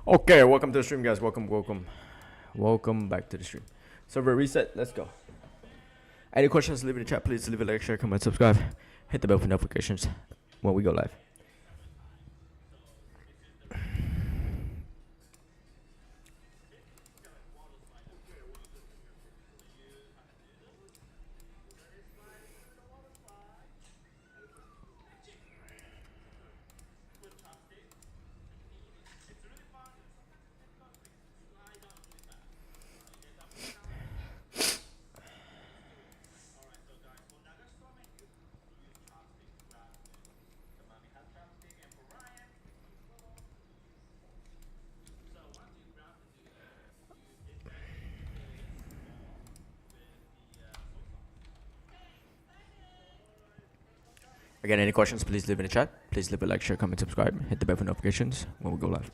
Okay, welcome to the stream, guys. Welcome back to the stream. Server reset. Let's go. Any questions? Leave it in the chat, please. Leave a like, share, comment, subscribe. Hit the bell for notifications when we go live. Again, any questions? Please leave in the chat. Please leave a like, share, comment, subscribe. Hit the bell for notifications when we go live.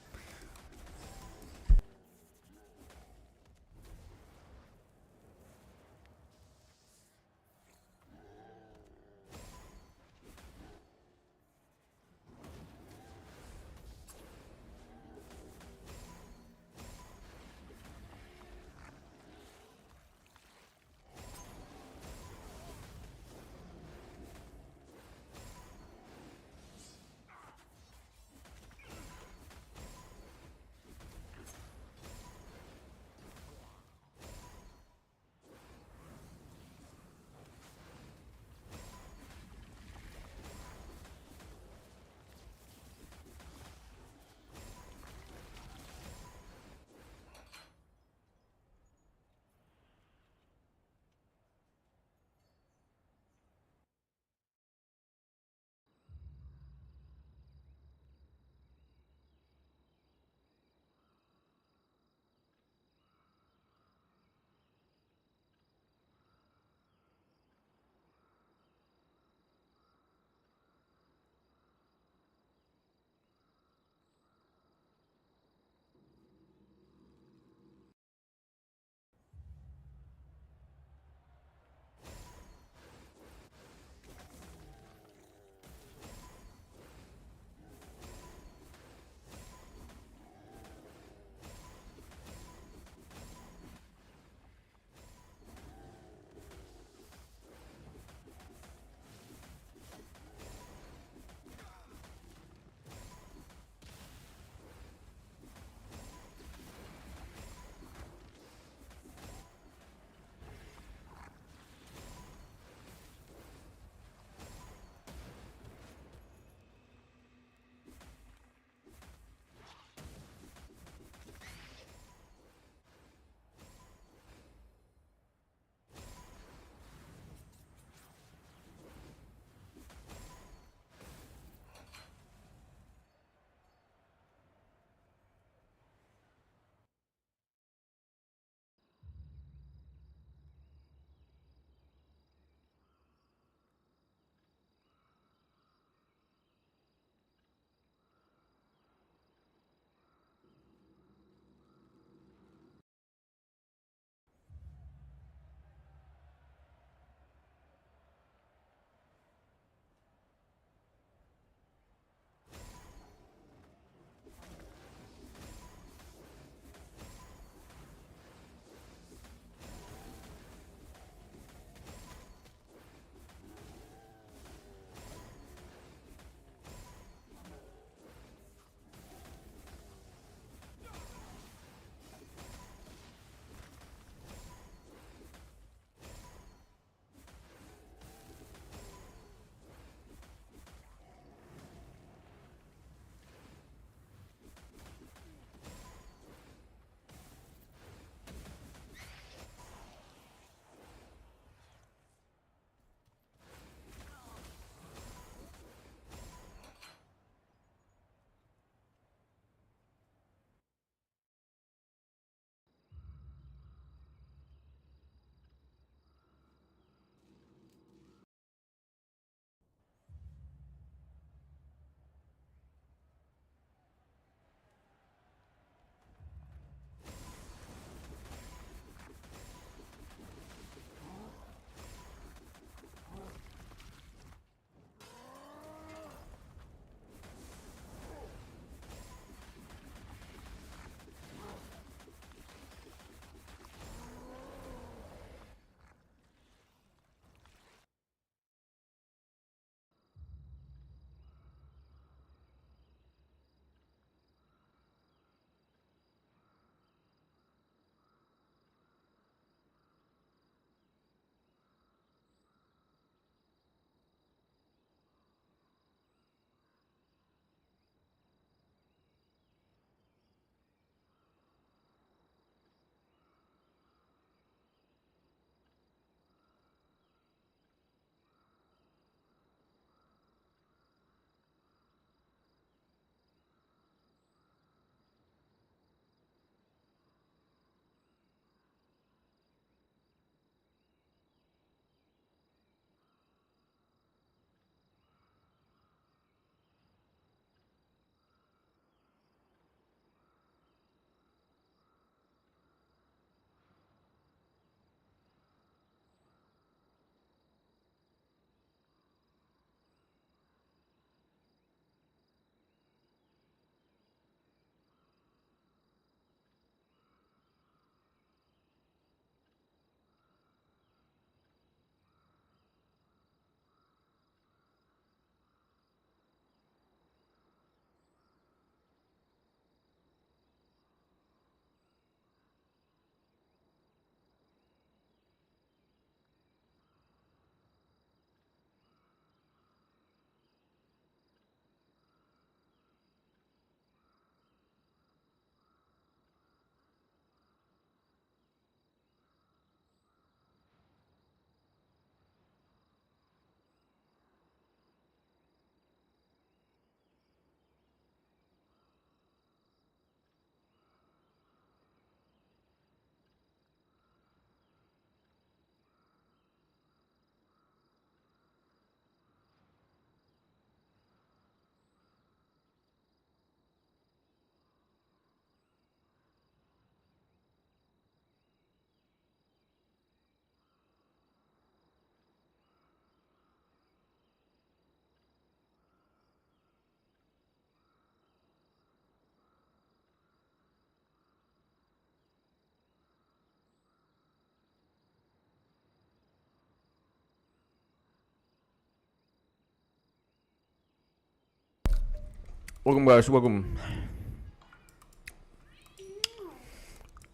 Welcome, guys. Welcome.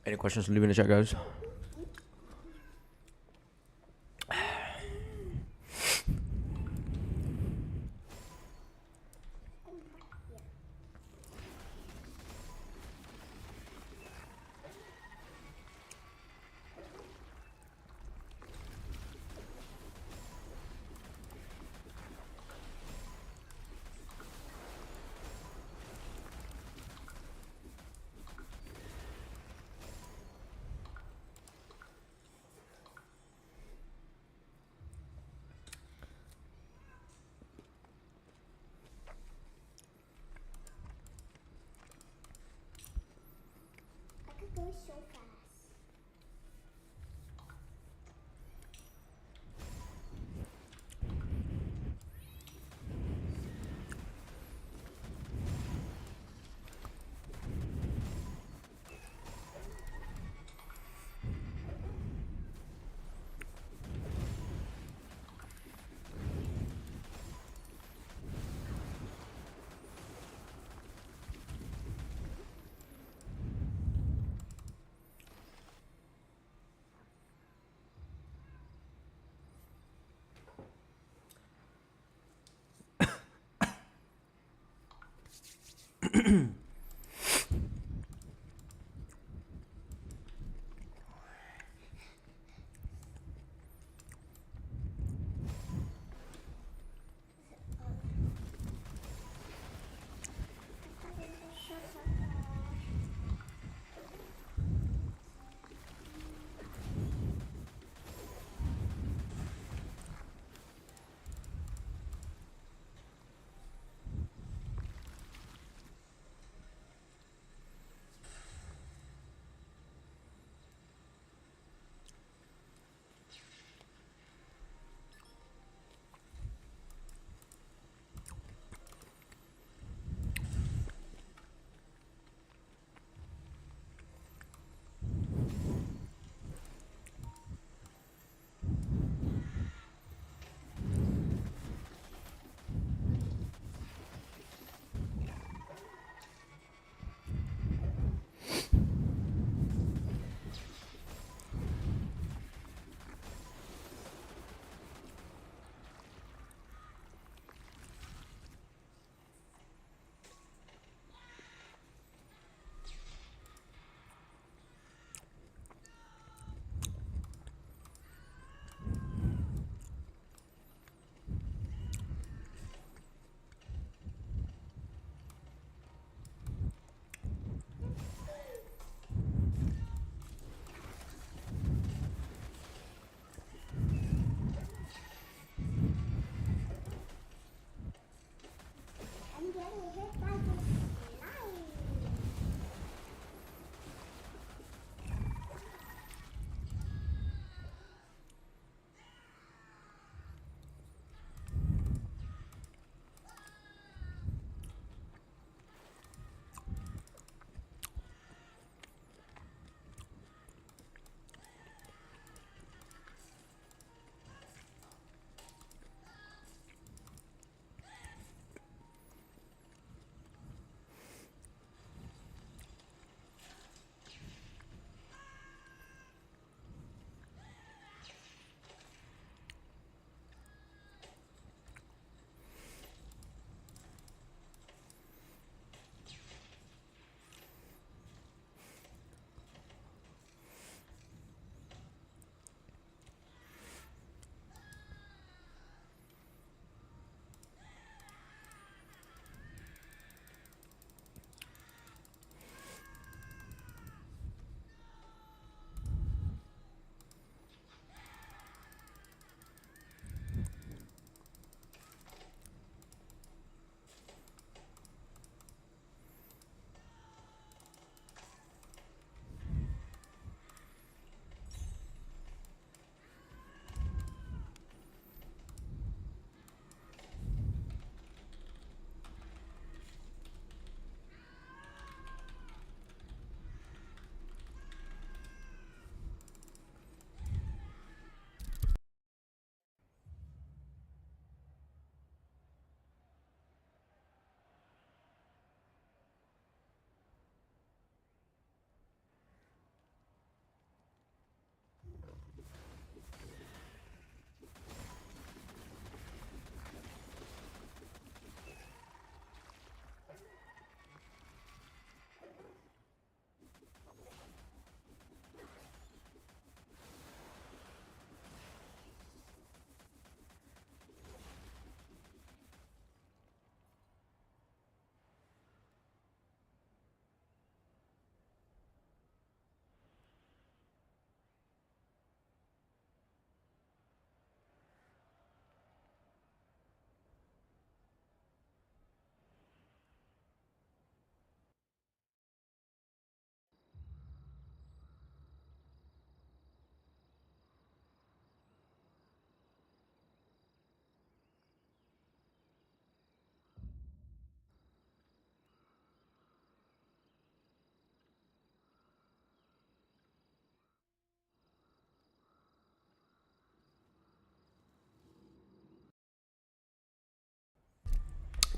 Any questions? Leave in the chat, guys.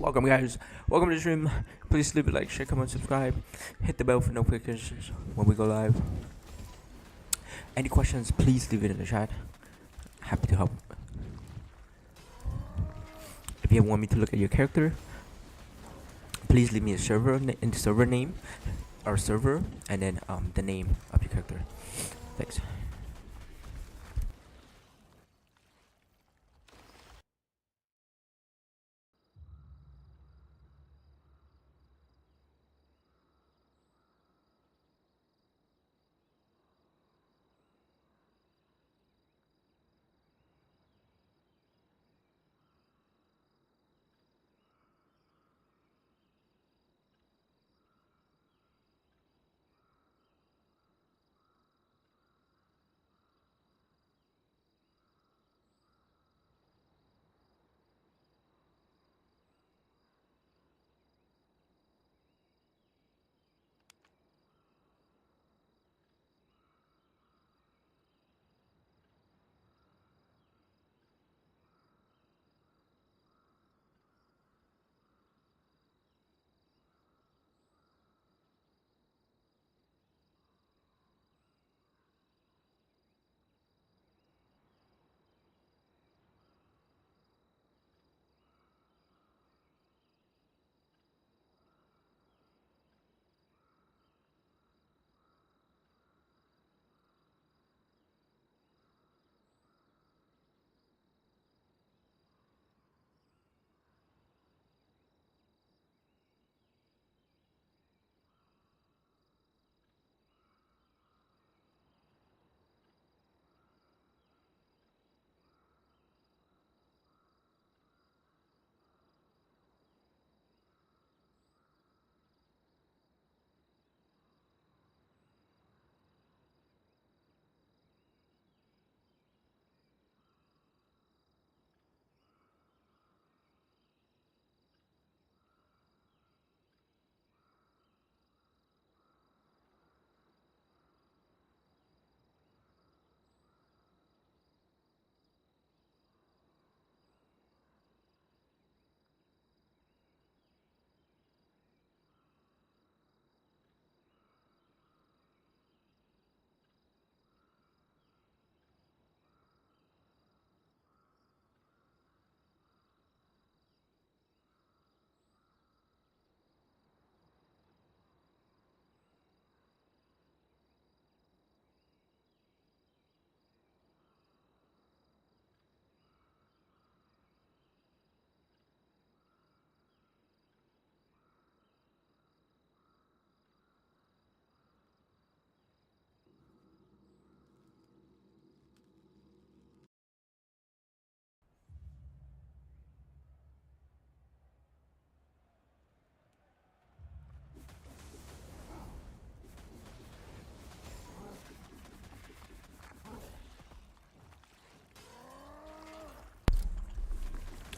Welcome, guys. Welcome to the stream. Please leave a like, share, comment, subscribe. Hit the bell for notifications when we go live. Any questions, please leave it in the chat. Happy to help. If you want me to look at your character, please leave me a server in the server name or server, and then the name of your character. Thanks.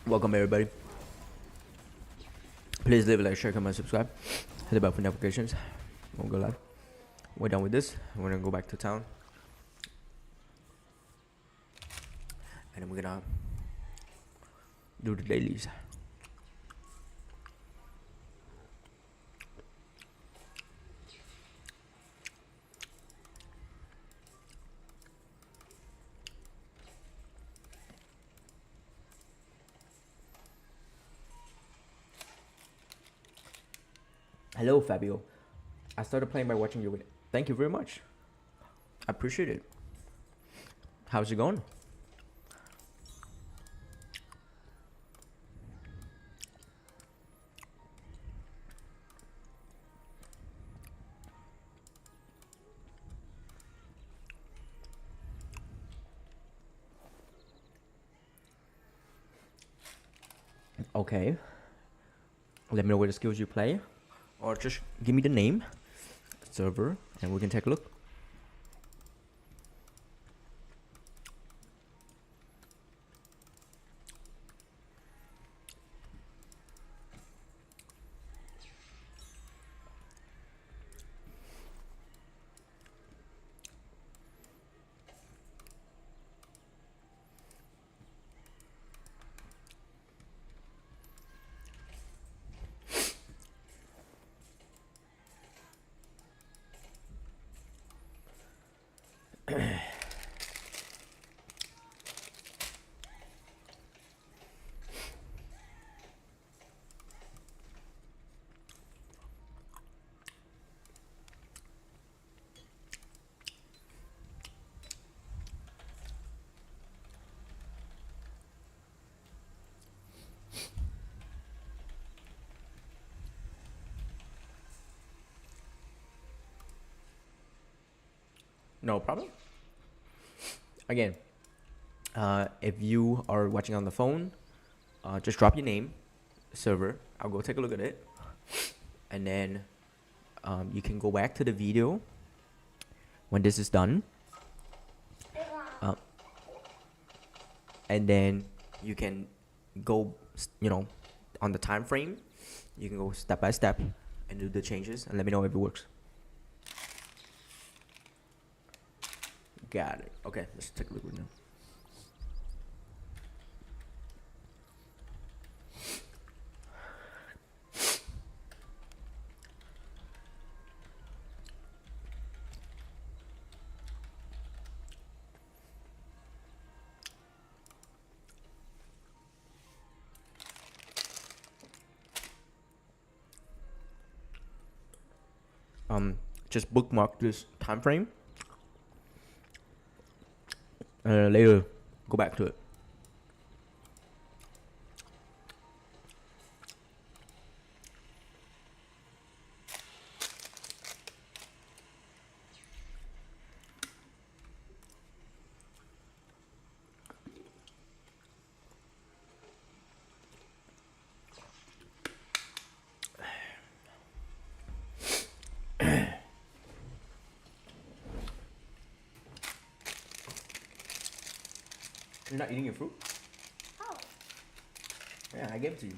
Welcome, everybody. Please leave a like, share, comment, subscribe. Hit the bell for notifications. We'll go live. We're done with this. We're gonna go back to town, and then we're gonna do the dailies. Hello, Fabio. I started playing by watching your video. Thank you very much. I appreciate it. How's it going? Okay. Let me know what the skills you play, or just give me the name, server, and we can take a look. No problem. Again, if you are watching on the phone, just drop your name, server. I'll go take a look at it, and then you can go back to the video when this is done, and then you can go, on the time frame. You can go step by step and do the changes, and let me know if it works. Got it. Okay, let's take a look right now. Just bookmark this time frame, and later go back to it. You're not eating your fruit? Oh. Yeah, I gave it to you.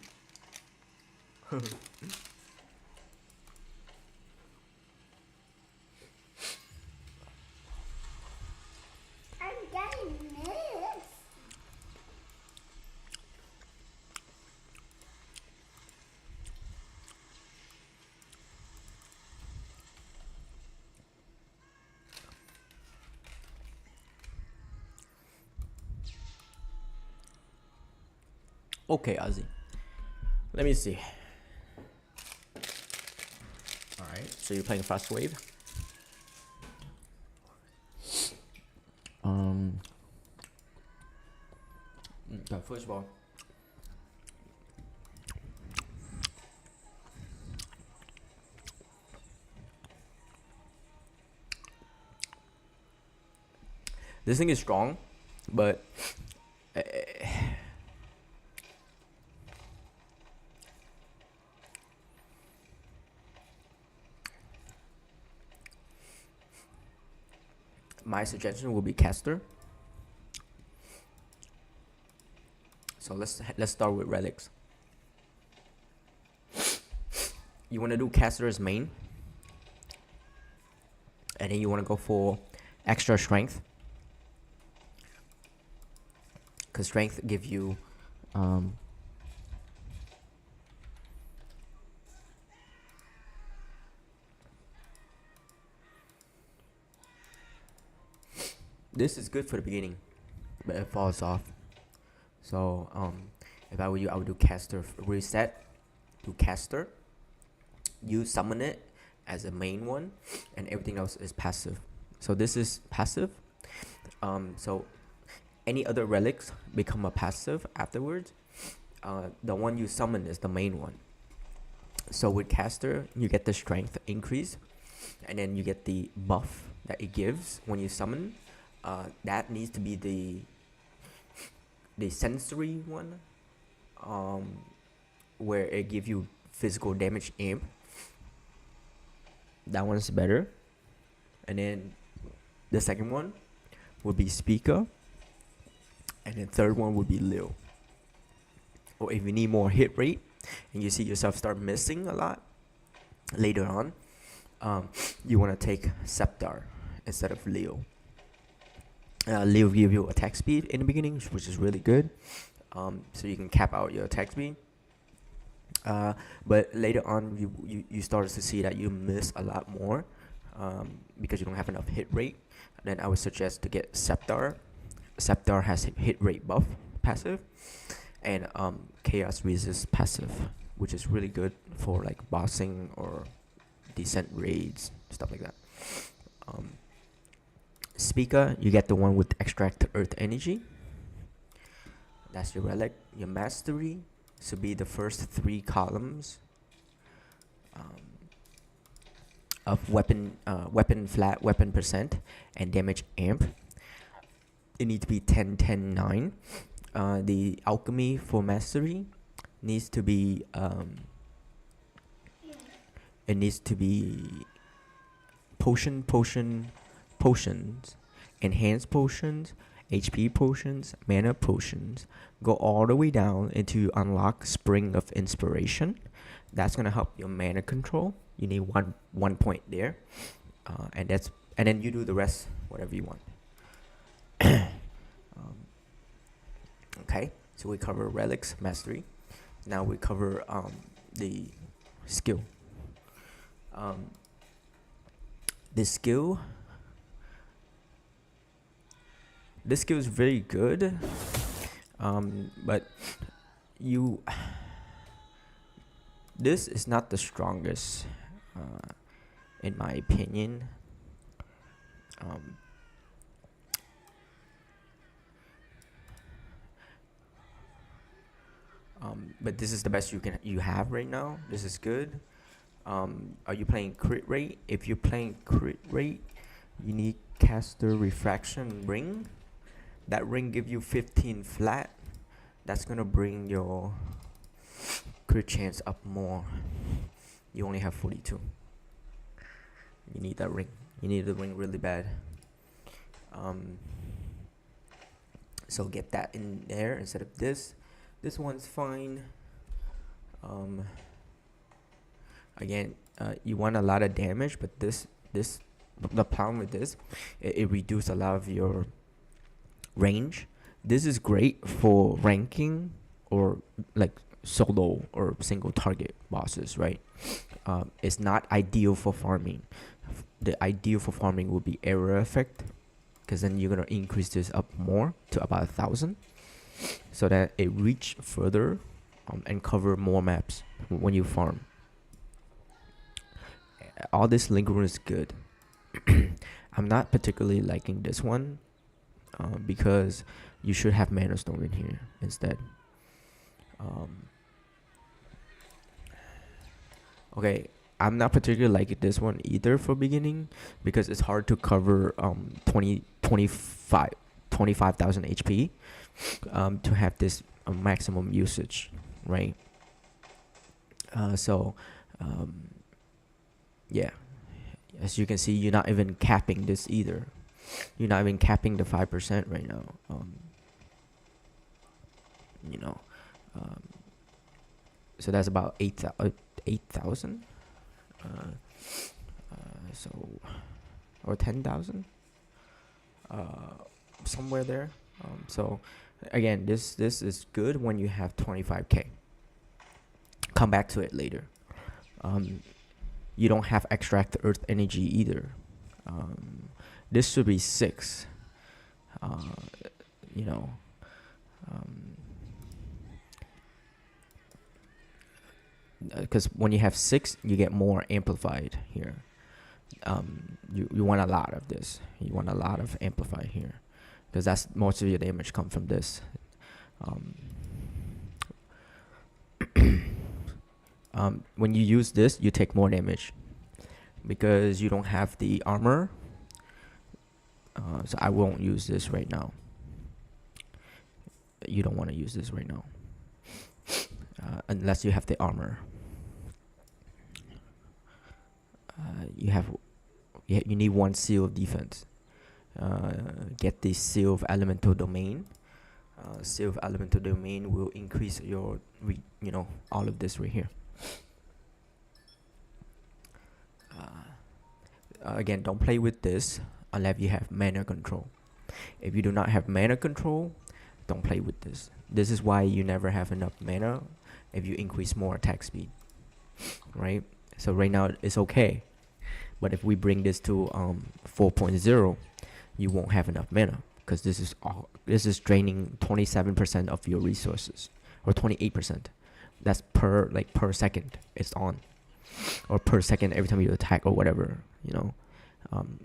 I'm getting this. Okay, Ozzy. Let me see. Alright, so you're playing Fast Wave. Okay, first of all, this thing is strong, but my suggestion will be caster. So let's start with relics. You want to do caster as main, and then you want to go for extra strength, because strength give you this is good for the beginning, but it falls off. So if I were you, I would do caster reset, do caster, you summon it as a main one, and everything else is passive. So this is passive. So any other relics become a passive afterwards. The one you summon is the main one. So with caster, you get the strength increase, and then you get the buff that it gives when you summon. That needs to be the sensory one, where it gives you physical damage amp. That one's better. And then the second one would be speaker, and then third one would be Lil. Or if you need more hit rate and you see yourself start missing a lot later on, you want to take Scepter instead of Leo. Leo give you attack speed in the beginning, which is really good, so you can cap out your attack speed. But later on, you start to see that you miss a lot more, because you don't have enough hit rate. Then I would suggest to get Scepter. Scepter has hit rate buff passive, and Chaos Resist passive, which is really good for like bossing or descent raids, stuff like that. Speaker, you get the one with extract earth energy. That's your relic. Your mastery should be the first 3 columns. of weapon flat, weapon percent, and damage amp. It needs to be 10, 10, 9. The alchemy for mastery needs to be it needs to be potions, enhanced potions, HP potions, mana potions. Go all the way down until you unlock Spring of Inspiration. That's gonna help your mana control. You need one point there, and then you do the rest whatever you want. Okay, so we cover relics mastery. Now we cover the skill. This skill is very good, but this is not the strongest, in my opinion. But this is the best you have right now. This is good. Are you playing crit rate? If you're playing crit rate, you need caster refraction ring. That ring give you 15 flat. That's gonna bring your crit chance up more. You only have 42. You need that ring. You need the ring really bad. So get that in there instead of this. This one's fine. Again, you want a lot of damage, but the problem with this, it reduces a lot of your range. This is great for ranking or like solo or single target bosses, right? It's not ideal for farming. The ideal for farming would be area effect, because then you're gonna increase this up more to about 1,000, so that it reach further and cover more maps when you farm. All this lingering is good. I'm not particularly liking this one, because you should have mana stone in here instead. Okay, I'm not particularly liking this one either for beginning, because it's hard to cover 25,000 HP to have this maximum usage, right? Yeah, as you can see, you're not even capping this either. You're not even capping the 5% right now. So that's about 8,000. Or 10,000. Somewhere there. So again, this is good when you have 25k. Come back to it later. You don't have extract earth energy either. This should be 6. Because when you have 6, you get more amplified here. You want a lot of this. You want a lot of amplified here, because that's most of your damage come from this. When you use this, you take more damage because you don't have the armor. So I won't use this right now. You don't want to use this right now, unless you have the armor. You need 1 seal of defense. Get the seal of elemental domain. Seal of elemental domain will increase your all of this right here. Again, don't play with this unless you have mana control. If you do not have mana control, don't play with this. This is why you never have enough mana if you increase more attack speed, right? So right now it's okay, but if we bring this to 4.0, you won't have enough mana, because this is draining 27% of your resources, or 28%. That's per second it's on, or per second every time you attack or whatever,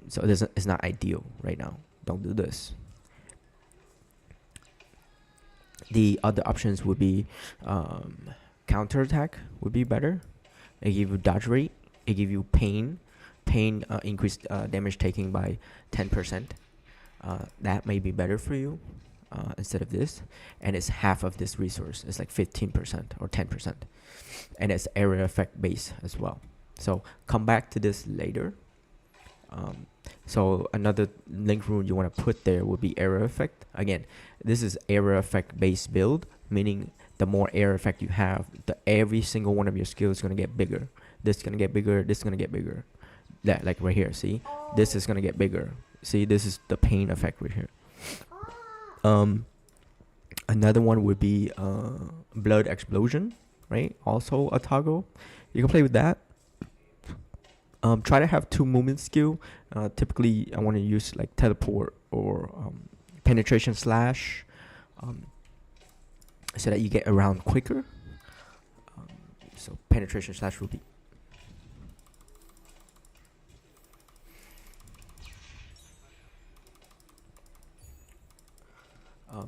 so it's not ideal right now. Don't do this. The other options would be counter attack would be better. It give you dodge rate, it give you pain pain increased damage taking by 10%. That may be better for you instead of this, and it's half of this resource. It's like 15% or 10%, and it's area effect based as well. So come back to this later. So another link rune you want to put there would be area effect. Again, this is area effect based build, meaning the more area effect you have, every single one of your skills is going to get bigger. This is going to get bigger, this is going to get bigger. That, like right here, see? This is going to get bigger. See, this is the pain effect right here. Another one would be blood explosion, right? Also a toggle. You can play with that. Try to have 2 movement skill. Typically, I want to use like teleport or penetration slash, so that you get around quicker. So penetration slash will be.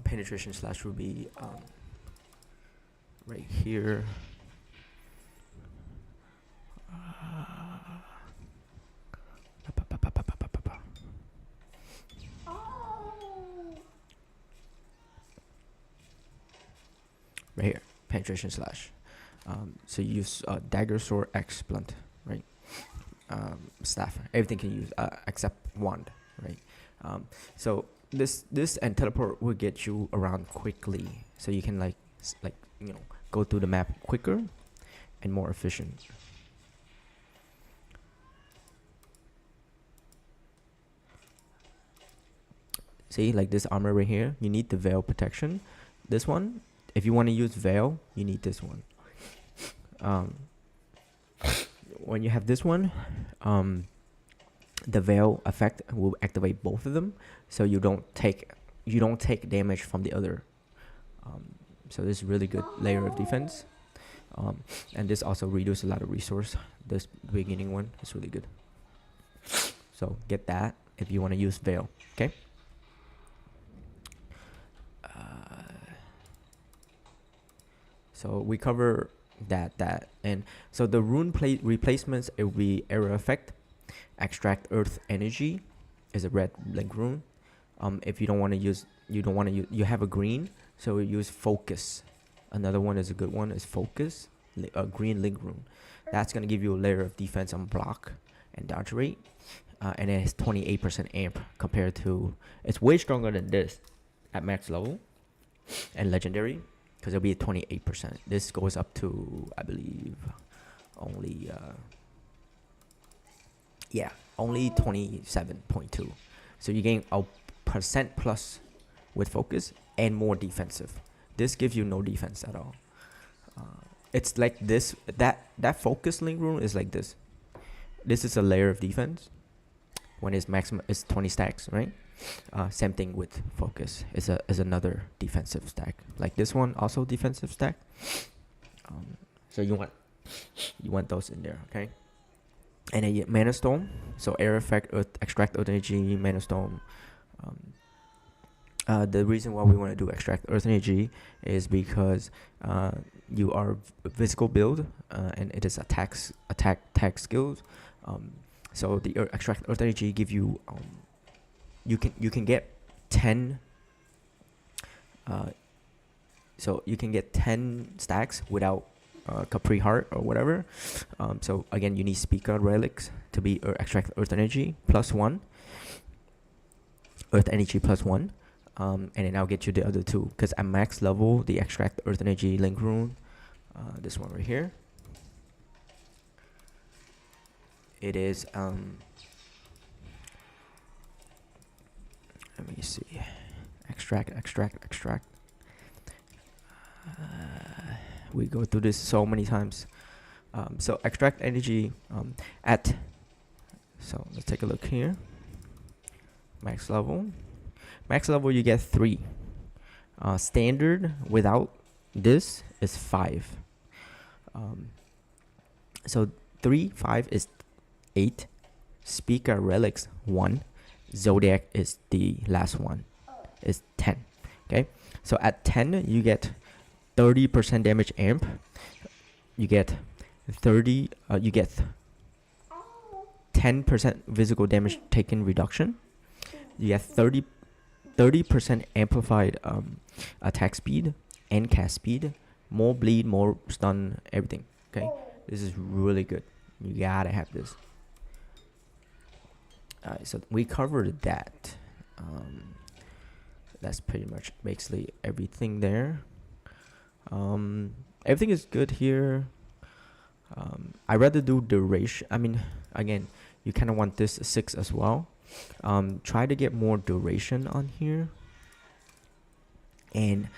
Penetration slash will be right here. Right here, penetration slash. So you use dagger, sword, axe, blunt, right? Staff, everything can use except wand, right? So this and teleport will get you around quickly, so you can like go through the map quicker and more efficient. See, like this armor right here, you need the veil protection. This one, if you want to use veil, you need this one. When you have this one, the veil effect will activate both of them, so you don't take damage from the other. So this is really good layer of defense, and this also reduces a lot of resource. This beginning one is really good, so get that if you want to use veil. Okay. So we cover that, and so the rune plate replacements, it will be area effect. Extract earth energy is a red link rune. If you don't want to use, you have a green, so we use focus. Another one is a good one, is focus, a green link rune. That's gonna give you a layer of defense on block and dodge rate, and it has 28% amp compared to, it's way stronger than this at max level and legendary, because it'll be 28%. This goes up to, I believe, only only 27.2. So you gain a percent plus with focus and more defensive. This gives you no defense at all. It's like this, that focus link rune is like this. This is a layer of defense. When it's maximum, it's 20 stacks, right? Same thing with focus. Is another defensive stack. Like this one, also defensive stack. So you want those in there, okay? And then mana storm. So air effect, extract earth energy, mana storm. The reason why we want to do extract earth energy is because you are physical build, and it is attack skills. So the extract earth energy give you you can get 10. So you can get 10 stacks without Capri Heart or whatever. So again, you need Speaker relics to be extract earth energy +1. Earth energy +1. And then I'll get you the other two, because at max level, the extract earth energy link rune, this one right here, it is let me see, extract. We go through this so many times. So extract energy so let's take a look here. Max level you get 3. Standard without this is 5. So 3, 5 is 8. Speaker relics 1. Zodiac is the last one, is 10. Okay, so at 10 you get 30% damage amp. You get 10 10% physical damage taken reduction. You get 30% amplified attack speed and cast speed, more bleed, more stun, everything. Okay, this is really good. You gotta have this. Alright, so we covered that. That's pretty much basically everything there. Everything is good here. I rather do duration. I mean, again, you kind of want this 6 as well. Try to get more duration on here. And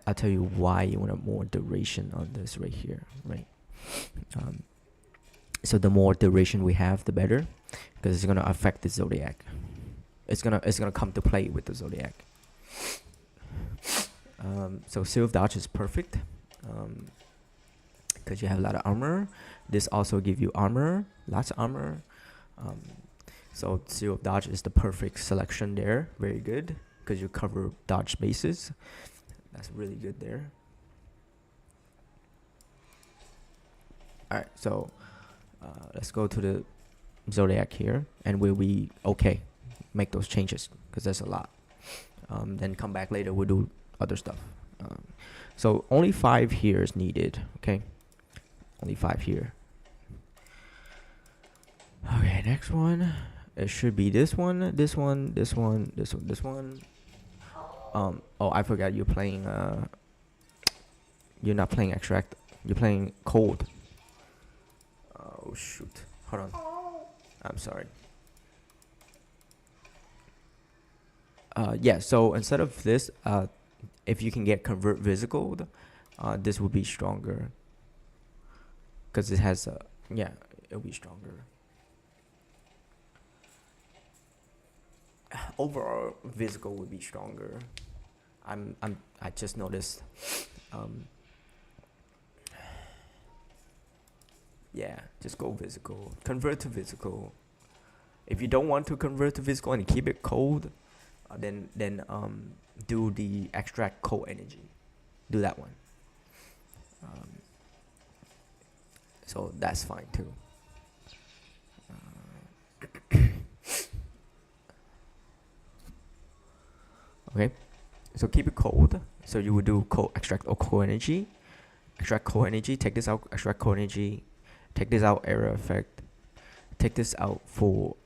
I'll tell you why you want more duration on this right here, right? So the more duration we have, the better, because it's gonna affect the Zodiac. It's gonna come to play with the Zodiac. So Seal of Dodge is perfect, because you have a lot of armor. This also give you armor, lots of armor. So Seal of Dodge is the perfect selection there. Very good, because you cover dodge bases. That's really good there. Alright, so let's go to the Zodiac here, and we'll be okay. Make those changes, because there's a lot. Then come back later, we'll do other stuff. So only 5 here is needed, okay? Only 5 here. Okay, next one. It should be this one, this one, this one, this one, this one. Oh, I forgot you're playing, you're not playing extract, you're playing cold. Oh shoot, hold on. I'm sorry. Yeah, so instead of this, if you can get convert physical, this will be stronger. Because it has a, yeah, it'll be stronger. Overall, physical would be stronger. I just noticed. Yeah, just go physical. Convert to physical. If you don't want to convert to physical and keep it cold, then do the extract cold energy. Do that one. So that's fine too. Okay, so keep it cold. So you would do cold extract or cold energy. Extract cold energy. Take this out. Extract cold energy. Take this out. Area effect. Take this out for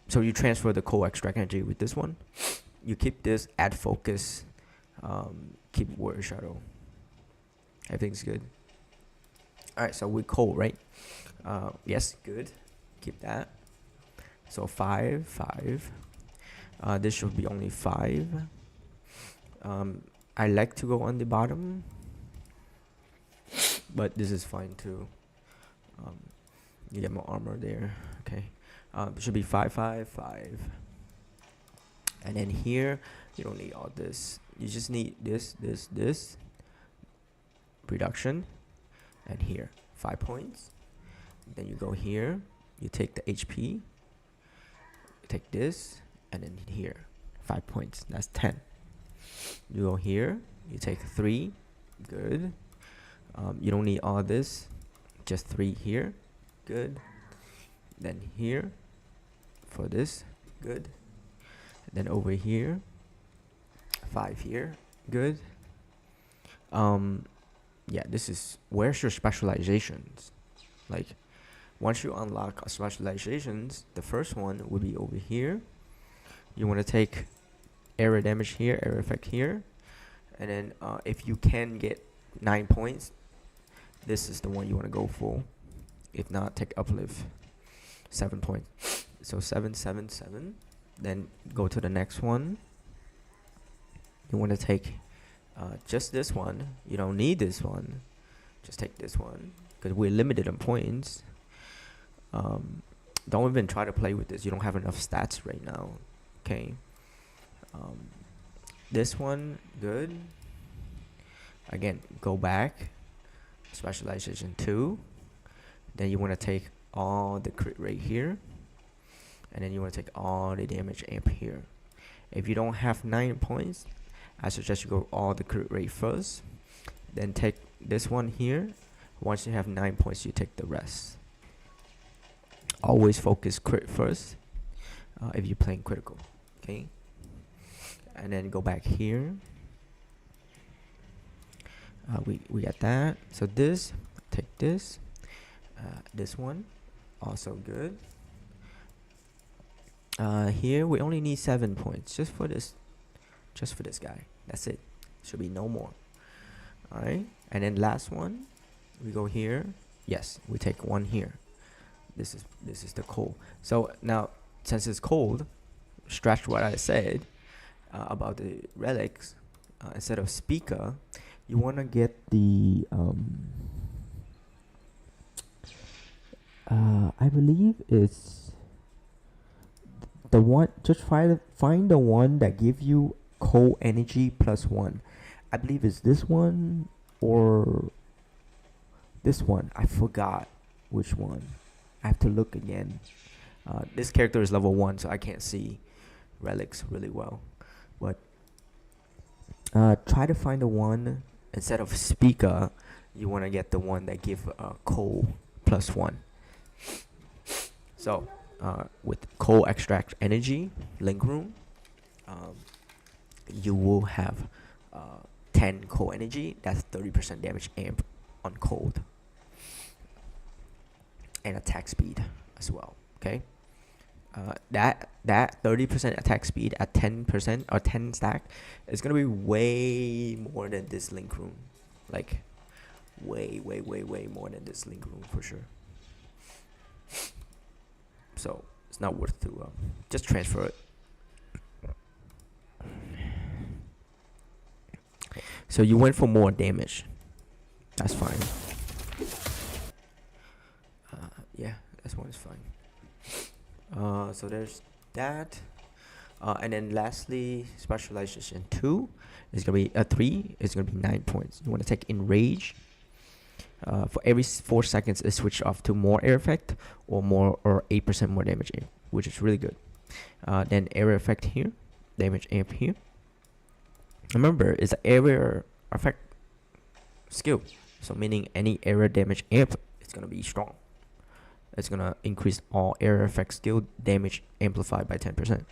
so you transfer the cold extract energy with this one. You keep this. Add focus. Keep warrior shadow. Everything's good. All right. So we're cold, right? Yes. Good. Keep that. So 5, 5. This should be only 5. I like to go on the bottom, but this is fine too. You get more armor there. Okay. It should be 5, 5, 5. And then here, you don't need all this. You just need this, this, this. Reduction. And here, 5 points. Then you go here. You take the HP. You take this. And then here, 5 points. That's 10. You go here. You take 3. Good. You don't need all this. Just 3 here. Good. Then here. For this. Good. Then over here. 5 here. Good. Yeah, this is, where's your specializations? Like, once you unlock specializations, the first one will be over here. You want to take area damage here, area effect here, and then if you can get 9 points, this is the one you want to go for. If not, take uplift, 7 points. So 7, 7, 7. Then go to the next one. You want to take just this one. You don't need this one. Just take this one because we're limited on points. Don't even try to play with this. You don't have enough stats right now. Okay. This one, good. Again, go back. Specialization 2. Then you want to take all the crit rate here. And then you want to take all the damage amp here. If you don't have 9 points, I suggest you go all the crit rate first. Then take this one here. Once you have 9 points, you take the rest. always focus crit first if you're playing critical. Okay, and then go back here. We got that. So this, take this. This one, also good. Here we only need 7 points just for this guy. That's it. Should be no more. All right, and then last one, we go here. Yes, we take one here. This is the cold. So now, since it's cold, stretch what I said about the relics. Instead of speaker, you want to get the I believe it's the one. Just find the one that give you cold energy +1. I believe it's this one or this one. I forgot which one. I have to look again. This character is level 1, so I can't see relics really well. But try to find the one instead of speaker. You want to get the one that give coal +1. So with coal extract energy link room, you will have 10 coal energy. That's 30% damage amp on cold, and attack speed as well. Okay, that 30% attack speed at 10% or 10 stack is gonna be way more than this link room, like way more than this link room for sure. So it's not worth to just transfer it. So you went for more damage. That's fine. Yeah, this one is fine. So there's that. And then lastly, specialization 2 is gonna be 3 is gonna be 9 points. You want to take enrage. For every 4 seconds, it switch off to more air effect or 8% more damage amp, which is really good. Then area effect here, damage amp here. Remember, it's an area effect skill, so meaning any area damage amp is gonna be strong. It's gonna increase all area effect skill damage amplified by 10%.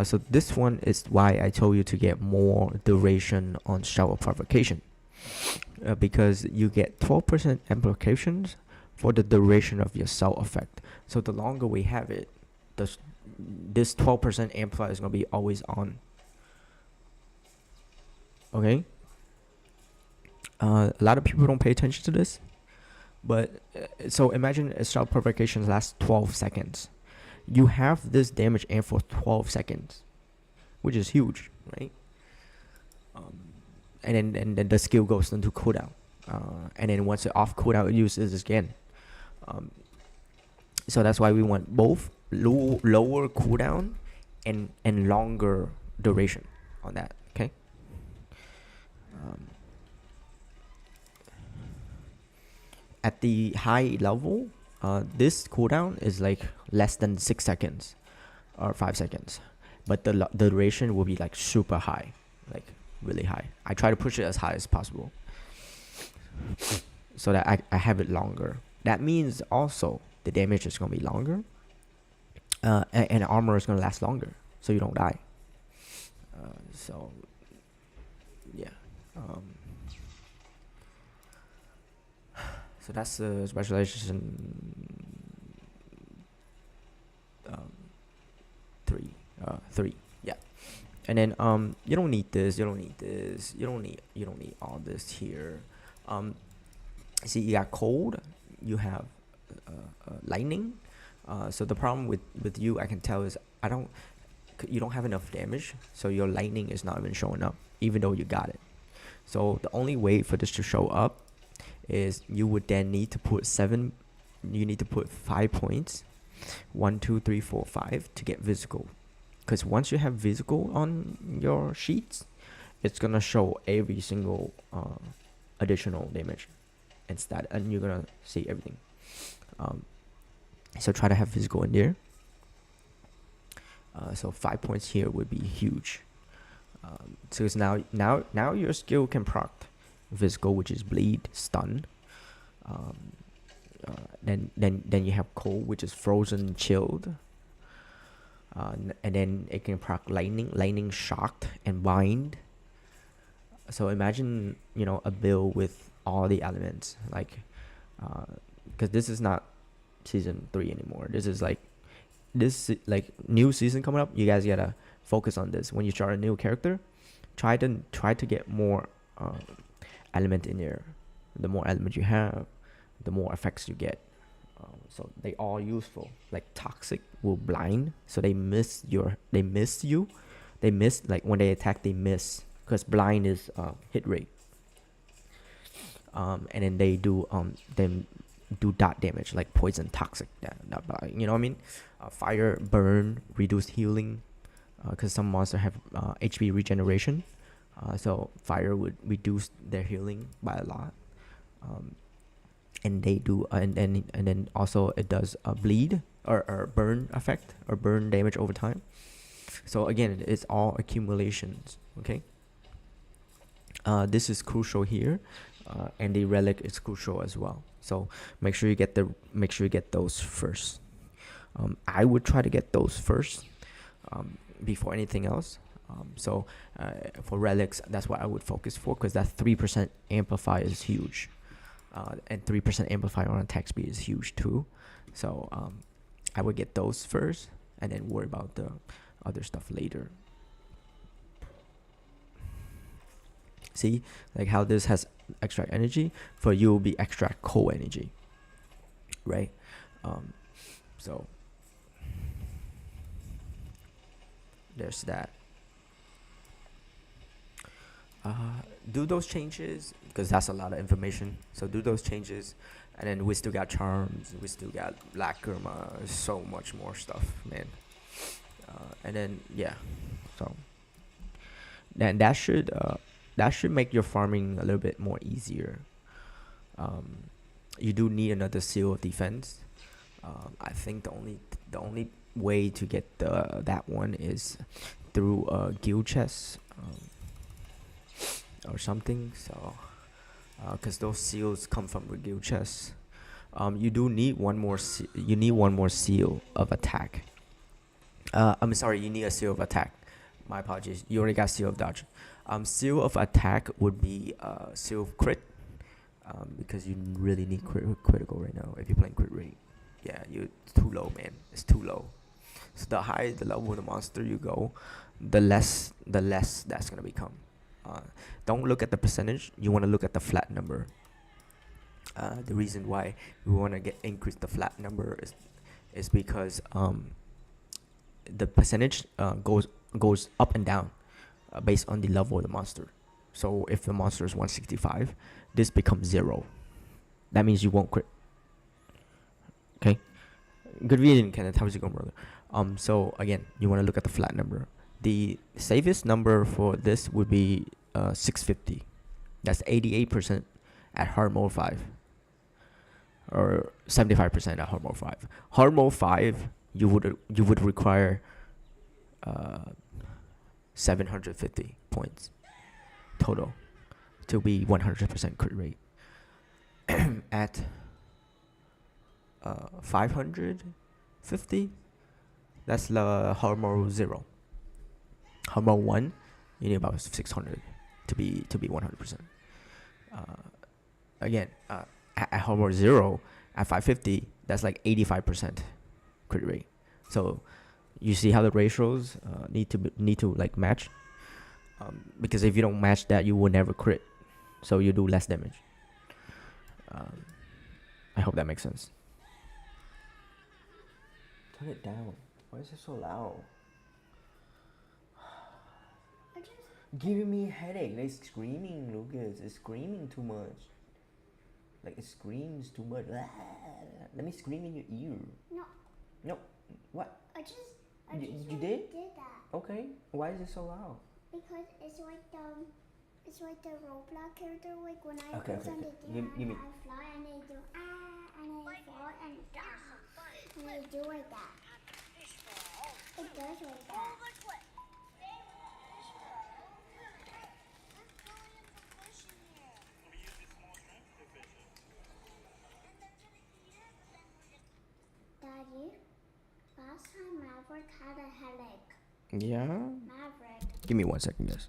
So this one is why I told you to get more duration on shower provocation, because you get 12% amplifications for the duration of your cell effect. So the longer we have it, this 12% amplifier is gonna be always on. Okay. A lot of people don't pay attention to this, but so imagine a shell provocation lasts 12 seconds. You have this damage amp for 12 seconds, which is huge, right? And then the skill goes into cooldown, and then once it off cooldown, it uses this again. So that's why we want both lower cooldown and longer duration on that. Okay. At the high level, this cooldown is like less than 6 seconds or 5 seconds, but the duration will be like super high, like really high. I try to push it as high as possible so that I have it longer. That means also the damage is going to be longer, and armor is going to last longer, so you don't die. So yeah. So that's the specialization 3. Yeah. And then you don't need this, you don't need all this here. See, you got cold, you have lightning. So the problem with you, I can tell, is you don't have enough damage, so your lightning is not even showing up even though you got it. So the only way for this to show up is you would then need to put 5 points, 1 2 3 4 5 to get physical, because once you have physical on your sheets, it's gonna show every single additional damage and stat, and you're gonna see everything. So try to have physical in there. So 5 points here would be huge. So it's now your skill can proc physical, which is bleed, stun, Then you have cold, which is frozen, chilled. And then it can proc lightning, shocked, and bind. So imagine, a build with all the elements, like, because this is not season 3 anymore. This is like new season coming up. You guys gotta focus on this when you start a new character. Try to get more element in there. The more element you have, the more effects you get. So they all useful. Like toxic will blind, so they miss you. They miss, like when they attack, they miss, because blind is hit rate. And then they do dot damage, like poison, toxic. Not blind. You know what I mean? Fire, burn, reduced healing, because some monsters have HP regeneration. So fire would reduce their healing by a lot. And they do, and then also it does bleed or burn effect, or burn damage over time. So again, it's all accumulations. Okay. This is crucial here, and the relic is crucial as well. So make sure you get those first. I would try to get those first before anything else. So for relics, that's what I would focus for, because that 3% amplifier is huge. And 3% amplifier on attack speed is huge too. So I would get those first, and then worry about the other stuff later. See, like how this has extract energy, for you will be extract cold energy, right? So there's that. Do those changes, because that's a lot of information. So do those changes, and then we still got charms, we still got lacrima, so much more stuff, man. And then yeah, so then that should make your farming a little bit more easier. You do need another seal of defense. I think the only way to get that one is through a guild chest. Or something, so because those seals come from the guild chests. You do need one more seal of attack. I'm sorry, you need a seal of attack. My apologies, you already got seal of dodge. Seal of attack would be seal of crit, because you really need critical right now if you're playing crit rate. Yeah, it's too low, man. It's too low. So the higher the level of the monster you go, the less that's gonna become. Don't look at the percentage. You want to look at the flat number. The reason why we want to increase the flat number is because the percentage goes up and down based on the level of the monster. So if the monster is 165, this becomes 0. That means you won't crit. Okay. Good reading, Kenneth. How's it going, brother? So again, you want to look at the flat number. The safest number for this would be 650. That's 88% at hard mode 5, or 75% at hard mode 5. Hard mode 5, you would require 750 points total to be 100% crit rate. At 550, that's the hard mode 0. Hard mode 1, you need about 600 to be 100%. Again, at hard mode 0, at 550, that's like 85% crit rate. So you see how the ratios need to like match, because if you don't match that, you will never crit, so you do less damage. I hope that makes sense. Turn it down. Why is it so loud? Giving me a headache. Like screaming, Lucas. It's screaming too much. Like it screams too much. Let me scream in your ear. No. No. What? I just you did? did that. Okay. Why is it so loud? Because it's like the Roblox character, like when I Okay, press on the Give and me. I fly and they do and I fall and and they do like that. It does like that. Maverick had a headache. Yeah. Maverick. Give me 1 second, guys.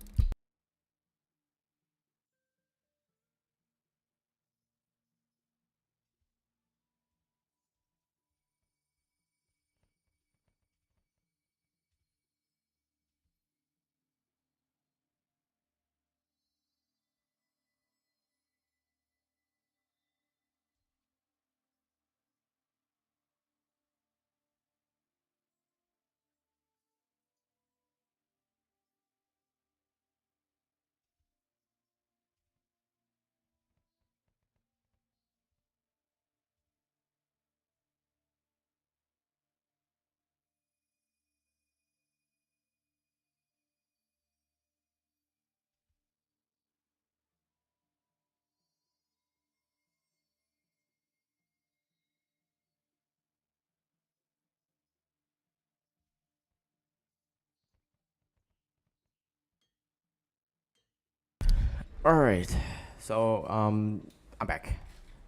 All right. So I'm back.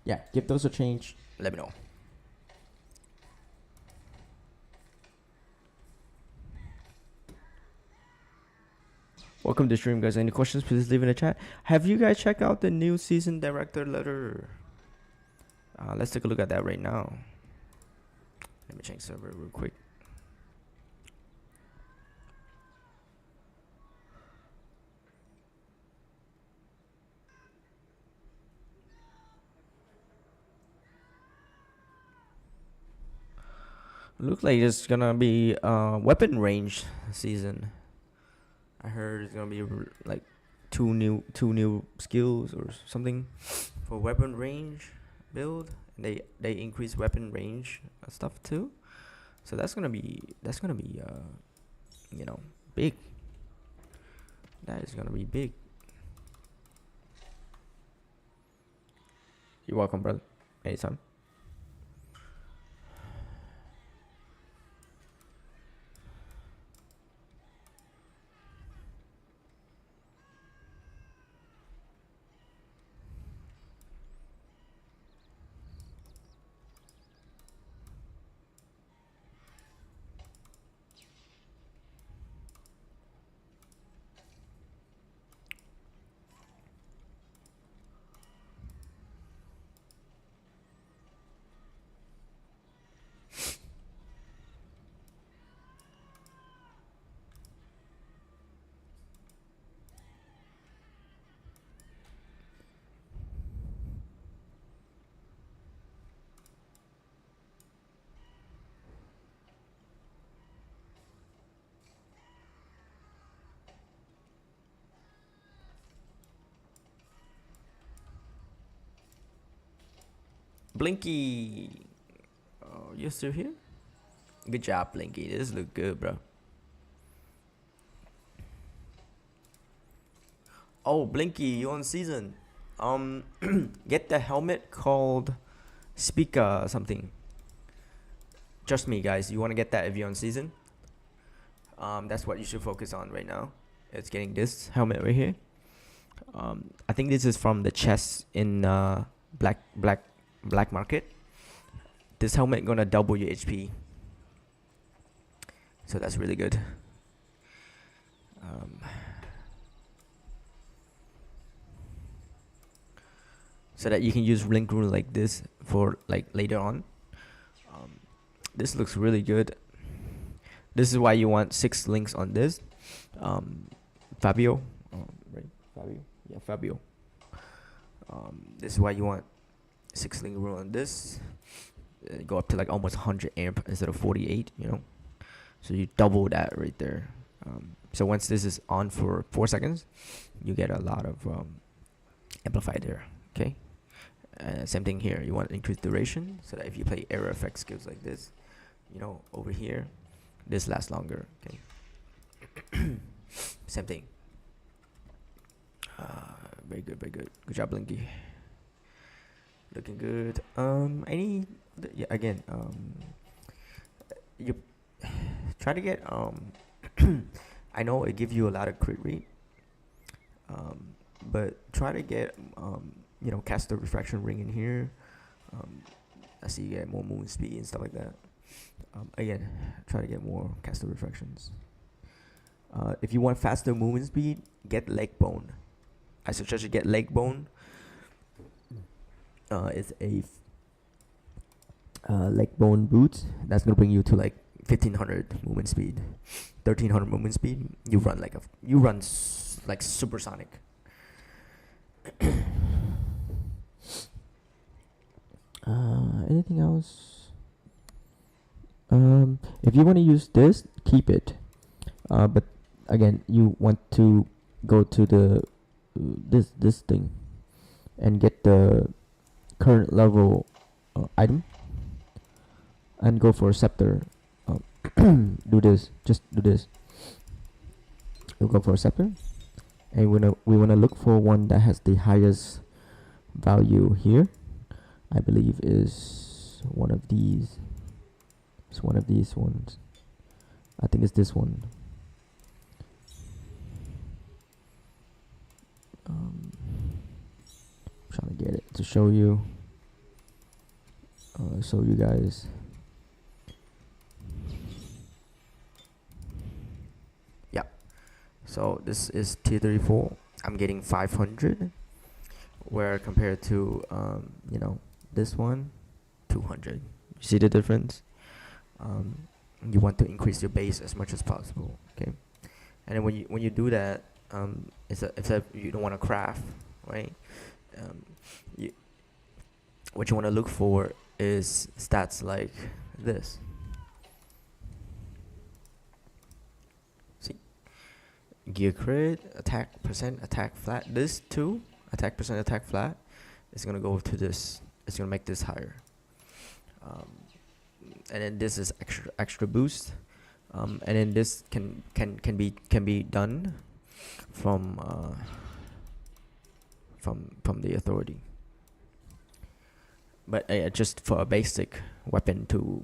Yeah, give those a change. Let me know. Welcome to stream, guys. Any questions, please leave in the chat. Have you guys checked out the new season director letter? Let's take a look at that right now. Let me change server real quick. Looks like it's gonna be weapon range season. I heard it's gonna be like two new skills or something for weapon range build. And they increase weapon range stuff too. So that's gonna be you know, big. That is gonna be big. You're welcome, brother. Anytime. Blinky. Oh, you're still here? Good job, Blinky. This look good, bro. Oh, Blinky, you on season. Get the helmet called Speaker something. Trust me, guys. You want to get that if you're on season. That's what you should focus on right now. It's getting this helmet right here. I think this is from the chest in black market. This helmet gonna double your HP. So that's really good. So that you can use link rune like this for like later on. This looks really good. This is why you want 6 links on this. Fabio, right? Fabio, yeah, Fabio. This is why you want 6 link rune on this. Go up to like almost 100 amp instead of 48. You know, so you double that right there. So once this is on for 4 seconds, you get a lot of amplify there. Okay. Same thing here. You want increased duration so that if you play error effect skills like this, you know, over here, this lasts longer. Okay. Same thing. Very good, very good. Good job, Blinky. Looking good. Any? Yeah. Again. You try to get. I know it gives you a lot of crit rate. But try to get you know, cast the refraction ring in here. I see you get more movement speed and stuff like that. Again, try to get more caster refractions. If you want faster movement speed, get leg bone. I suggest you get leg bone. It's a leg bone boot that's gonna bring you to like 1500 movement speed, 1300 movement speed. You run like like supersonic. Anything else? If you want to use this, keep it. But again, you want to go to the this thing and get the current level item and go for a scepter. Do this. Just do this. We'll go for a scepter, and we wanna look for one that has the highest value here. I believe is one of these. It's one of these ones. I think it's this one. Trying to get it to show you. Show you guys. Yeah. So this is tier 34. I'm getting 500, where compared to you know, this one, 200. You see the difference? You want to increase your base as much as possible. Okay. And then when you do that, it's a you don't want to craft, right? What you want to look for is stats like this. See, gear crit, attack percent, attack flat. This too, attack percent, attack flat, is gonna go to this. It's gonna make this higher. And then this is extra boost. And then this can be done from the authority. But just for a basic weapon to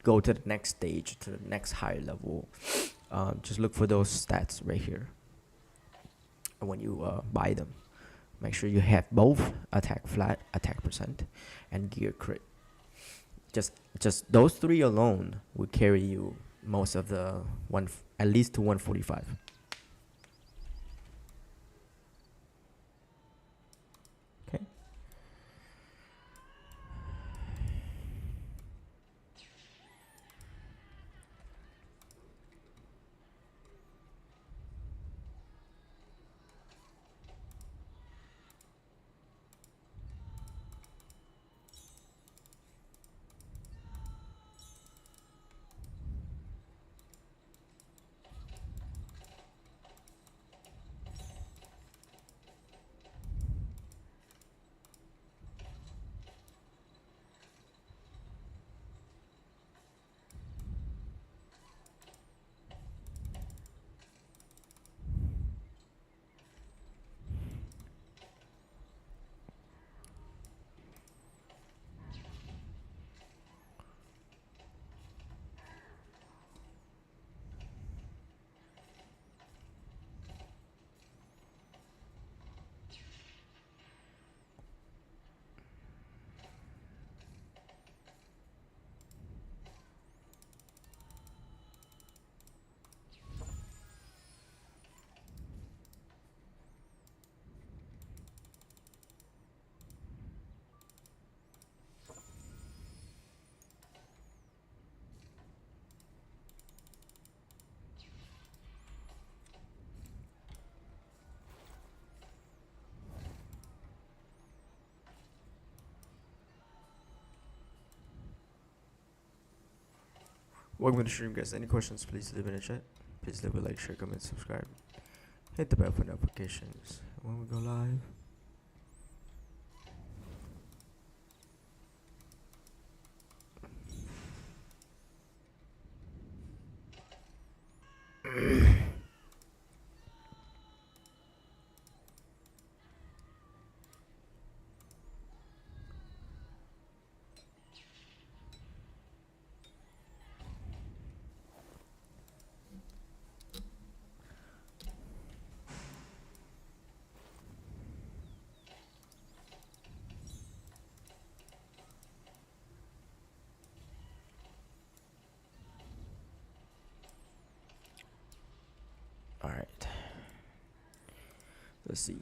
go to the next stage, to the next higher level, just look for those stats right here. And when you buy them, make sure you have both attack flat, attack percent, and gear crit. Just those three alone will carry you most of the at least to 145. Okay. Welcome to the stream, guys. Any questions, please leave in the chat. Please leave a like, share, comment, subscribe. Hit the bell for notifications when we go live. All right. Let's see.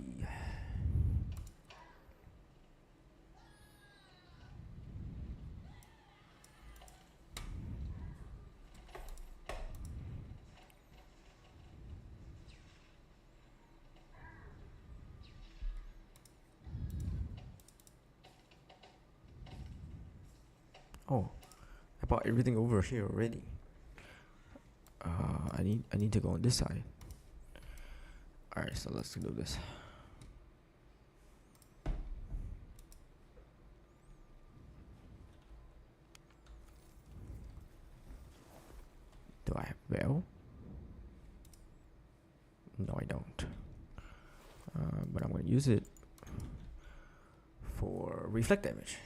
Oh, I bought everything over here already. I need to go on this side. All right, so let's do this. Do I have bell? No, I don't. But I'm gonna use it for reflect damage,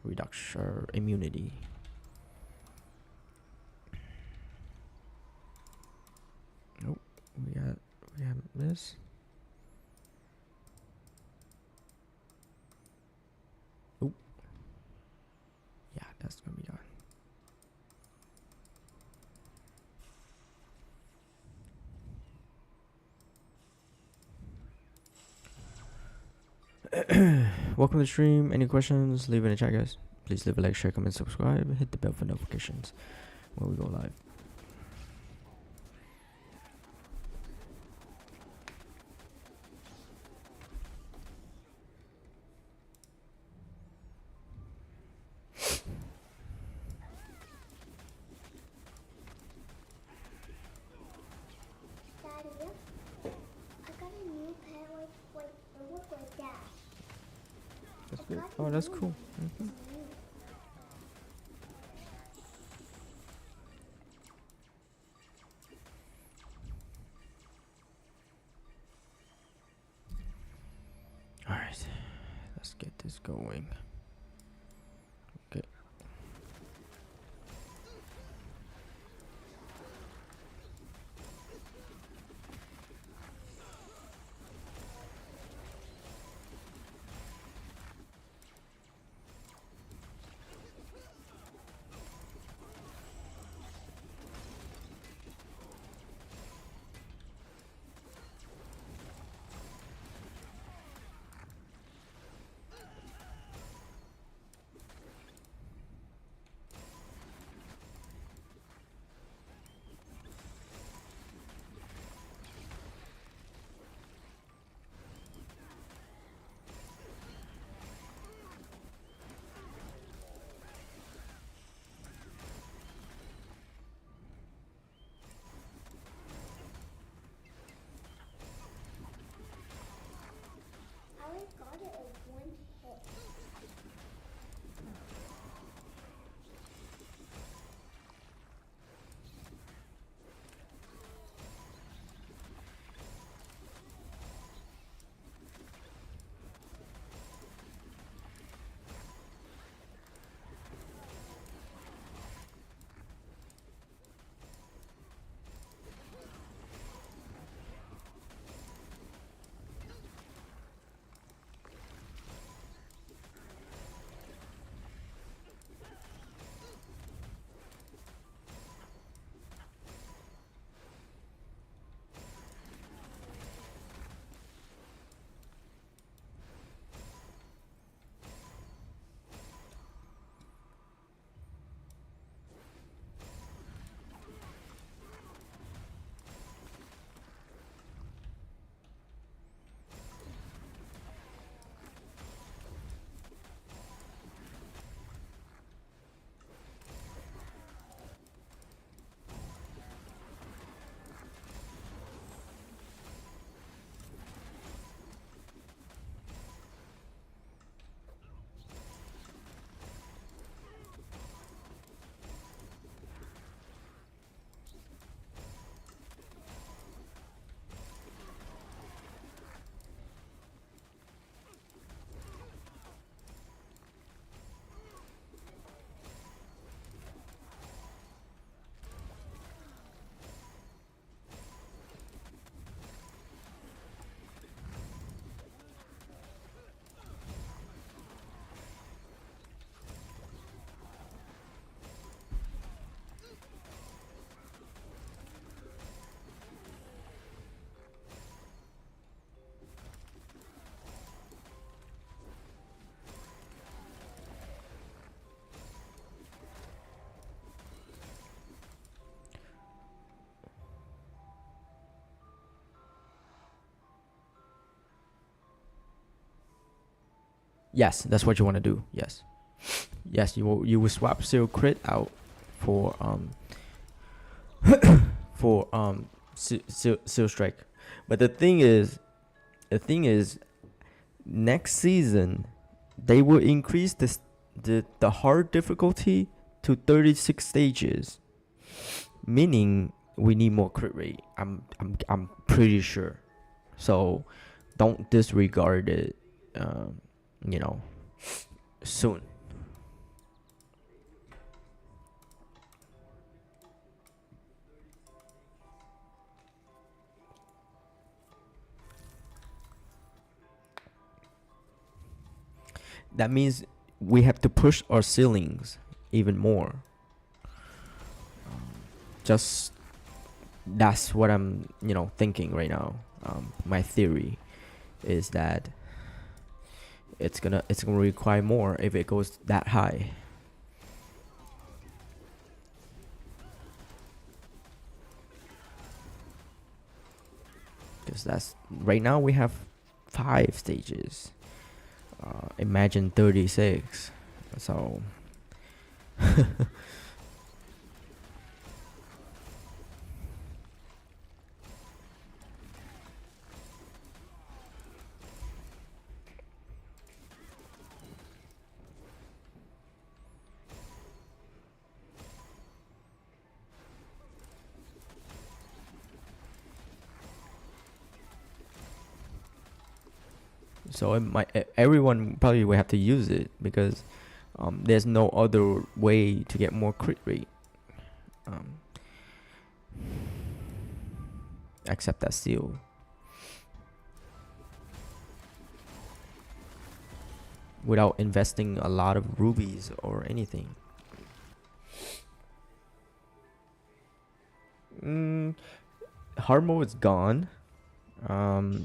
reduction, or immunity. Nope, we have this. Oop. Yeah, that's gonna be done. Welcome to the stream. Any questions? Leave in the chat, guys. Please leave a like, share, comment, subscribe. Hit the bell for notifications when we go live. Daddy, I got a new pet it look like that. That's good. Oh, that's cool. Mhm. All right, let's get this going. Okay. Yes, that's what you want to do. Yes, yes, you will swap zero crit out for for zero strike. But the thing is, next season they will increase the hard difficulty to 36 stages, meaning we need more crit rate. I'm pretty sure. So don't disregard it. You know, soon. That means we have to push our ceilings even more. Just that's what I'm, thinking right now. My theory is that it's gonna require more if it goes that high. Because that's right now we have 5 stages. Imagine 36. So so everyone probably will have to use it because there's no other way to get more crit rate. Um, except that seal. Without investing a lot of rubies or anything. Hard mode is gone.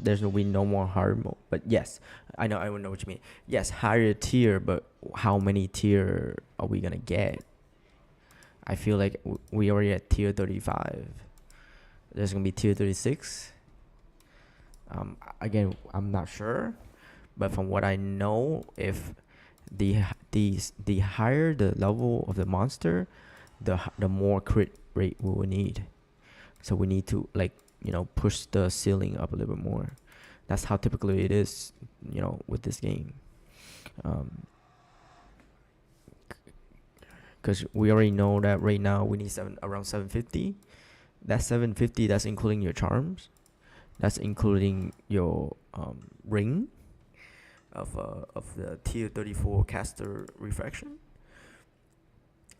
There's will be no more hard mode. But yes, I know what you mean. Yes, higher tier, but how many tier are we gonna get? I feel like we already at tier 35. There's gonna be tier 36. Again, I'm not sure, but from what I know, if the higher the level of the monster, the more crit rate we will need. So we need to push the ceiling up a little bit more. That's how typically it is, with this game. Because we already know that right now we need around 750. That 750, that's including your charms. That's including your ring of the tier 34 caster refraction.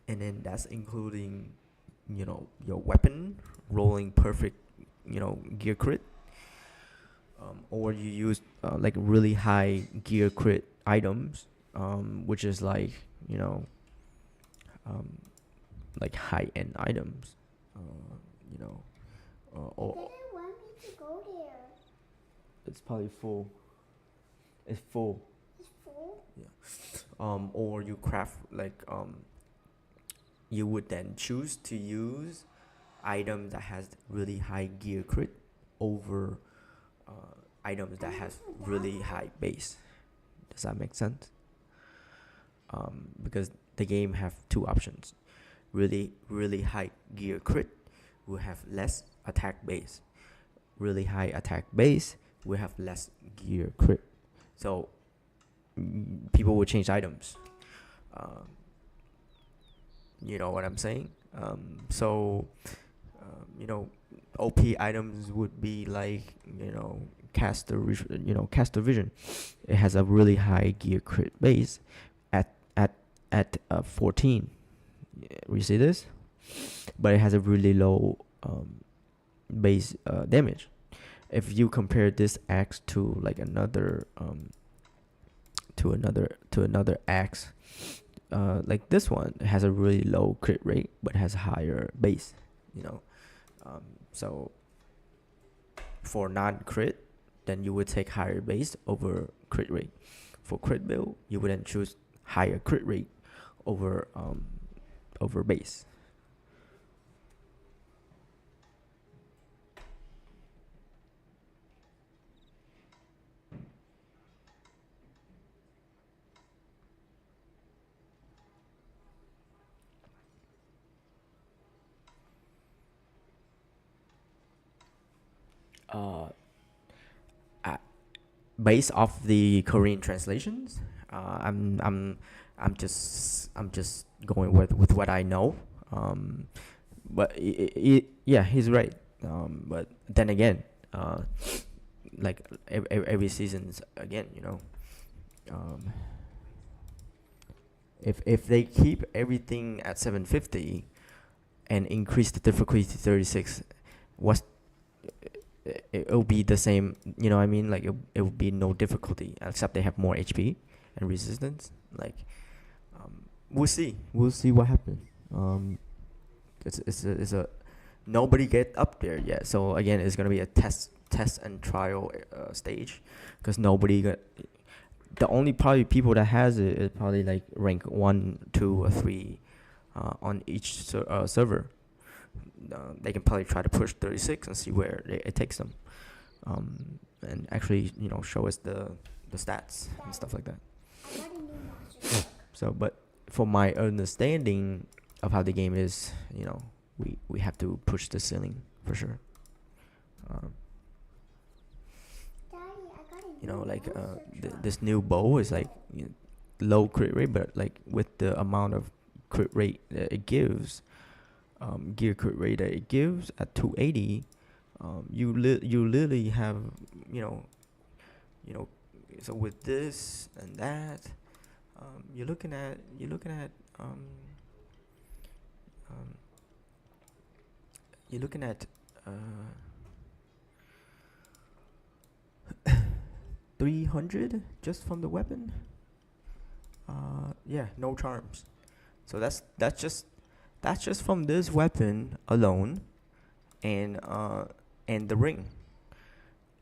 And then that's including, your weapon rolling perfect, gear crit. Or you use like really high gear crit items, which is like, like high end items, you know, or They didn't want me to go there. it's probably full. It's full. It's full. Yeah. Or you craft like you would then choose to use item that has really high gear crit over items that has really high base. Does that make sense? Because the game have two options. Really high gear crit will have less attack base. Really high attack base will have less gear crit. So people will change items. You know what I'm saying? So OP items would be like caster vision. It has a really high gear crit base at 14. We see this, but it has a really low base damage. If you compare this axe to like another axe, like this one, it has a really low crit rate but has a higher base. So for non-crit, then you would take higher base over crit rate. For crit build, you would then choose higher crit rate over base. uh, I, based off the Korean translations, I'm just going with what I know. Um, but yeah, he's right. But then again, like every season's again, um, if they keep everything at 750 and increase the difficulty to 36, what's it'll be the same, you know what I mean? Like it will be no difficulty except they have more HP and resistance. Like, we'll see what happens. It's a nobody get up there yet. So again, it's gonna be a test and trial stage, because nobody got. The only probably people that has it is probably like rank 1, 2, or 3 on each server. They can probably try to push 36 and see where it takes them, and actually show us the stats and stuff like that. I got a new monster truck. So, but for my understanding of how the game is, we have to push the ceiling for sure. Daddy, I got a new Like monster truck. this new bow is like low crit rate, but like with the amount of crit rate that it gives, gear crit rate that it gives at 280, you literally have you know you know so with this and that, you're looking at um, you're looking at 300 just from the weapon. Yeah, no charms. So that's just from this weapon alone, and the ring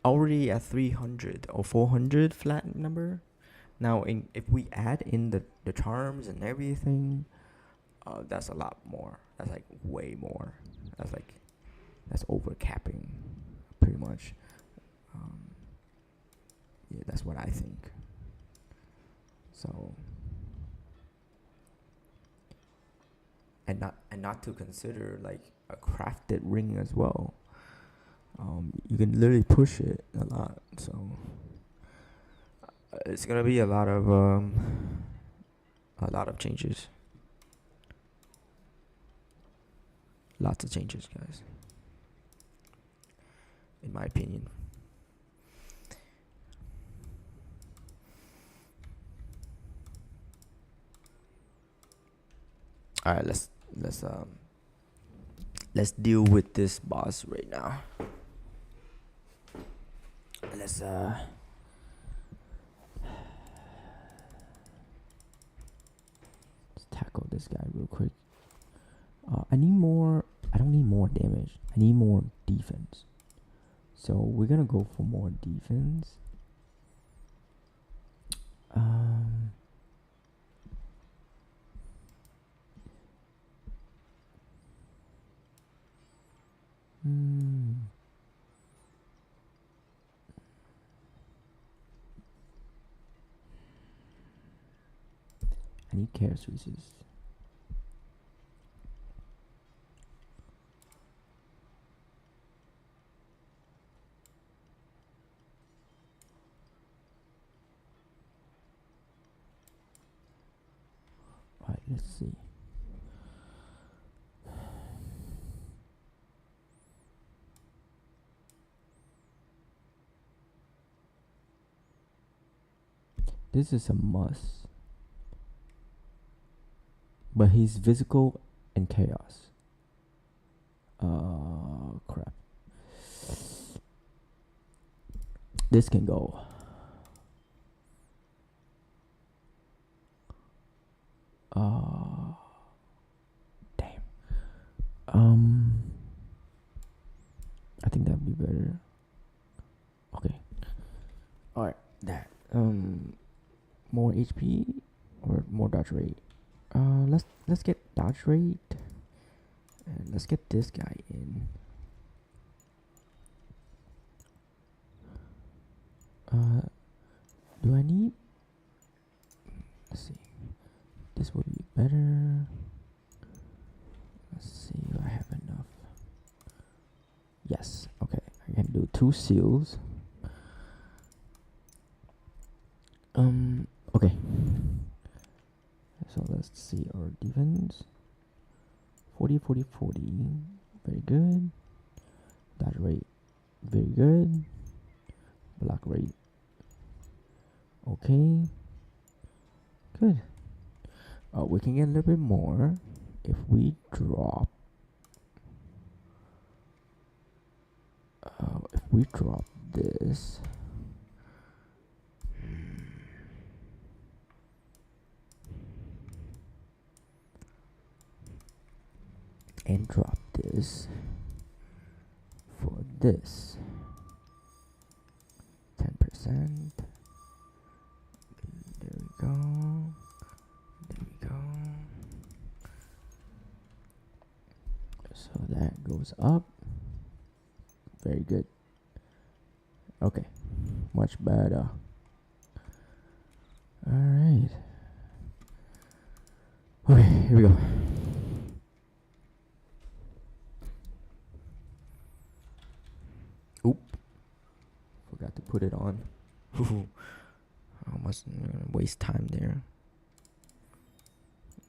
already at 300 or 400 flat number. Now, if we add in the charms and everything, that's a lot more. That's like way more. That's over capping, pretty much. Yeah, that's what I think. So, and not to consider like a crafted ring as well. You can literally push it a lot. So it's gonna be a lot of changes. Lots of changes, guys. In my opinion. All right, let's deal with this boss right now. Let's tackle this guy real quick. I don't need more damage. I need more defense. So we're gonna go for more defense. I need chaos resist. Alright, let's see. This is a must. But he's physical and chaos. Crap. This can go. Damn. I think that'd be better. Okay. Alright, that. More HP or more dodge rate? Let's get dodge rate, and let's get this guy in. Do I need? Let's see. This would be better. Let's see if I have enough. Yes. Okay, I can do do 2 seals. Okay. So let's see our defense. 40, 40, 40. Very good. Dodge rate. Very good. Block rate. Okay. Good. We can get a little bit more if we drop. If we drop this. And drop this for this 10%. There we go. There we go. So that goes up. Very good. Okay, much better. All right. Okay, here we go. Oop. Forgot to put it on. Almost waste time there.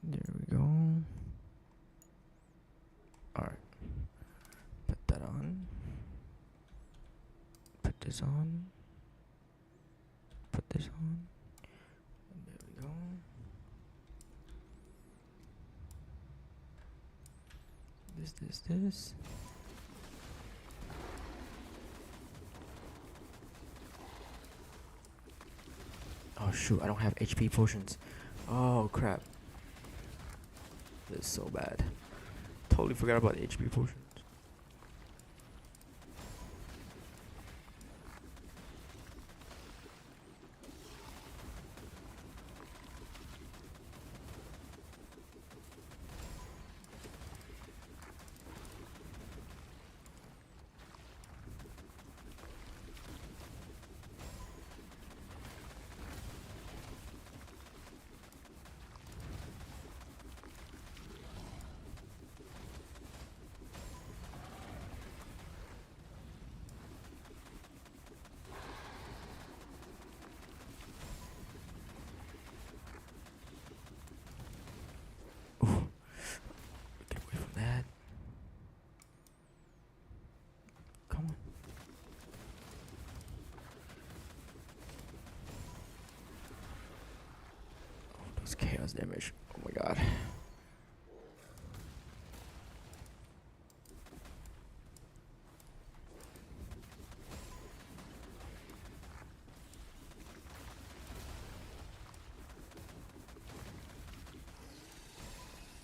There we go. Alright. Put that on. Put this on. Put this on. And there we go. This. Oh shoot, I don't have HP potions. Oh crap. This is so bad. Totally forgot about the HP potions. Chaos damage. Oh my god.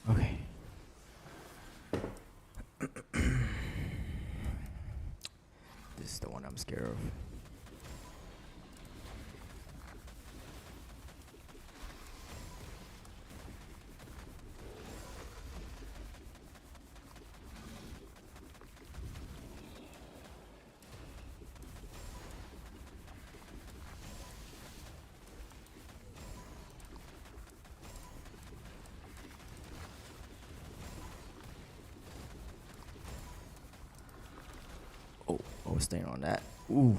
Okay. This is the one I'm scared of. Oh, I was staying on that. Ooh.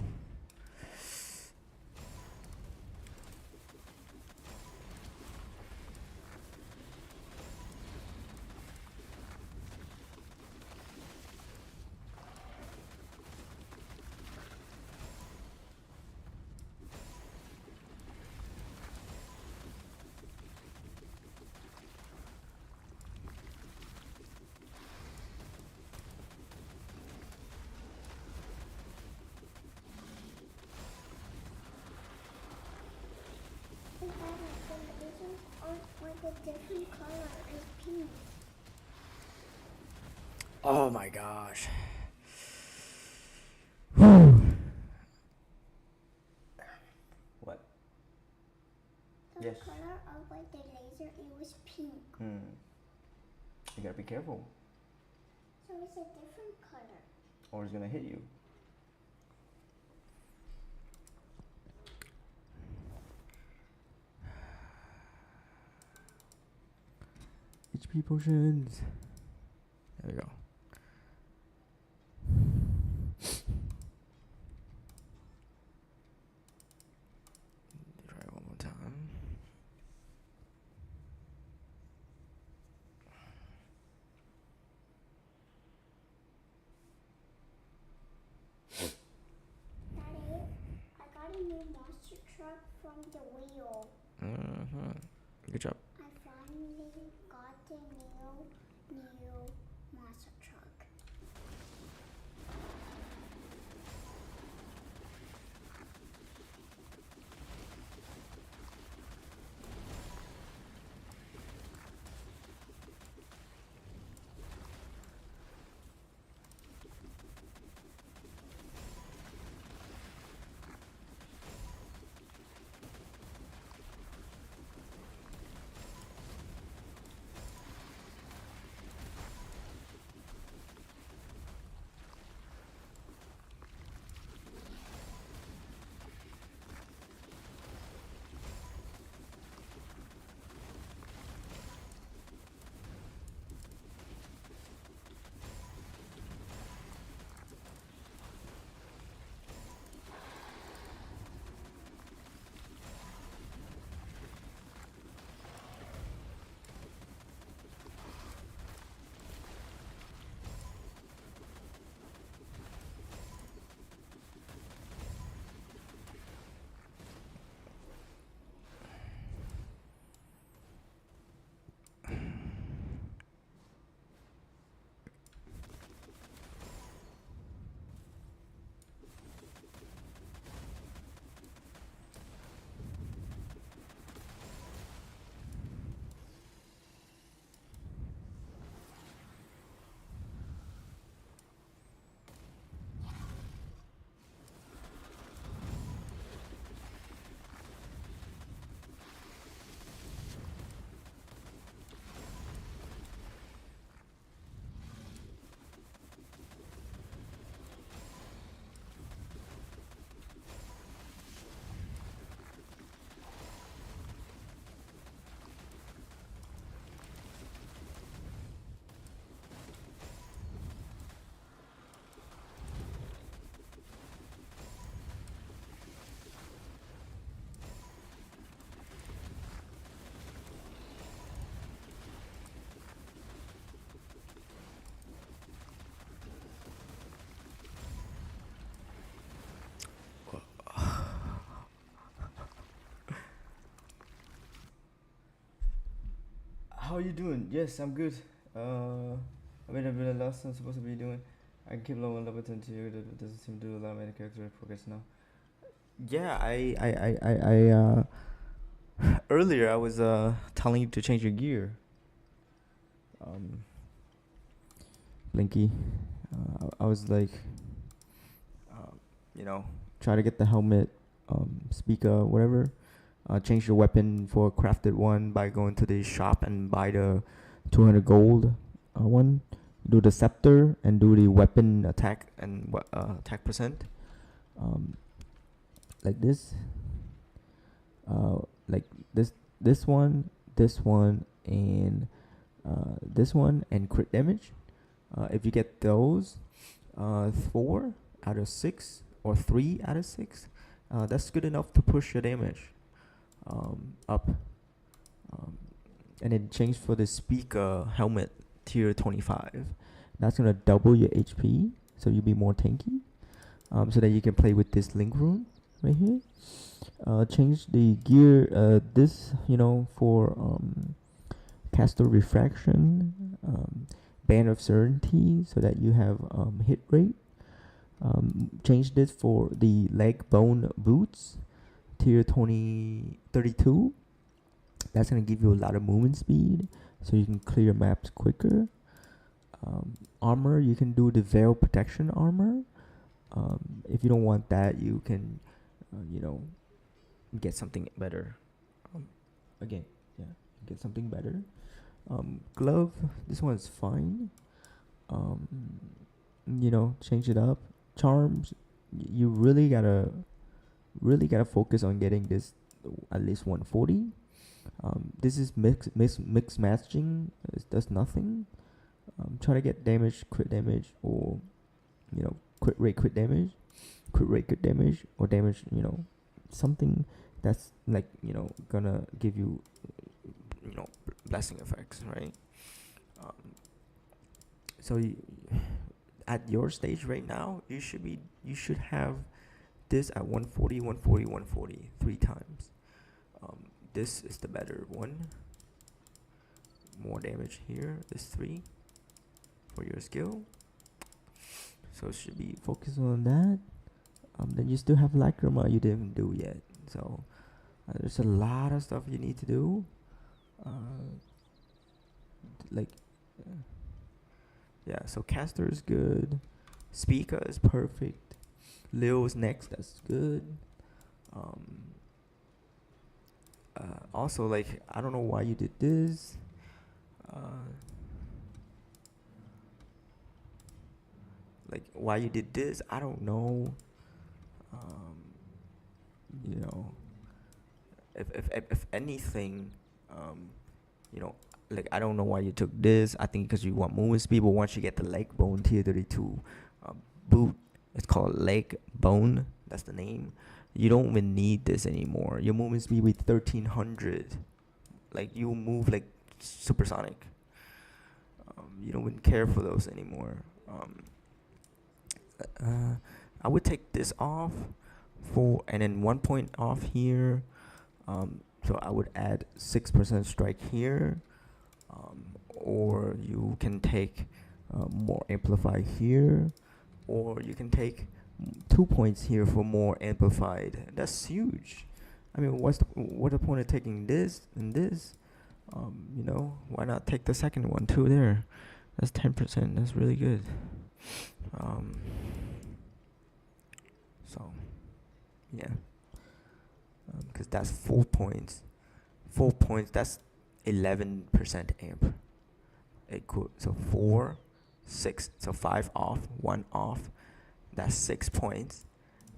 A different color is pink. Oh my gosh. What? The Yes. color of like the laser, it was pink. You gotta be careful, So it's a different color. or it's gonna hit you. HP potions. There we go. found the wheel. Good job. I finally got the new monster truck. How are you doing? Yes, I'm good. I mean, I've been lost. I'm supposed to be doing. I can keep low on level 10 to you. That doesn't seem to allow me to character progress now. Yeah, earlier I was telling you to change your gear. Blinky, I was like, you know, try to get the helmet, speaker, whatever. Change your weapon for a crafted one by going to the shop and buy the 200 gold one. Do the scepter and do the weapon attack and attack percent. Like this. Like this one, and this one, and crit damage. If you get those, 4 out of 6 or 3 out of 6, that's good enough to push your damage up. And then change for the speaker helmet tier 25. That's gonna double your HP, so you'll be more tanky. So that you can play with this link rune right here. Change the gear. This for caster refraction, band of certainty, so that you have hit rate. Change this for the leg bone boots, tier 32. That's gonna give you a lot of movement speed, so you can clear maps quicker. Armor, you can do the veil protection armor. If you don't want that, you can, get something better. Again, yeah, get something better. Glove, this one's fine. Change it up. Charms, you really gotta focus on getting this at least 140. This is mix matching. It does nothing. Try to get damage, crit damage, or crit rate, crit damage, or damage. Something that's like gonna give you blessing effects, right? So at your stage right now, you should have this at 140, 140, 140 3 times. this is the better one. More damage here is 3 for your skill. So should be focused on that. Then you still have Lacrima you didn't do yet. So there's a lot of stuff you need to do. Like, yeah. So Caster is good. Speaker is perfect. Leo's next. That's good. Also, like, I don't know why you did this. Like, why you did this, I don't know. You know, if anything, you know, like, I don't know why you took this. I think because you want movement speed, but once you get the leg bone tier 32 boot, it's called leg bone. That's the name. You don't even need this anymore. Your movement speed with 1300. Like, you move like supersonic. You don't even care for those anymore. I would take this off and then 1 point off here. So I would add 6% strike here. Or you can take more amplify here. Or you can take 2 points here for more amplified. That's huge. I mean, what's the point of taking this and this? You know, why not take the second one too there? That's 10%. That's really good. So, yeah. Because that's 4 points. 4 points, that's 11% amp. So 4, 6. So 5 off, 1 off. That's 6 points.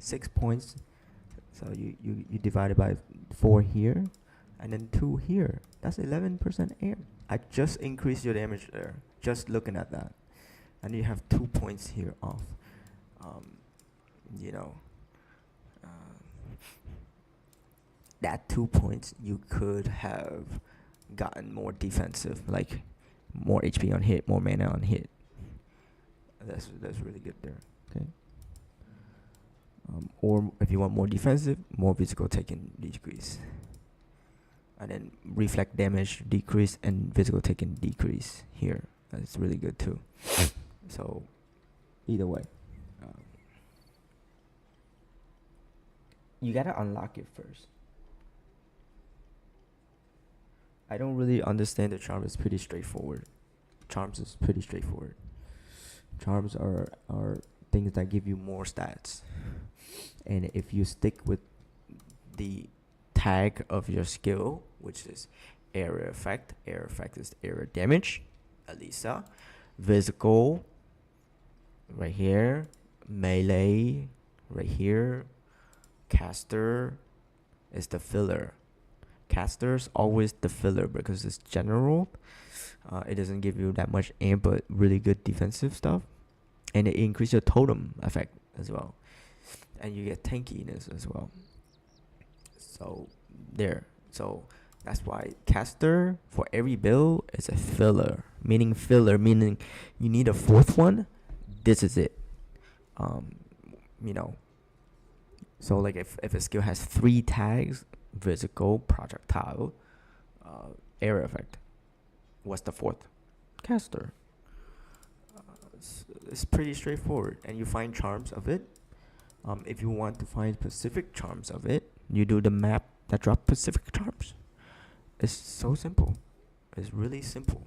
6 points. So you divide it by 4 here. And then 2 here. That's 11% amp. I just increased your damage there. Just looking at that. And you have 2 points here off. You know. That 2 points, you could have gotten more defensive. Like, more HP on hit, more mana on hit. That's really good there. Okay. Or if you want more defensive, more physical taken decrease. And then reflect damage decrease and physical taken decrease here. That's really good too. So either way, you gotta unlock it first. I don't really understand the charm. It's pretty straightforward. Charms is pretty straightforward. Charms are things that give you more stats. And if you stick with the tag of your skill, which is area effect is area damage, Elisa, physical, right here, melee, right here, caster is the filler. Caster's always the filler because it's general. It doesn't give you that much amp, but really good defensive stuff, and it increases your totem effect as well, and you get tankiness as well. So there. So that's why caster for every build is a filler. Meaning you need a fourth one. This is it. You know. So like if a skill has 3 tags, physical, projectile, area effect, what's the fourth? Caster. It's pretty straightforward, and you find charms of it. If you want to find specific charms of it, you do the map that drop specific charms. It's so simple. It's really simple.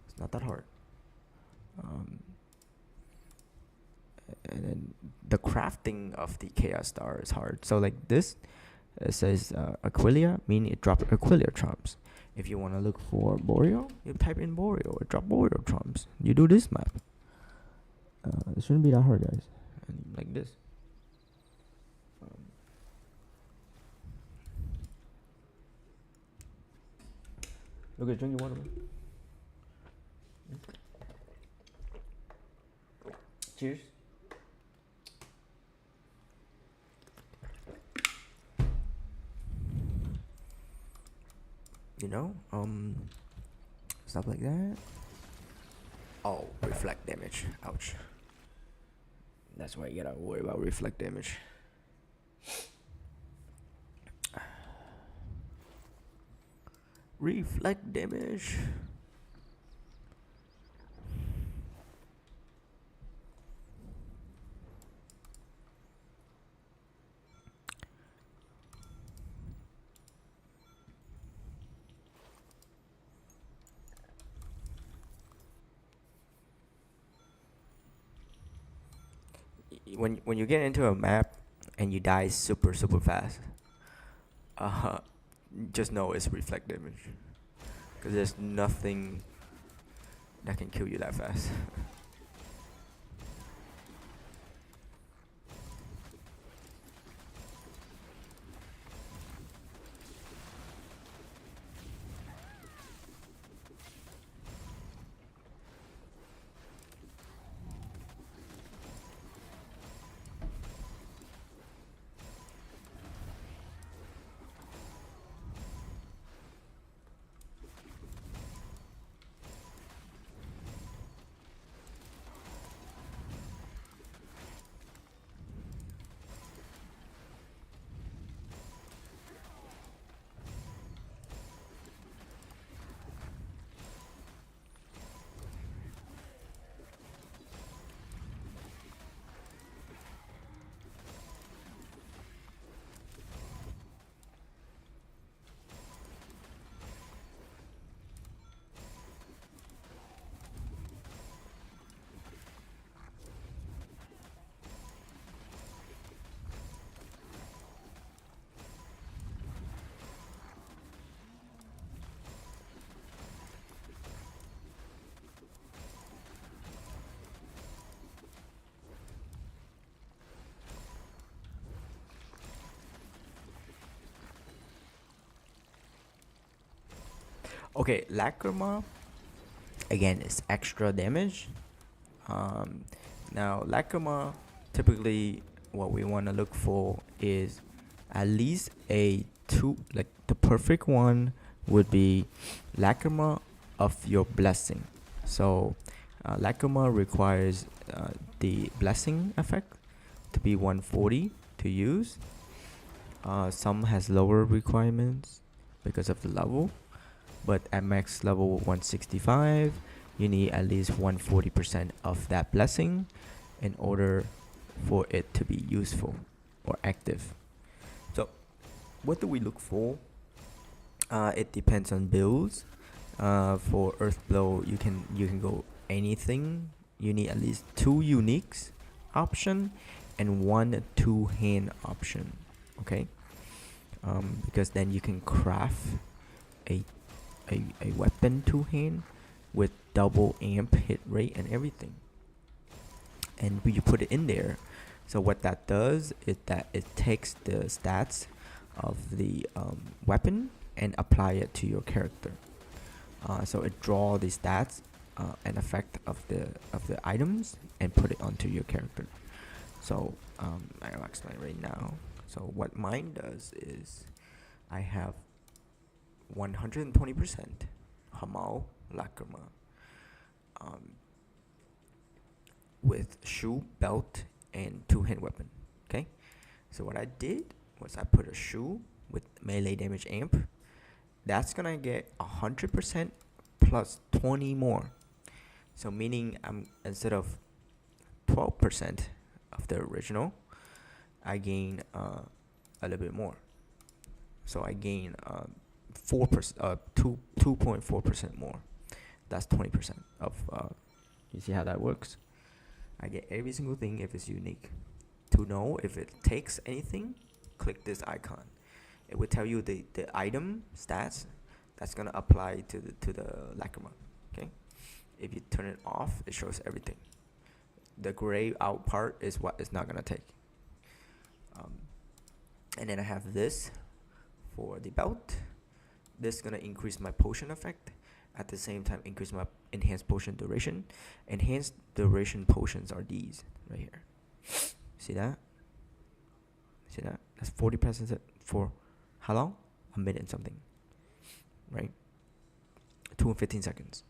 It's not that hard. And then the crafting of the Chaos Star is hard. So like this, it says Aquilia, meaning it drops Aquilia charms. If you want to look for Boreal, you type in Boreal. It drops Boreal charms. You do this map. It shouldn't be that hard, guys. And like this. Look at drinking water. Cheers. You know, stuff like that. Oh, reflect damage. Ouch. That's why you gotta worry about reflect damage. Reflect damage. When you get into a map and you die super fast, uh, just know it's reflect damage, because there's nothing that can kill you that fast. Okay, Lacrima again is extra damage. Um, Now Lacrima, typically what we want to look for is at least a two, like the perfect one would be Lacrima of your blessing. So Lacrima requires the blessing effect to be 140 to use. Some has lower requirements because of the level, but at max level 165 you need at least 140% of that blessing in order for it to be useful or active. So what do we look for? It depends on builds. For Earth Blow you can go anything. You need at least 2 uniques option and 1 2-hand option, okay? Because then you can craft a weapon 2-hand with double amp hit rate and everything, and you put it in there. So what that does is that it takes the stats of the weapon and apply it to your character. So it draw the stats and effect of the items and put it onto your character. So I'll explain right now. So what mine does is I have 120% Hamal Lacrima with shoe, belt, and 2-hand weapon. Okay, so what I did was I put a shoe with melee damage amp. That's gonna get 100% plus 20 more. So meaning I'm instead of 12% of the original, I gain a little bit more. So I gain 4%, 2.4% more. That's 20% of. You see how that works? I get every single thing if it's unique. To know if it takes anything, click this icon. It will tell you the item stats that's gonna apply to the Lacrima. Okay. If you turn it off, it shows everything. The gray out part is what it's not gonna take. And then I have this for the belt. This is gonna increase my potion effect. At the same time, increase my enhanced potion duration. Enhanced duration potions are these right here. See that? See that? That's 40% for how long? A minute and something. Right? 2 and 15 seconds.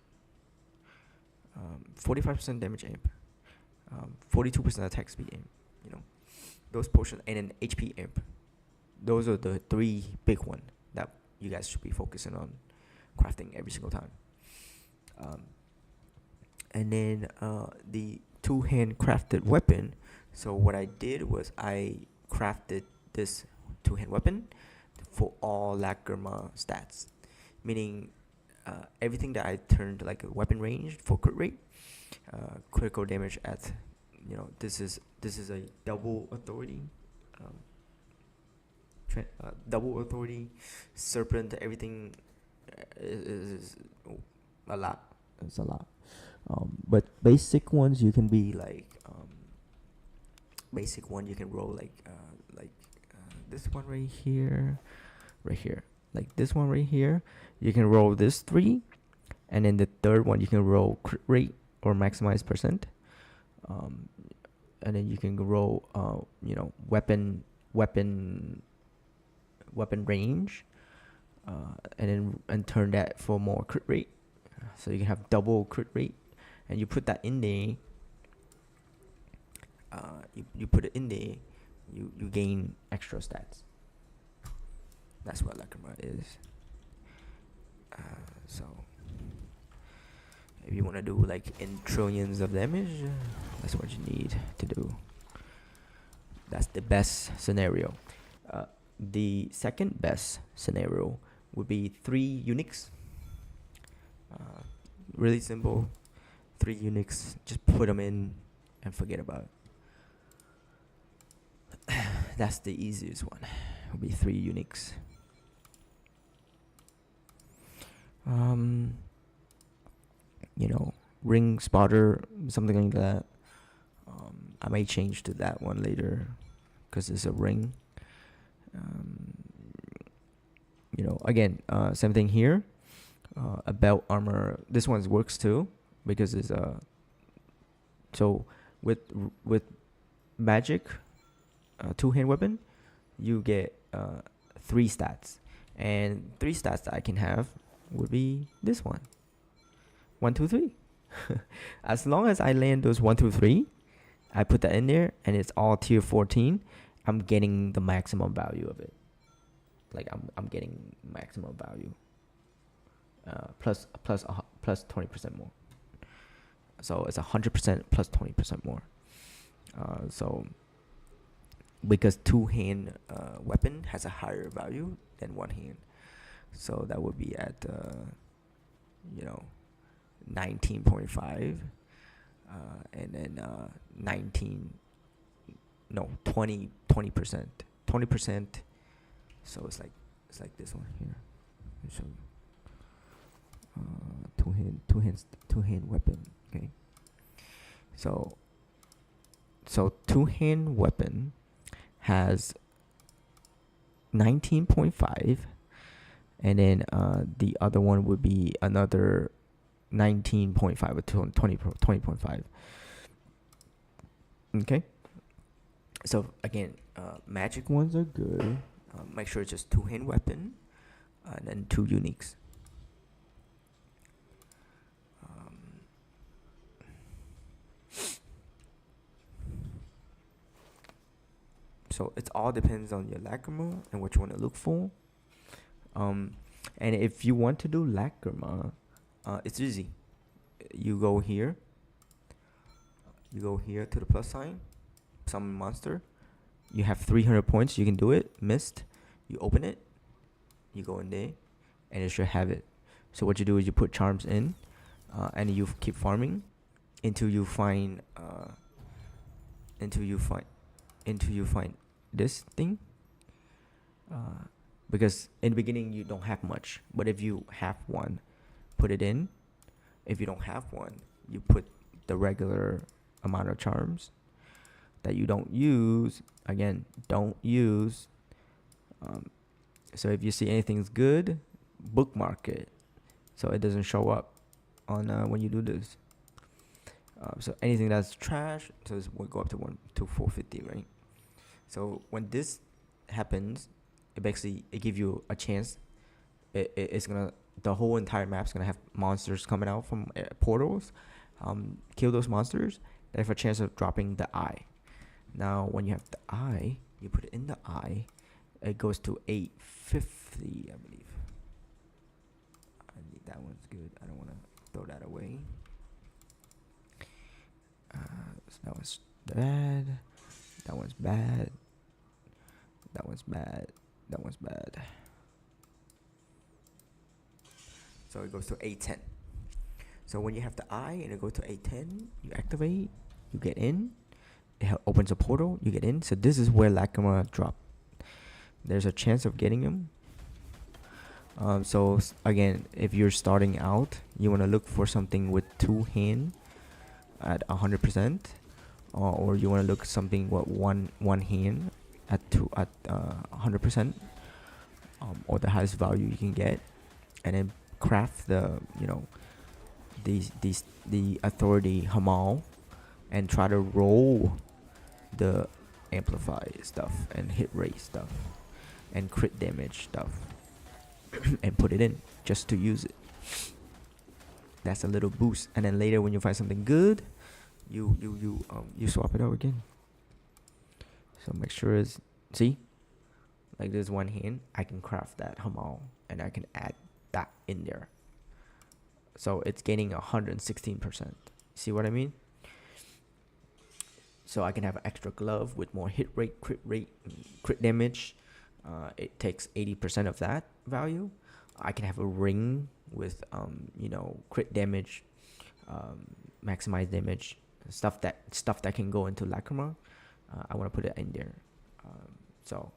45% damage amp. 42% attack speed amp. You know, those potions and an HP amp. Those are the 3 big ones that you guys should be focusing on crafting every single time. And then the two-hand crafted weapon. So what I did was I crafted this two-hand weapon for all Lacrima stats, meaning everything that I turned like a weapon range for crit rate, critical damage at, this is a double authority, double authority, serpent, everything is a lot. It's a lot. But basic ones you can be like, basic one you can roll like this one right here, like this one right here. You can roll this 3, and then the third one you can roll crit rate or maximize percent, and then you can roll weapon range, and turn that for more crit rate, so you can have double crit rate, and you put that in there. You put it in there, you gain extra stats. That's what Lacrima is. So if you want to do like in trillions of damage, that's what you need to do. That's the best scenario. The second best scenario would be 3 Uniques. Really simple. 3 Uniques. Just put them in and forget about it. That's the easiest one. Would be 3 Uniques. Ring spotter, something like that. I may change to that one later because it's a ring. Again, same thing here. A belt armor. This one works too because it's so with magic, two-hand weapon, you get 3 stats, and 3 stats that I can have would be this one. 1, 2, 3. As long as I land those 1, 2, 3, I put that in there, and it's all tier 14. I'm getting the maximum value of it. Like I'm getting maximum value. Plus 20% more. So it's 100% plus 20% more. So because two-hand weapon has a higher value than one hand, so that would be at 19.5, and then 20%. So it's like this one here. So two-hand weapon. Okay. So two-hand weapon has 19.5, and then the other one would be another 19.5 or 20.5. Okay. So again, magic ones are good. Make sure it's just two-hand weapon, and then 2 Uniques. So it all depends on your Lacrima and what you want to look for. And if you want to do Lacrima, it's easy. You go here to the plus sign, summon monster. You have 300 points. You can do it. Missed. You open it. You go in there, and it should have it. So what you do is you put charms in, and you keep farming until you find this thing. Because in the beginning you don't have much, but if you have one, put it in. If you don't have one, you put the regular amount of charms that you don't use. Again, don't use. So if you see anything's good, bookmark it so it doesn't show up on when you do this. So anything that's trash, so this will go up to 450, right? So when this happens, it gives you a chance. It's gonna, the whole entire map's gonna have monsters coming out from portals. Kill those monsters. They have a chance of dropping the eye. Now, when you have the eye, you put it in the eye. It goes to 850, I believe. That one's good. I don't want to throw that away. So that one's bad. That one's bad. That one's bad. That one's bad. So it goes to A10. So when you have the eye and it goes to A10, you activate, you get in. It opens a portal, you get in. So this is where Lacrima drop. There's a chance of getting him. So again, if you're starting out, you want to look for something with 2 hand at 100%, or you want to look something with one hand at 100%, or the highest value you can get, and then craft the the authority Hamal, and try to roll the amplify stuff and hit rate stuff and crit damage stuff and put it in just to use it. That's a little boost, and then later when you find something good, you swap it out again. So make sure it's, see, like there's one hand, I can craft that Hamal and I can add that in there. So it's gaining 116%. See what I mean? So I can have an extra glove with more hit rate, crit damage. It takes 80% of that value. I can have a ring with crit damage, maximize damage, stuff that can go into Lacrima. I want to put it in there. So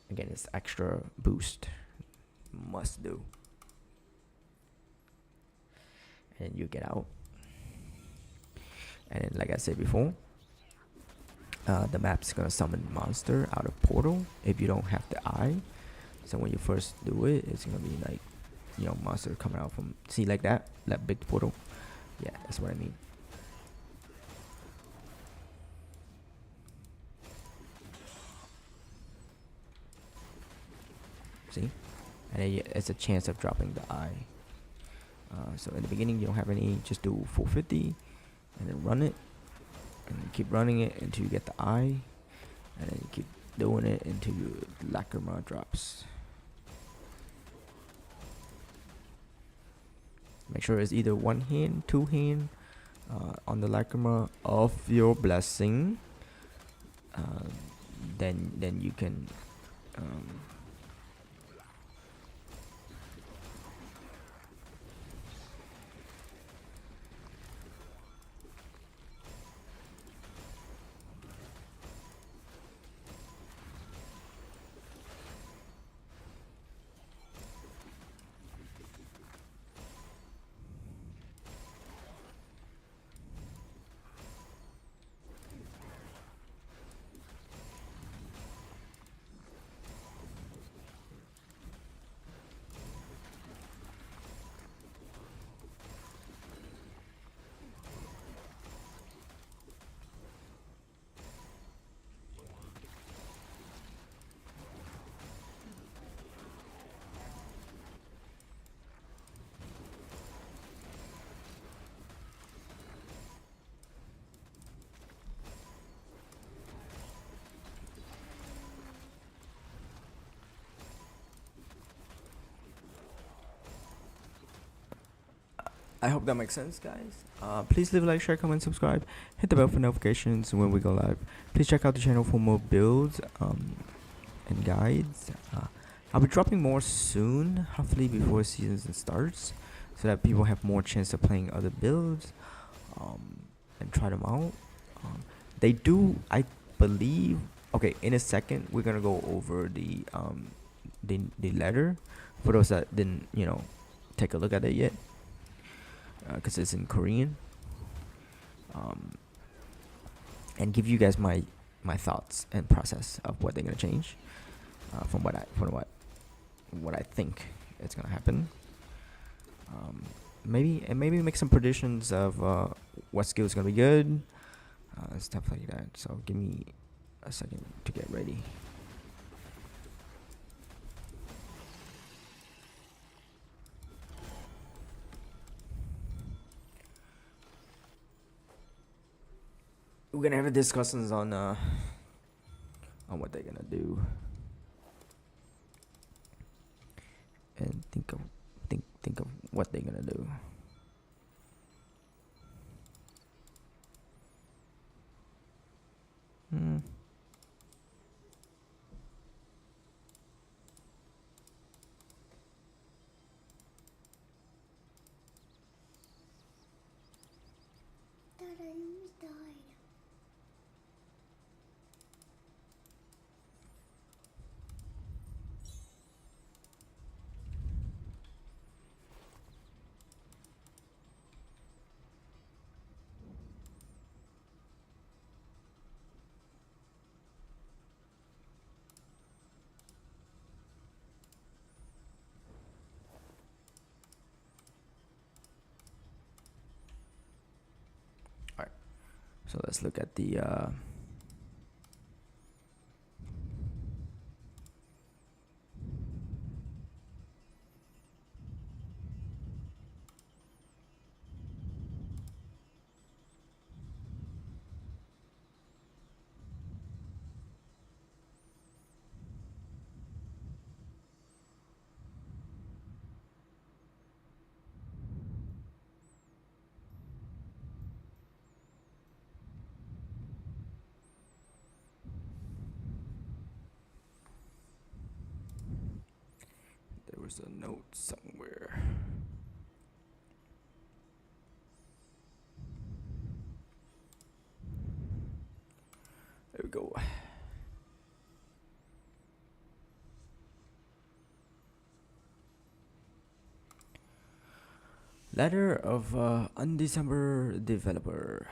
again, it's extra boost, must do. And you get out. And then, like I said before, the map's gonna summon monster out of portal if you don't have the eye. So when you first do it, it's gonna be like, monster coming out from, see, like that big portal. Yeah, that's what I mean. See, and then it's a chance of dropping the eye. So in the beginning you don't have any, just do 450 and then run it, and then keep running it until you get the eye, and then you keep doing it until your Lacrima drops. Make sure it's either 1 hand, 2 hand on the Lacrima of your blessing. Then you can I hope that makes sense, guys. Please leave a like, share, comment, subscribe. Hit the bell for notifications when we go live. Please check out the channel for more builds and guides. I'll be dropping more soon, hopefully before season starts, so that people have more chance of playing other builds and try them out. They do, I believe. Okay, in a second we're gonna go over the letter for those that didn't take a look at it yet. Because it's in Korean, and give you guys my thoughts and process of what they're gonna change, from what I think it's gonna happen. Maybe make some predictions of what skill is gonna be good, stuff like that. So give me a second to get ready. We're gonna have discussions on what they're gonna do. and think of what they're gonna do. Hmm. Dad, I almost died. All right. So let's look at the. There was a note somewhere. There we go. Letter of undecember developer.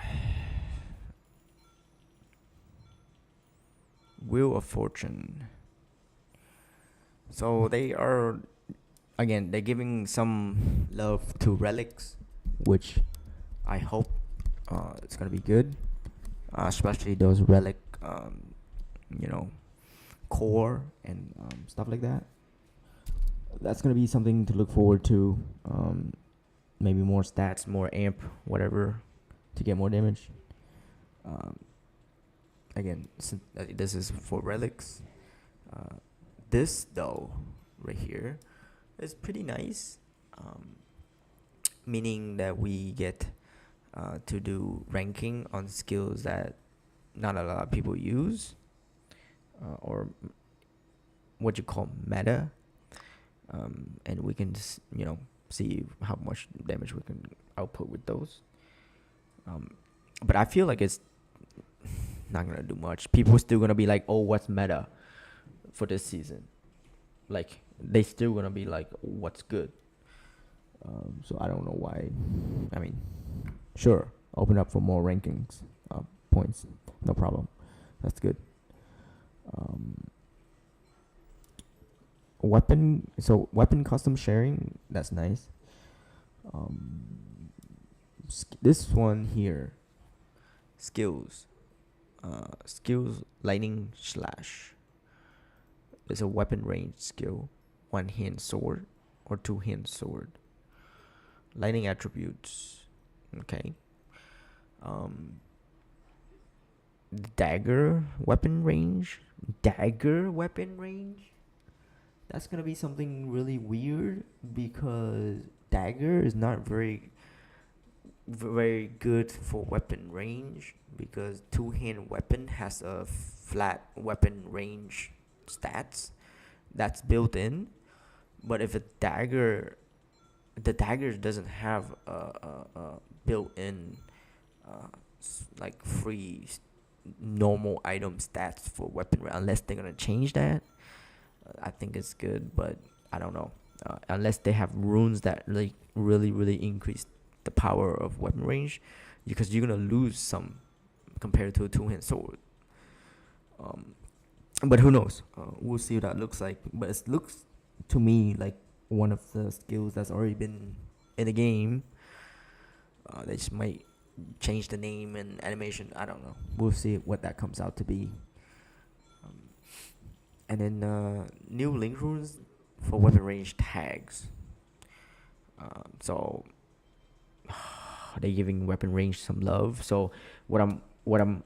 Wheel of Fortune. So they are, again, they're giving some love to relics, which I hope it's gonna be good, especially those relic, you know, core and stuff like that. That's gonna be something to look forward to. Maybe more stats, more amp, whatever, to get more damage. Um, Again, this is for relics. This though, right here, is pretty nice. Meaning that we get to do ranking on skills that not a lot of people use, or what you call meta, and we can just see how much damage we can output with those. But I feel like it's not gonna do much. People still gonna be like, "Oh, what's meta for this season?" Like they still gonna be like, "What's good?" So I don't know why. I mean, sure, open up for more rankings, points, no problem. That's good. Weapon custom sharing, that's nice. This one here, skills. Skills lightning slash is a weapon range skill, one hand sword or two hand sword. Lightning attributes, okay. Dagger weapon range. That's gonna be something really weird because dagger is not very good for weapon range because two-hand weapon has a flat weapon range stats that's built in. But if the dagger doesn't have a built-in like free normal item stats for weapon unless they're gonna change that. I think it's good, but I don't know. Unless they have runes that like really increase the power of weapon range, because you're gonna lose some compared to a two-hand sword. But who knows? We'll see what that looks like. But it looks to me like one of the skills that's already been in the game. They just might change the name and animation. I don't know. We'll see what that comes out to be. And then new link runes for weapon range tags. So they're giving weapon range some love. So what I'm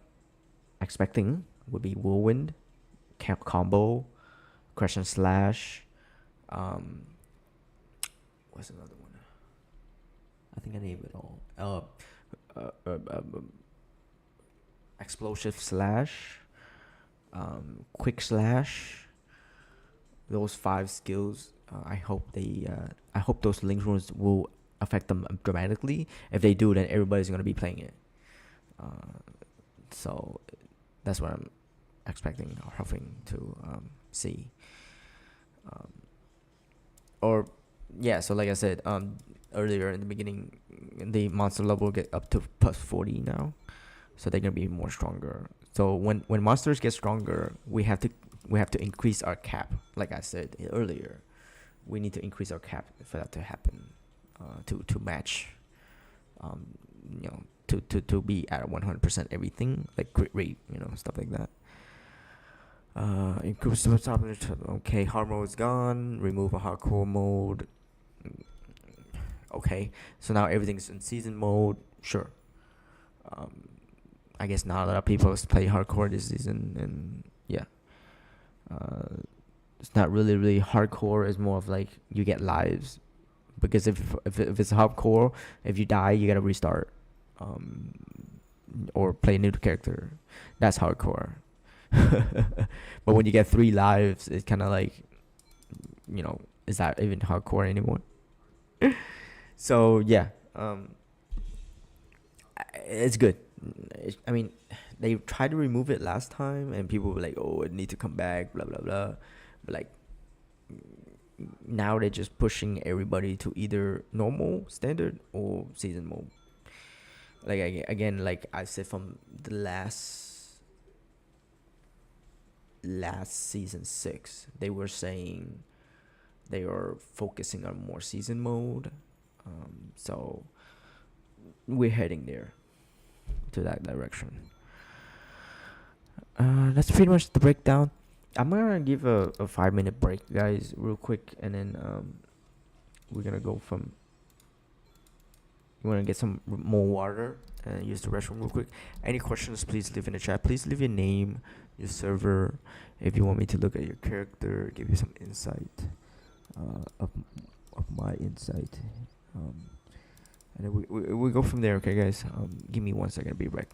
expecting would be whirlwind, combo, crush and slash, What's another one? I think I named it all. Explosive slash, quick slash. Those 5 skills. I hope those link runes will affect them dramatically. If they do, then everybody's gonna be playing it. So that's what I'm expecting or hoping to see. Or yeah, so like I said earlier in the beginning, the monster level get up to plus 40 now, so they're gonna be more stronger. So when monsters get stronger, we have to increase our cap. Like I said earlier, we need to increase our cap for that to happen, to match, to be at 100% everything, like crit rate, stuff like that. Improve super top. Okay, hard mode is gone. Remove a hardcore mode. Okay, so now everything's in season mode. Sure. I guess not a lot of people play hardcore this season, and yeah. It's not really hardcore. It's more of like you get lives, because if it's hardcore, if you die, you gotta restart, or play a new character. That's hardcore. But when you get 3 lives, it's kind of like, is that even hardcore anymore? So yeah, it's good. I mean, they tried to remove it last time, and people were like, "Oh, it need to come back," blah blah blah. But like, now they're just pushing everybody to either normal, standard, or season mode. Like again, like I said from the last season 6, they were saying they are focusing on more season mode. So we're heading there, to that direction. That's pretty much the breakdown. I'm gonna give a 5-minute break, guys, real quick, and then we're gonna go from. You wanna get some more water and use the restroom real quick. Any questions? Please leave in the chat. Please leave your name, your server, if you want me to look at your character, give you some insight, of my insight, and then we go from there. Okay, guys. Give me 1 second. Be right.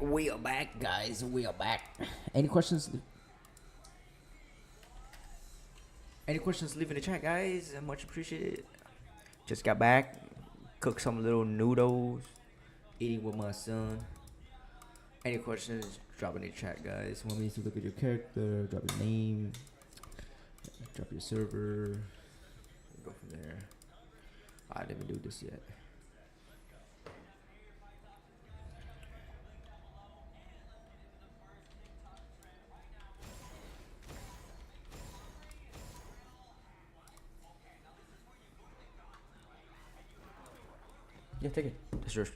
We are back, guys. We are back. Any questions? Any questions? Leave in the chat, guys. Much appreciated. Just got back. Cooked some little noodles. Eating with my son. Any questions? Drop in the chat, guys. Want me to look at your character? Drop your name. Drop your server. Go from there. I didn't do this yet. Yeah, take it. That's yours.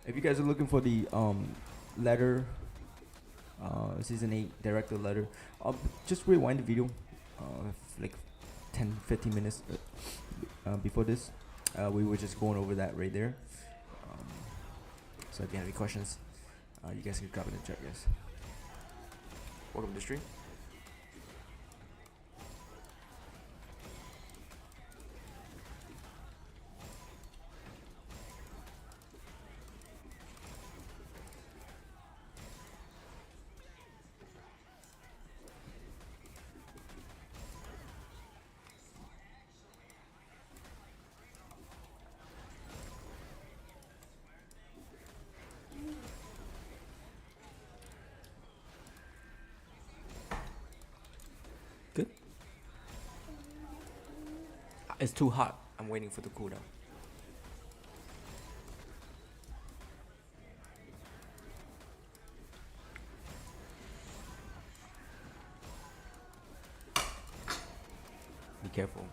If you guys are looking for the letter, season 8 director letter, just rewind the video, like 10-15 minutes before this. We were just going over that right there. So if you have any questions, you guys can drop it in the chat, guys. Welcome to the stream. Good. It's too hot. I'm waiting for the cool down. Be careful.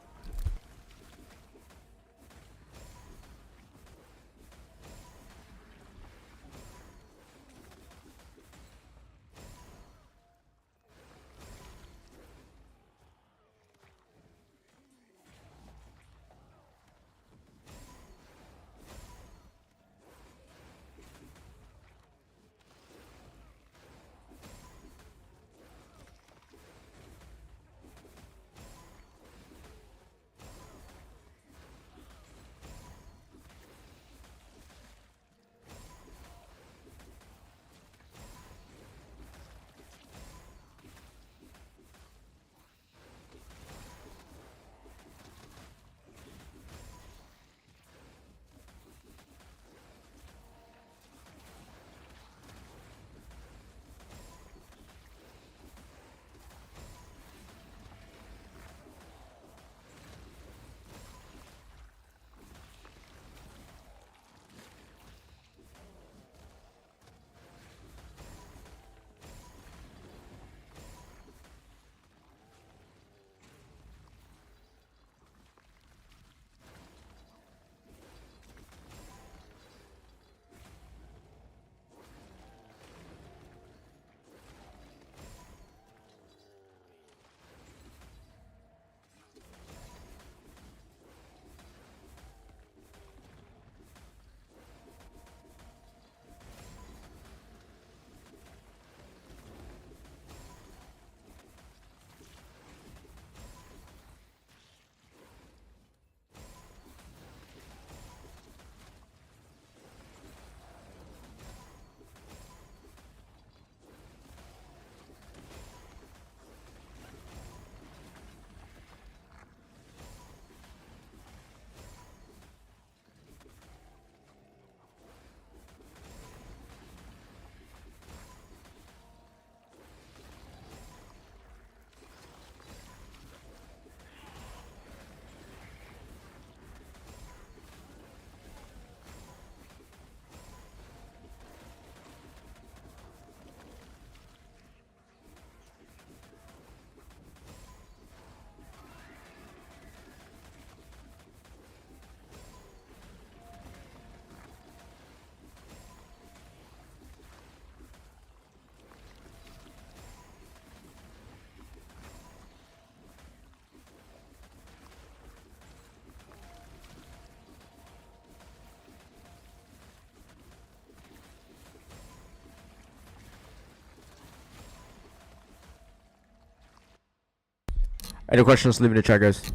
Any questions, leave in the chat, guys.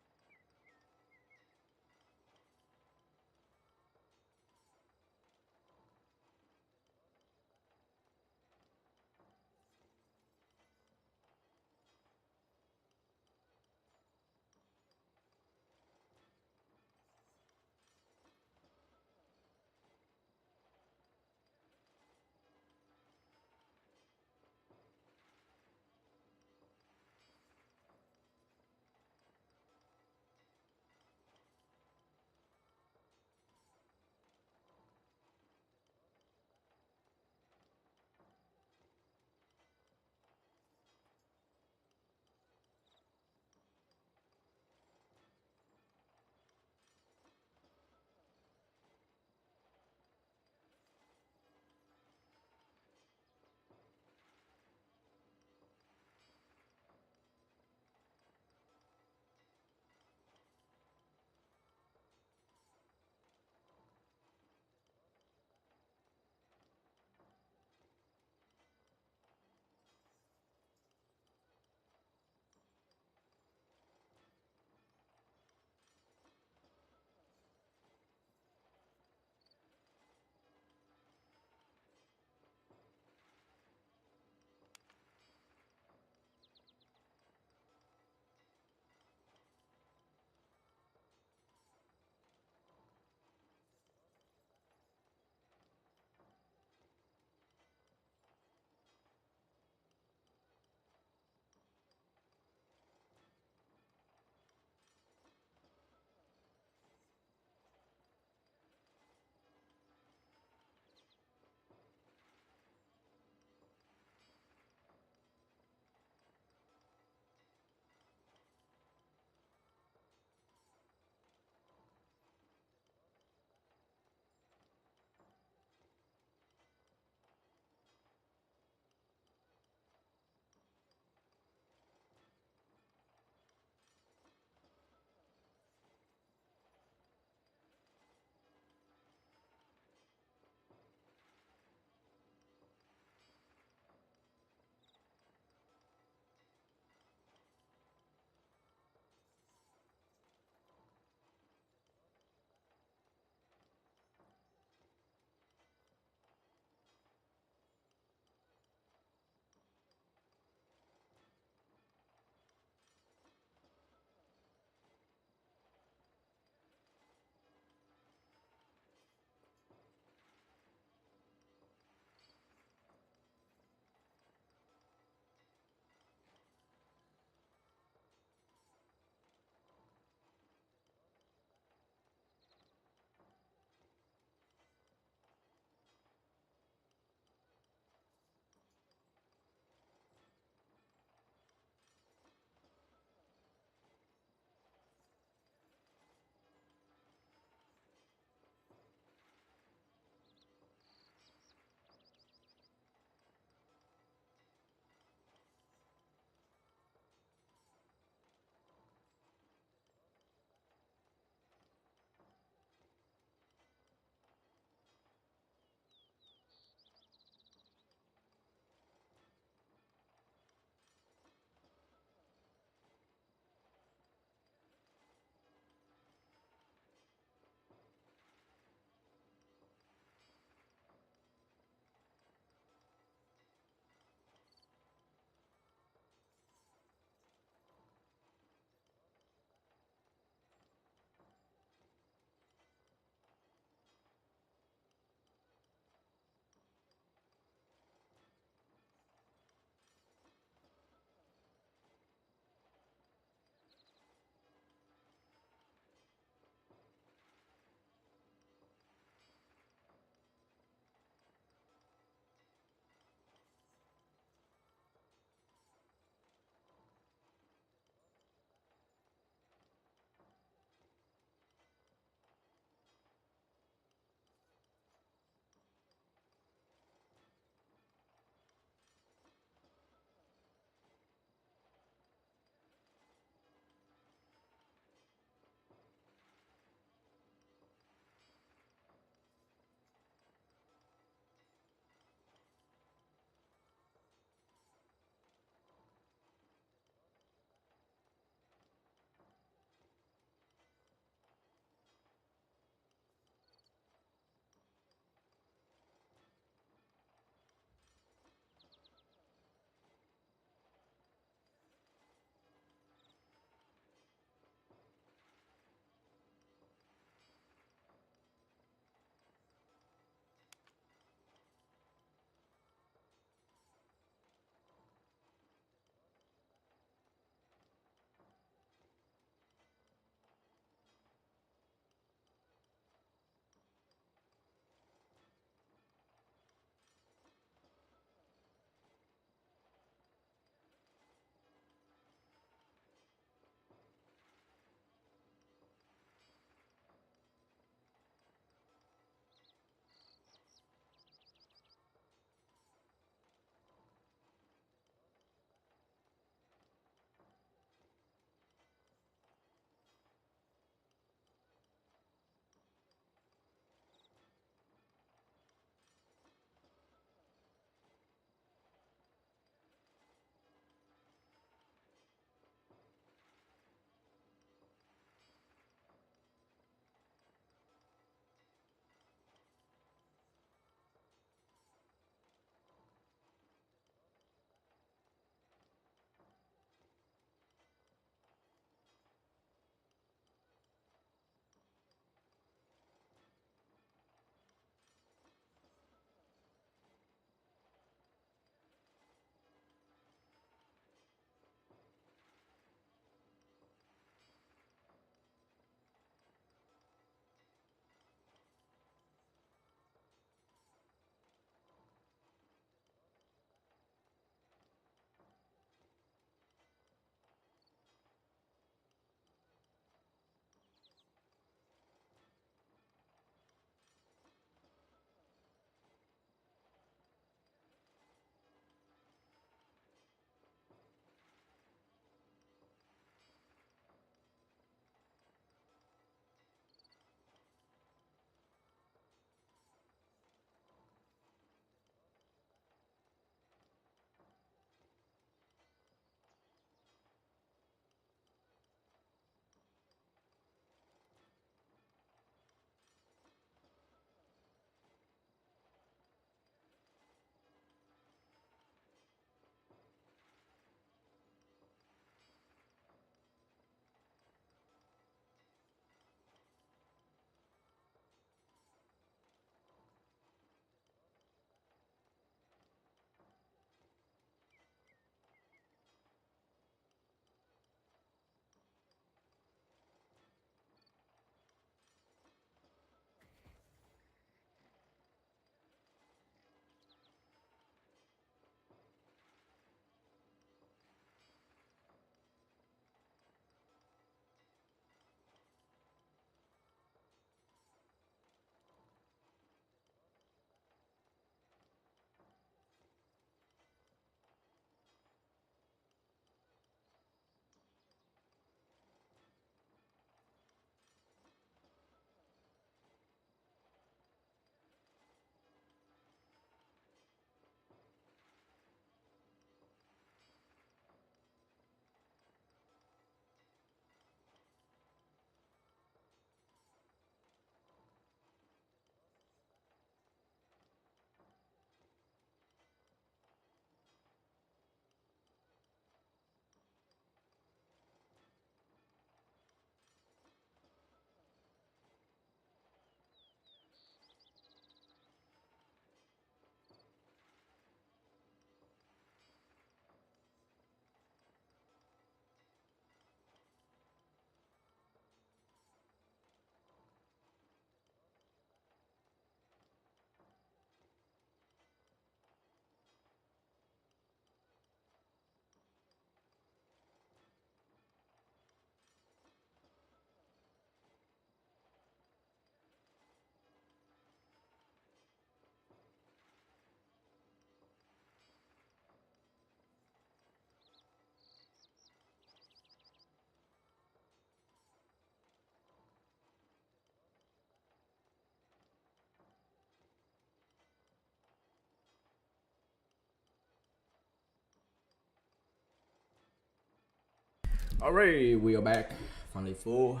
Alright, we are back. Finally full.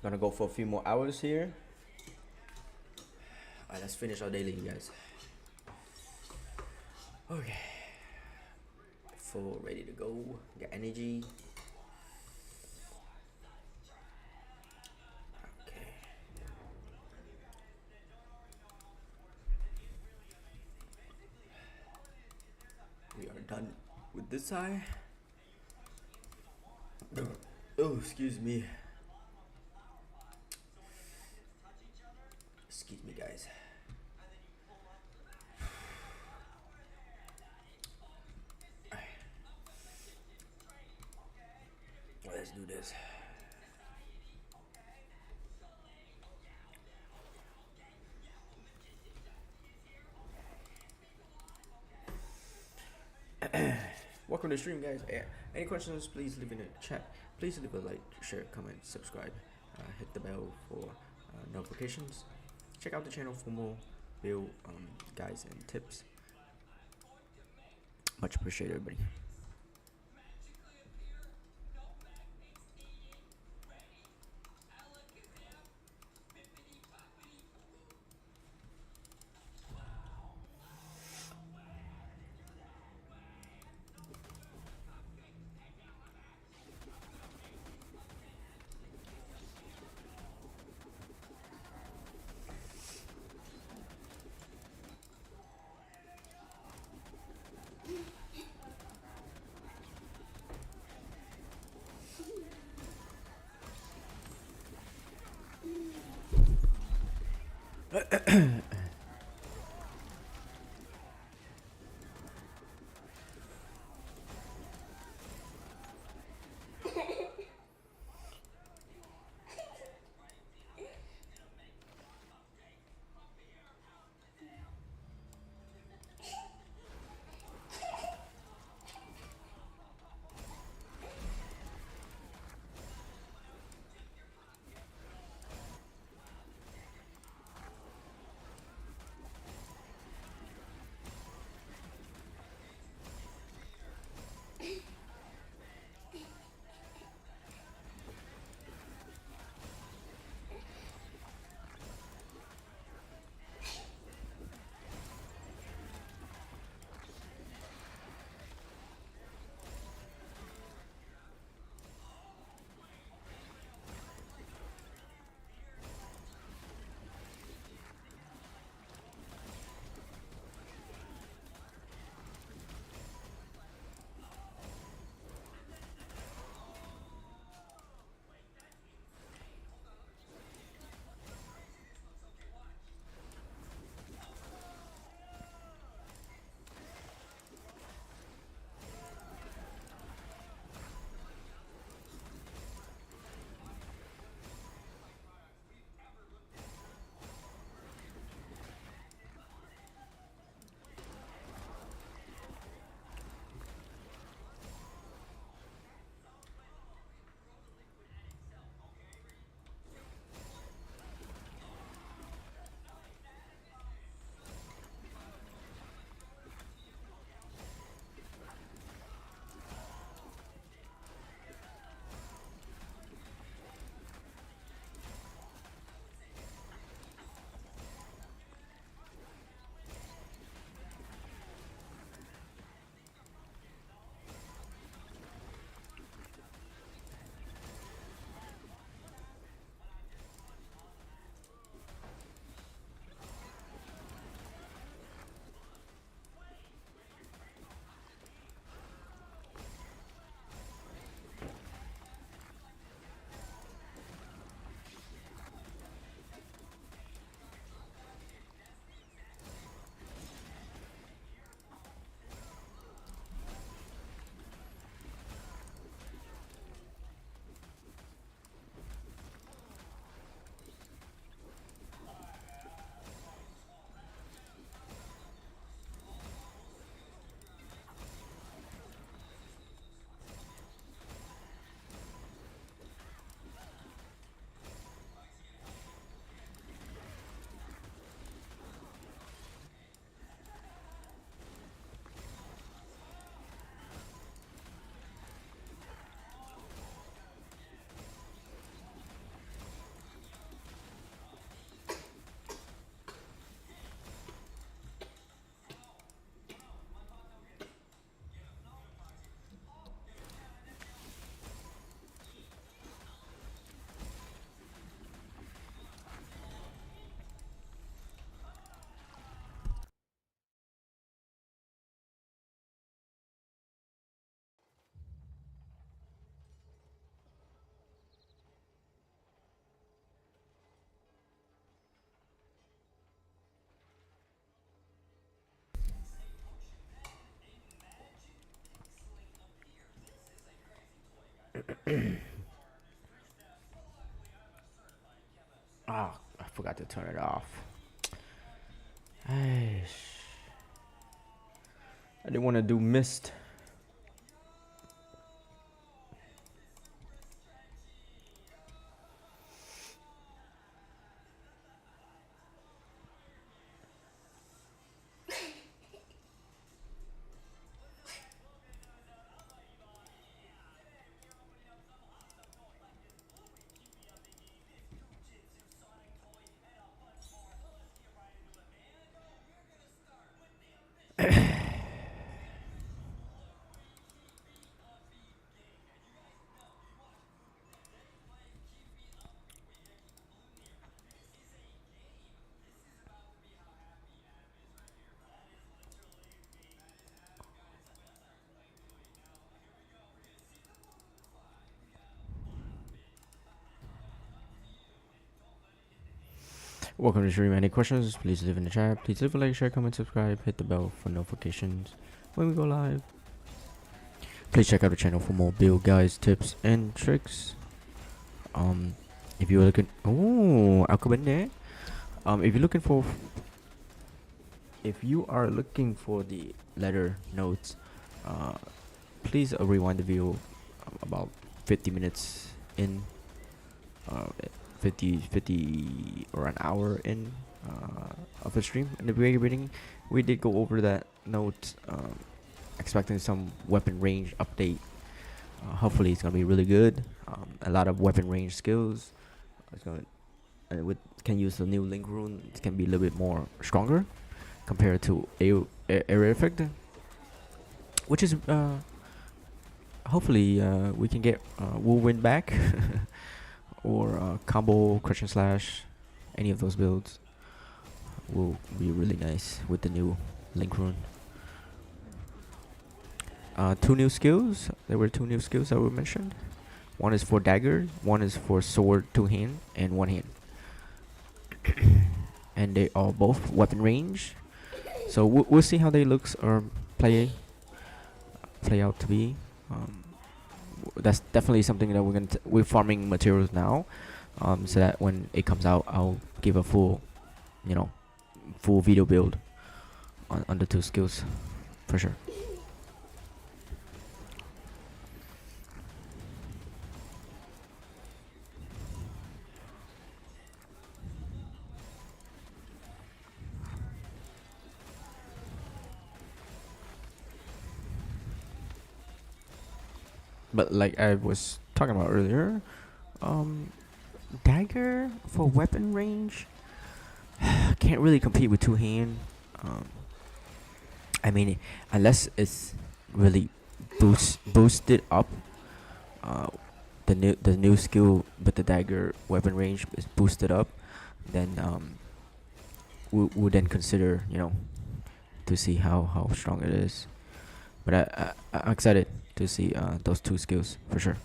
Gonna go for a few more hours here. Alright, let's finish our daily, you guys. Okay. Full, ready to go. Got energy. Okay. We are done with this side. Oh, excuse me. Excuse me, guys. Let's do this. Welcome to the stream, guys. Any questions, please leave in the chat. Please leave a like, share, comment, subscribe. Hit the bell for notifications. Check out the channel for more build guides and tips. Much appreciated, everybody. Ah, I forgot to turn it off. Aish. I didn't want to do mist. Welcome to the stream. Any questions? Please leave in the chat. Please leave a like, share, comment, subscribe, hit the bell for notifications when we go live. Please check out the channel for more build guides, tips, and tricks. If you're looking, if you're looking for, if you are looking for the letter notes, please rewind the video about 50 minutes in, 50 or an hour in of the stream. In the very beginning, we did go over that note, expecting some weapon range update. Hopefully, it's gonna be really good. A lot of weapon range skills. It's gonna can use the new link rune. It can be a little bit more stronger compared to area effect, which is hopefully we can get Whirlwind back or combo crushing slash. Any of those builds will be really nice with the new link rune. Two new skills. There were two new skills that were mentioned. One is for dagger, one is for sword, two hand and one hand. And they are both weapon range. So we'll see how they looks or play out to be. That's definitely something that we're farming materials now, so that when it comes out, I'll give a full video build on the two skills for sure. But like I was talking about earlier, dagger for weapon range can't really compete with two hand. I mean, unless it's really boosted up. The new skill with the dagger weapon range is boosted up. Then we'll then consider to see how strong it is. But I'm excited to see those two skills for sure.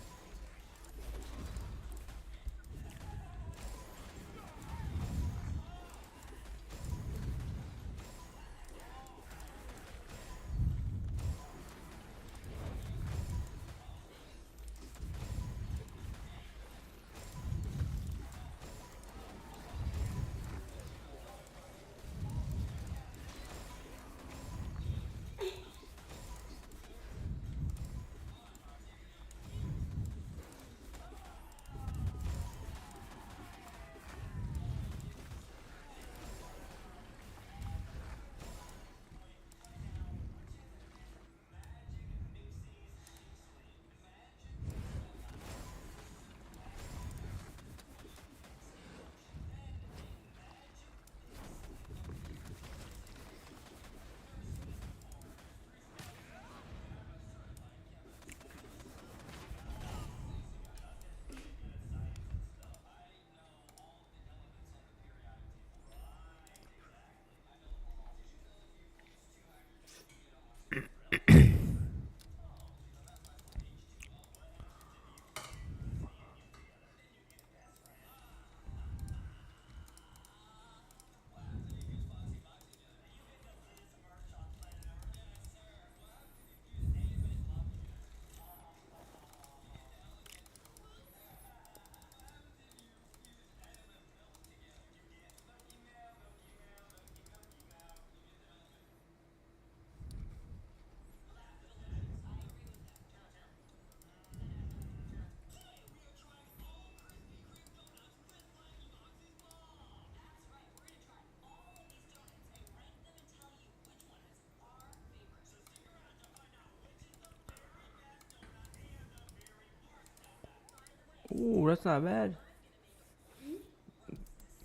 Ooh, that's not bad.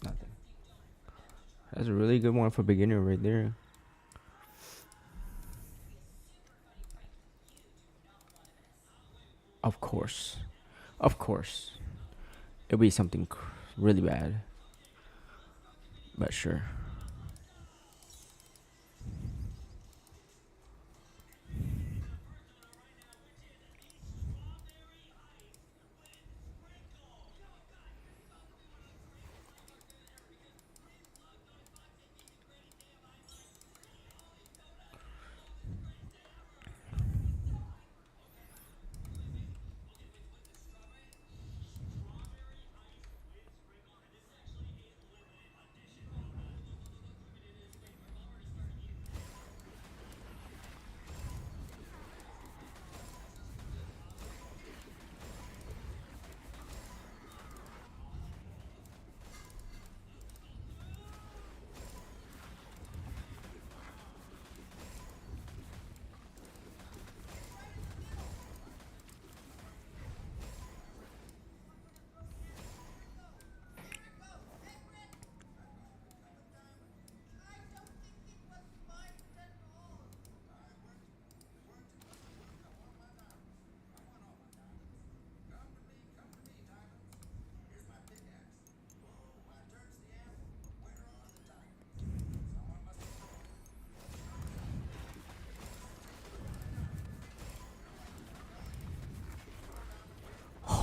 Nothing. That's a really good one for beginner right there. Of course. Of course. It'll be something really bad. But sure.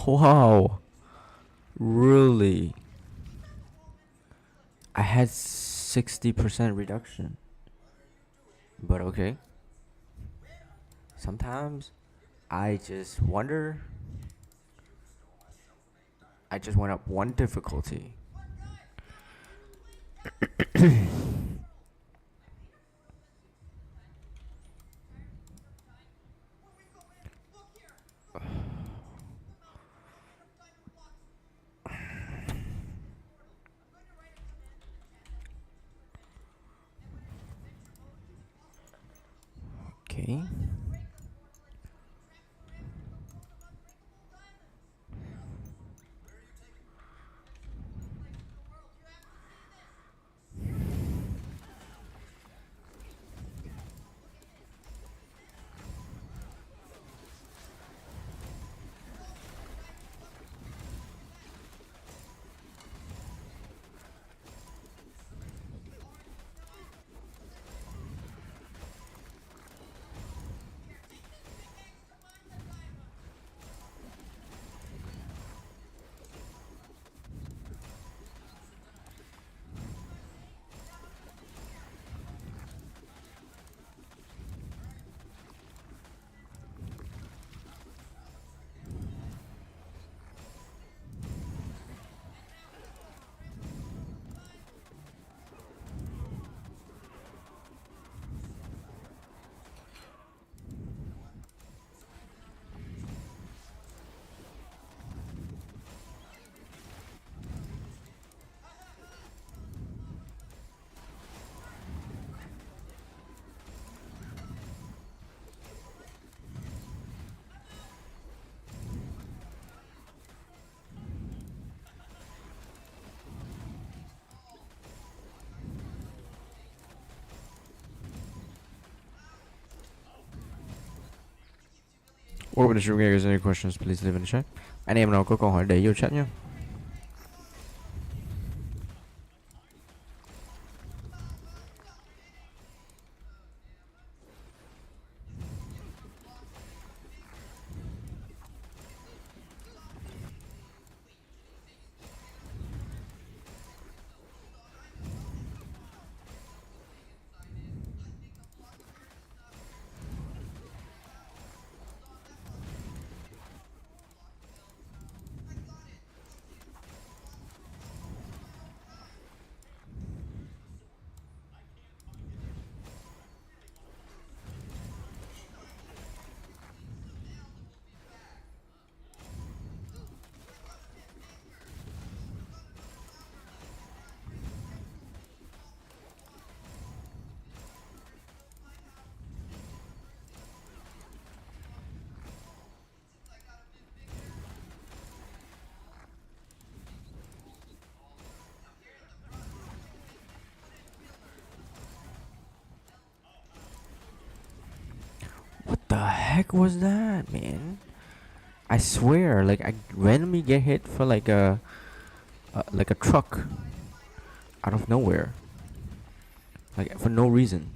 Wow. Really? I had 60% reduction. But okay. Sometimes I just wonder. I just went up one difficulty. Okay. Welcome to Stream Guys. Any questions, please leave in the chat. Anh em nào có câu hỏi để vô chat nhé. heck was that, man? I swear, like I randomly get hit for like a truck out of nowhere, like for no reason.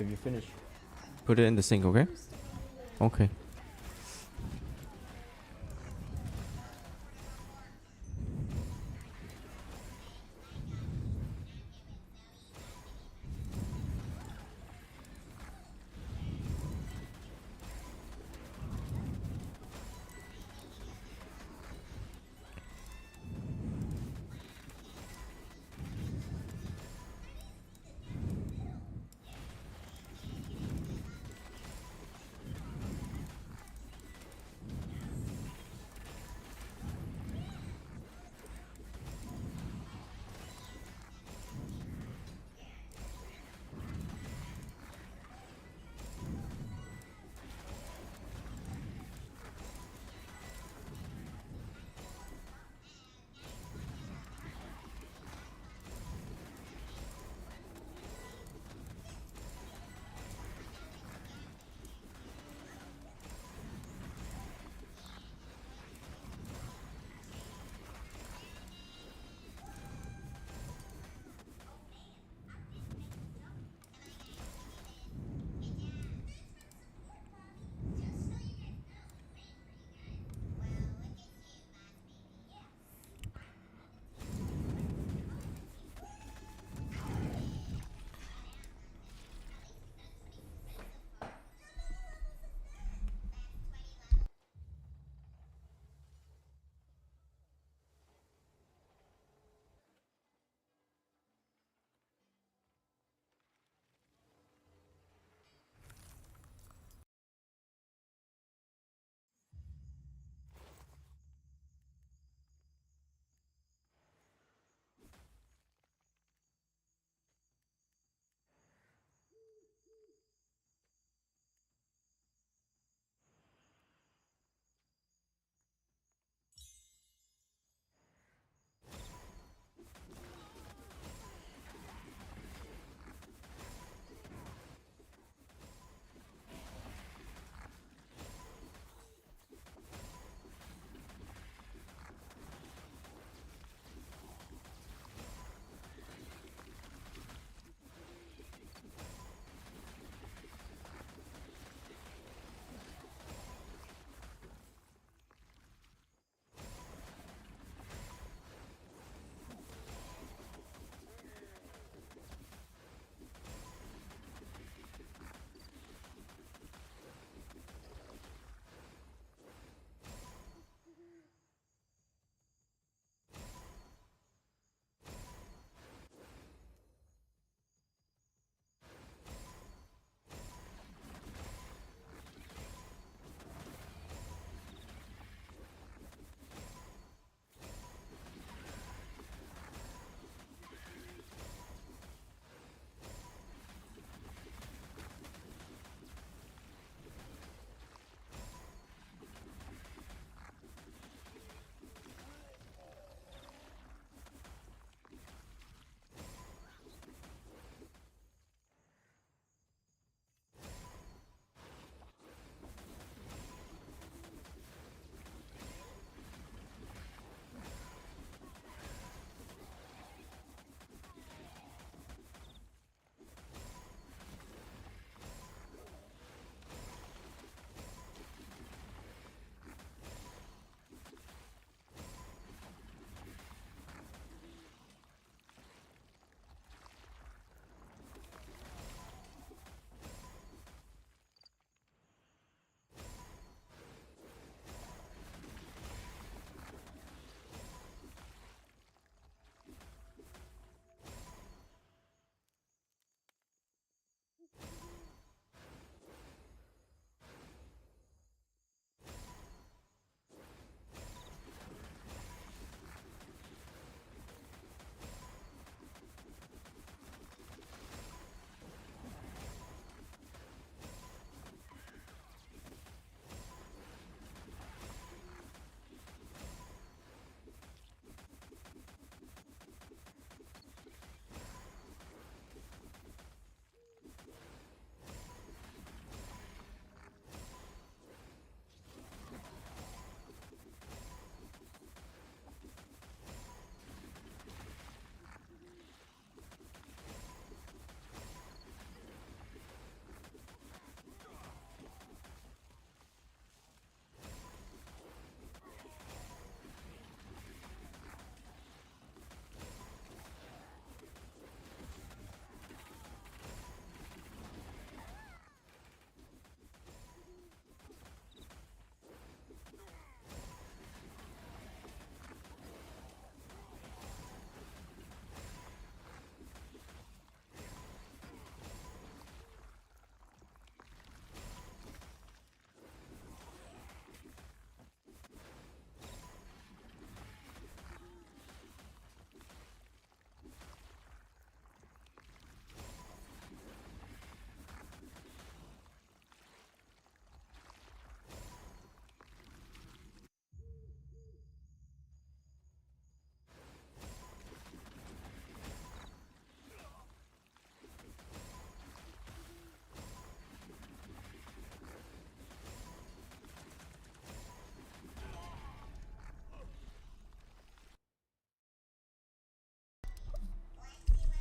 If you finish, put it in the sink, okay? Okay.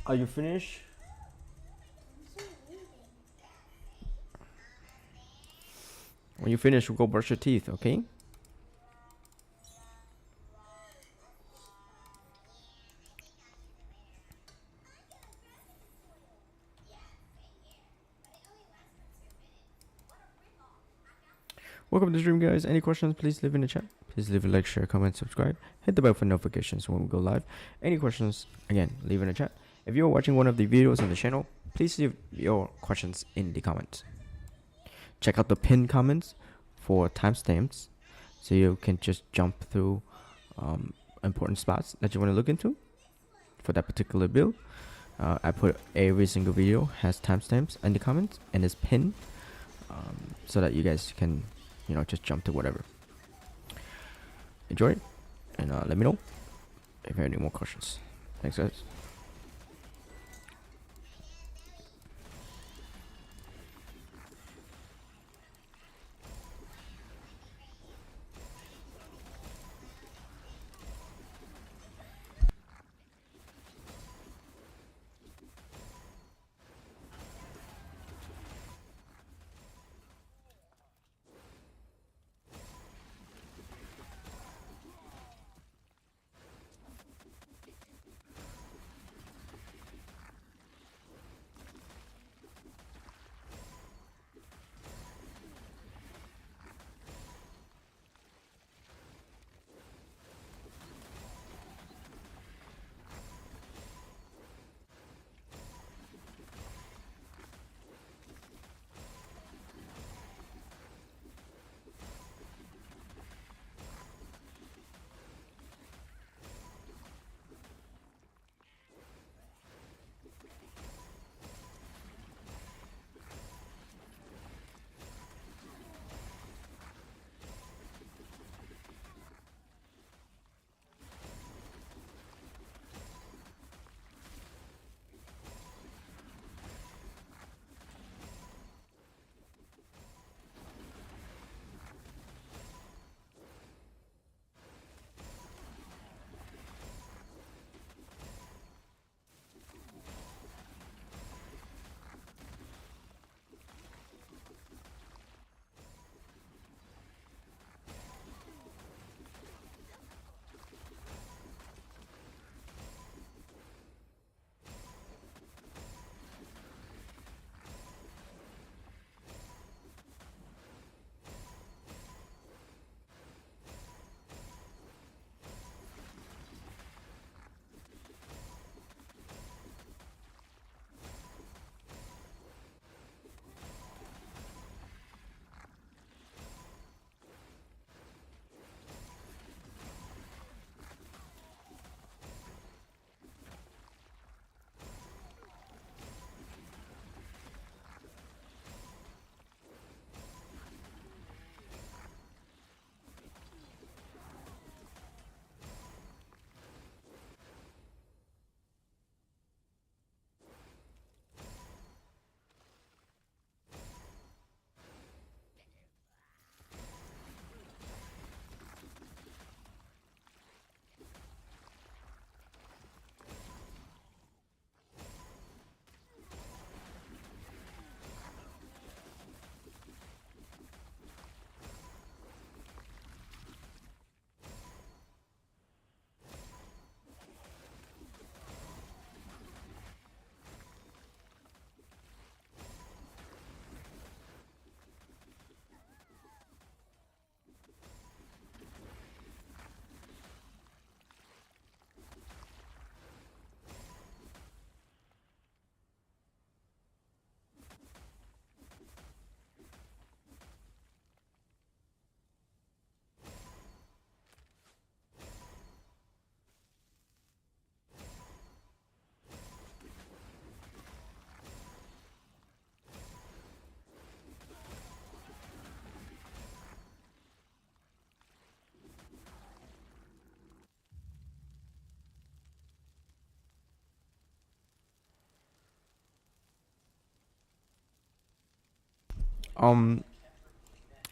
Are you finished? When you finish, go brush your teeth, okay? Welcome to the stream, guys. Any questions, please leave in the chat. Please leave a like, share, comment, subscribe. Hit the bell for notifications when we go live. Any questions, again, leave in the chat. If you're watching one of the videos on the channel, please leave your questions in the comments. Check out the pinned comments for timestamps, so you can just jump through important spots that you want to look into for that particular build. I put every single video has timestamps in the comments and is pinned, so that you guys can, you know, just jump to whatever. Enjoy it, and let me know if you have any more questions. Thanks, guys.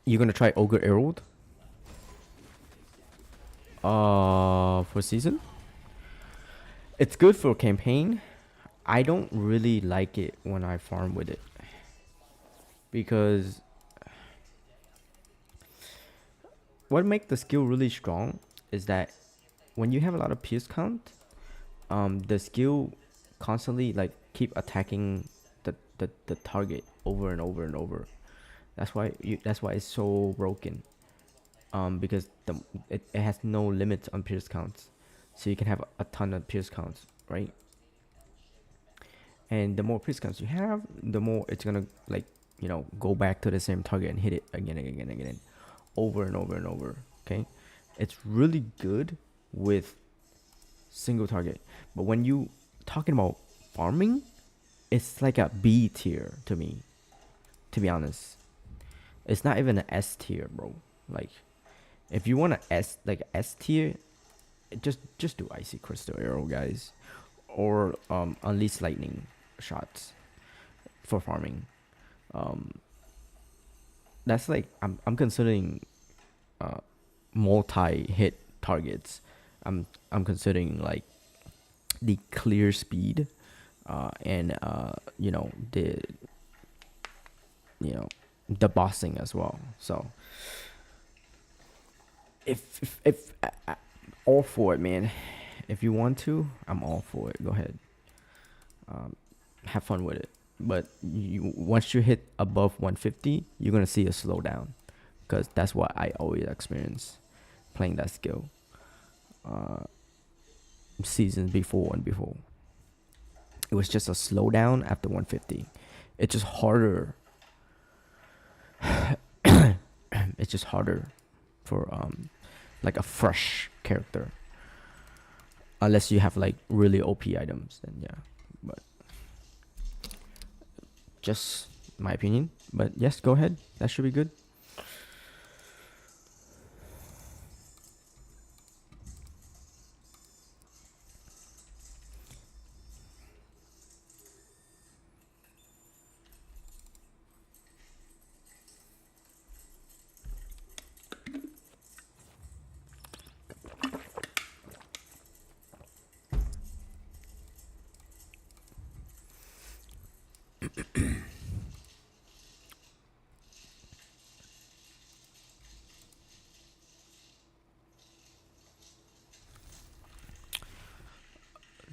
You're gonna try Ogre Herald for season. It's good for campaign. I don't really like it when I farm with it because what make the skill really strong is that when you have a lot of pierce count, the skill constantly like keep attacking the target over and over and over. That's why it's so broken. Because it has no limits on pierce counts, so you can have a ton of pierce counts, right? And the more pierce counts you have, the more it's gonna like go back to the same target and hit it again and again and again, over and over and over. Okay, it's really good with single target, but when you talking about farming, it's like a B tier to me. To be honest, it's not even an S tier, bro. Like, if you want a S tier, just do icy crystal arrow, guys, or unleash lightning shots for farming. Um, that's like I'm considering multi hit targets. I'm considering like the clear speed, and you know the bossing as well. So if all for it, man. If you want to, I'm all for it. Go ahead. Have fun with it. But once you hit above 150, you're gonna see a slowdown, because that's what I always experience playing that skill. Seasons before and before, it was just a slowdown after 150. It's just harder. It's just harder for like a fresh character, unless you have like really OP items. Then yeah, but just my opinion. But yes, go ahead. That should be good.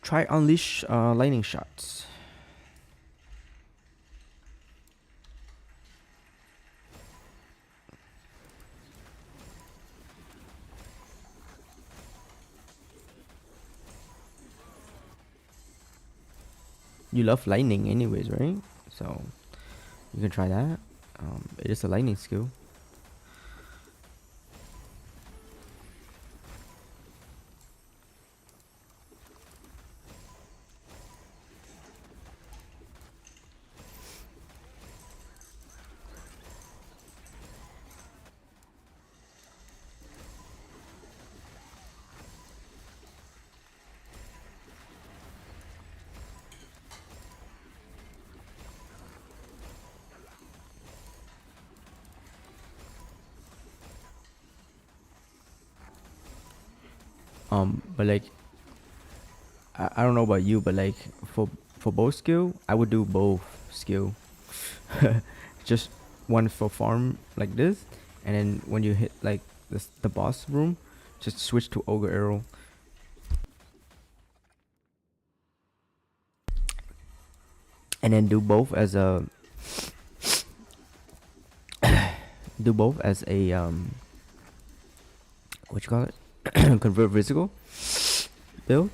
Try unleash lightning shots. You love lightning anyways, right? So you can try that. It is a lightning skill. But like, I don't know about you, but like for both skill, I would do both skill. Just one for farm like this, and then when you hit like the boss room, just switch to ogre arrow. And then do both as a what you call it, convert physical build.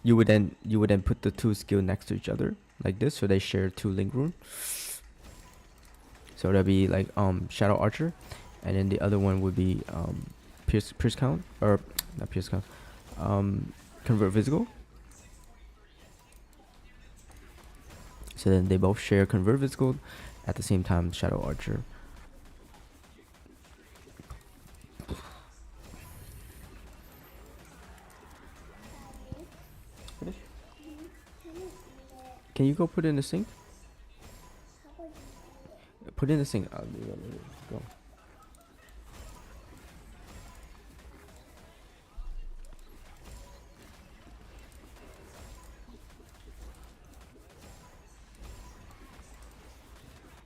you would then put the two skill next to each other like this, so they share two link rune. So that'd be like Shadow Archer, and then the other one would be Pierce Count, or not Pierce Count, Convert Physical. So then they both share Convert Physical, at the same time Shadow Archer. Finish? Can you go put it in the sink? Put it in the sink. I'll do it. Go.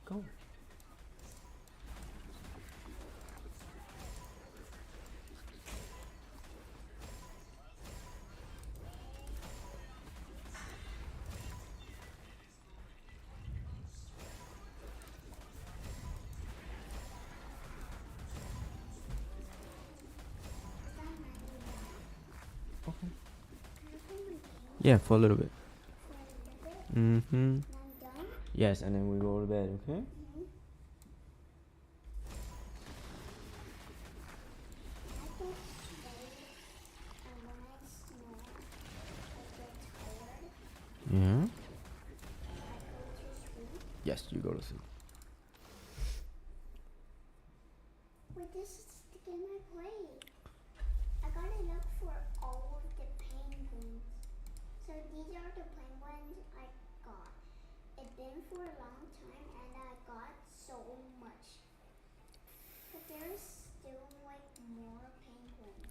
Go. Okay. Yeah, for a little bit. Mm-hmm. Yes, and then we go to bed, okay? Yeah. Yes, you go to sleep. Wait, this is sticking my plate. I gotta look for all of the penguins. So these are the penguins I got. It's been for a long time and I got so much. But there's still like more penguins.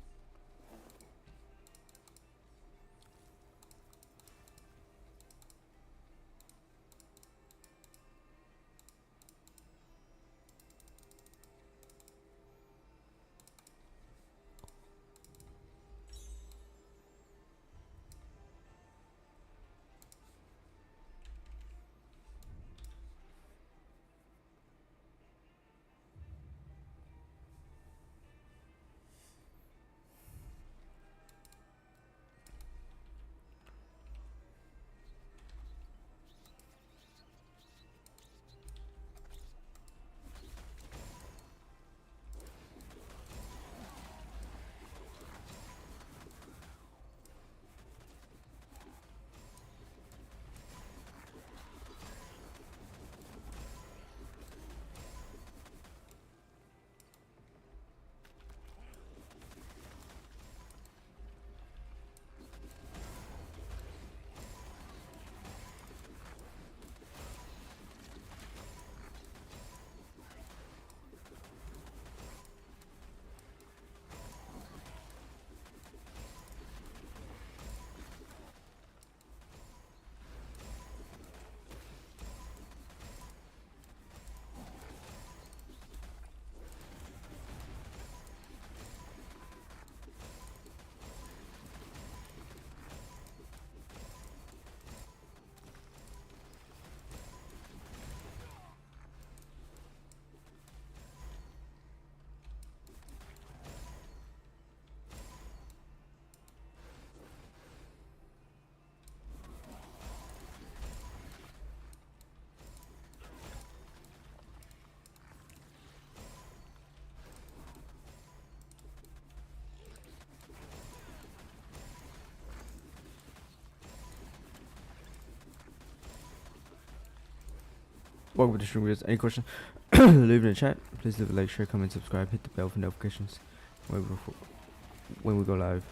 Welcome to the stream, guys. Any question? Leave it in the chat. Please leave a like, share, comment, subscribe, hit the bell for notifications when we go live.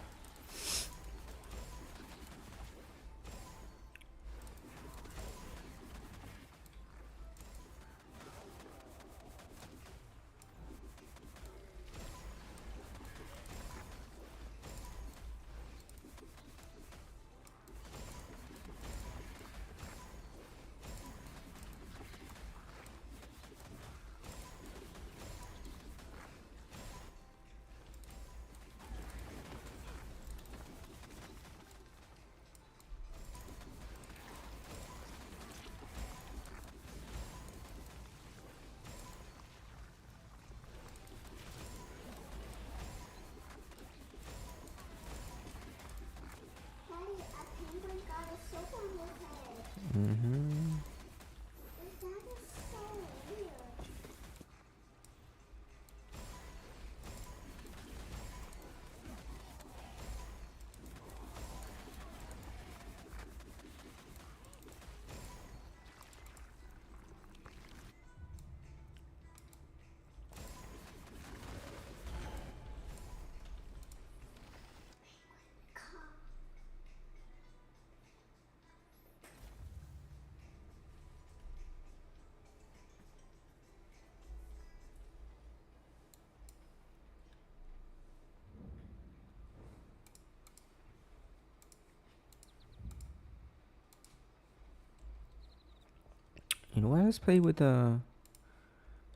You know what? Let's play with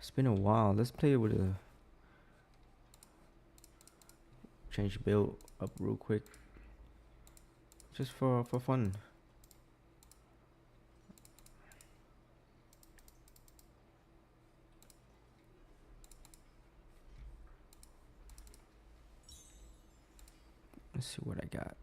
it's been a while. Let's play with a change the build up real quick, just for fun. Let's see what I got.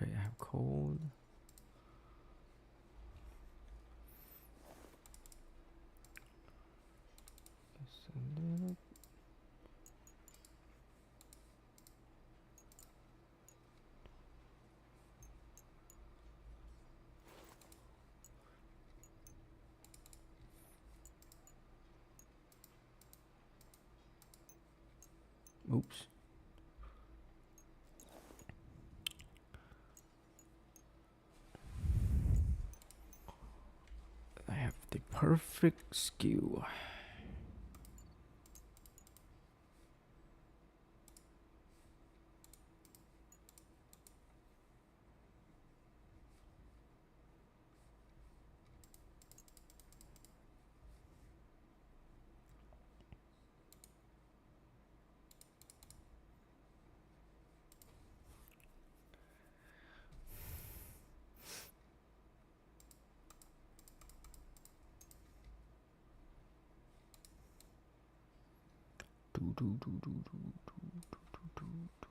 Okay, I have cold. Send it. Oops. I have the perfect skew. Do, do, do, do, do, do, do, do, do.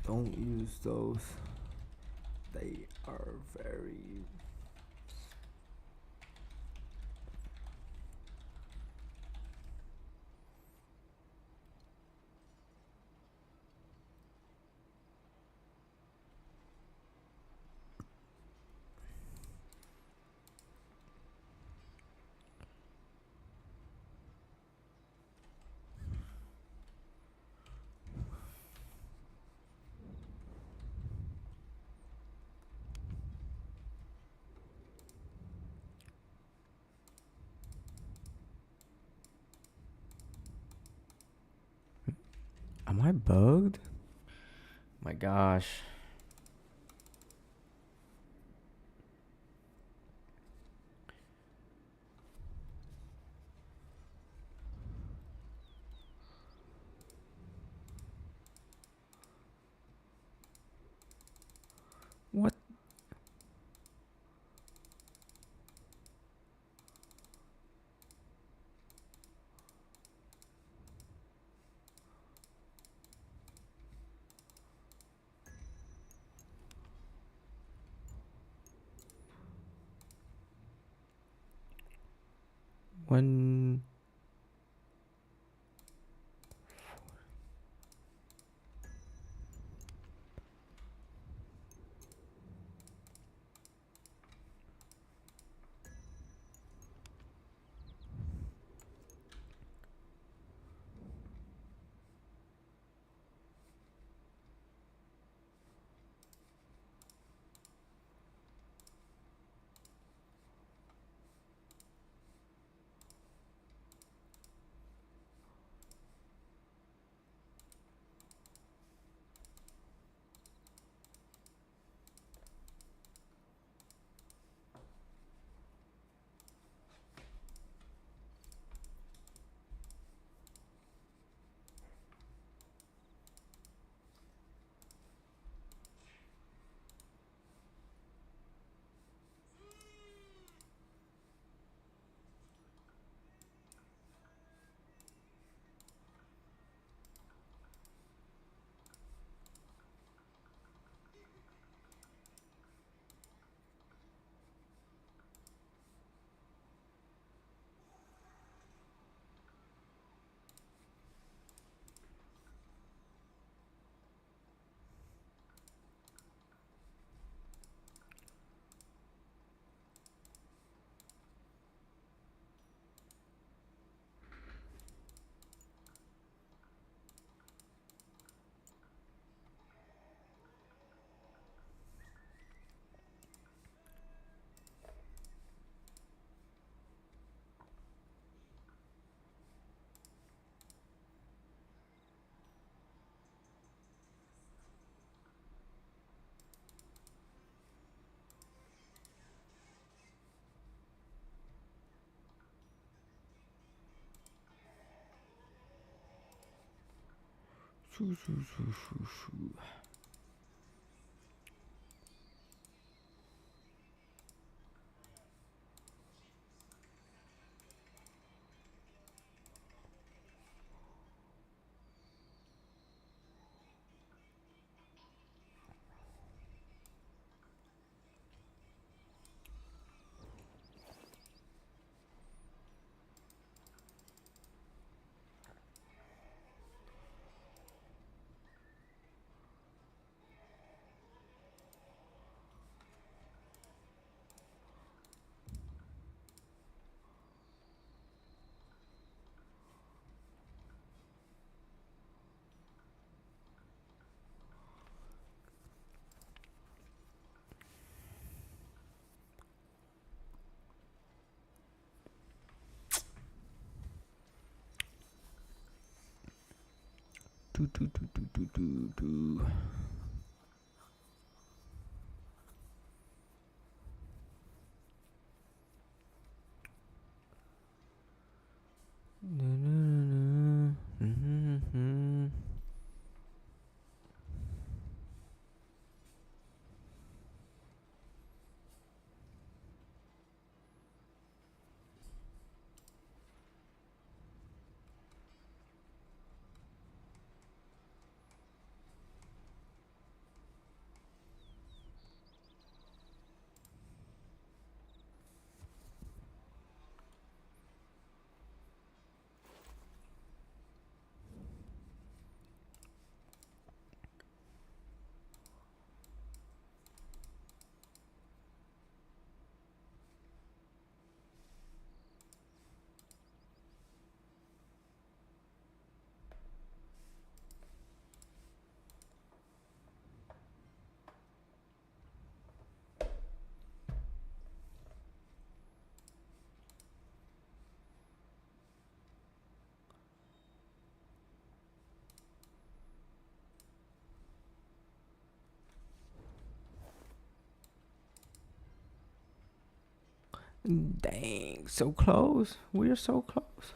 Don't use those. They are very. Am I bugged? My gosh. What? When? Shoo, shoo, shoo, shoo, shoo. Do, do, do, do, do, do, do. Na, na, na, na. Mhm. Dang, so close. We're so close.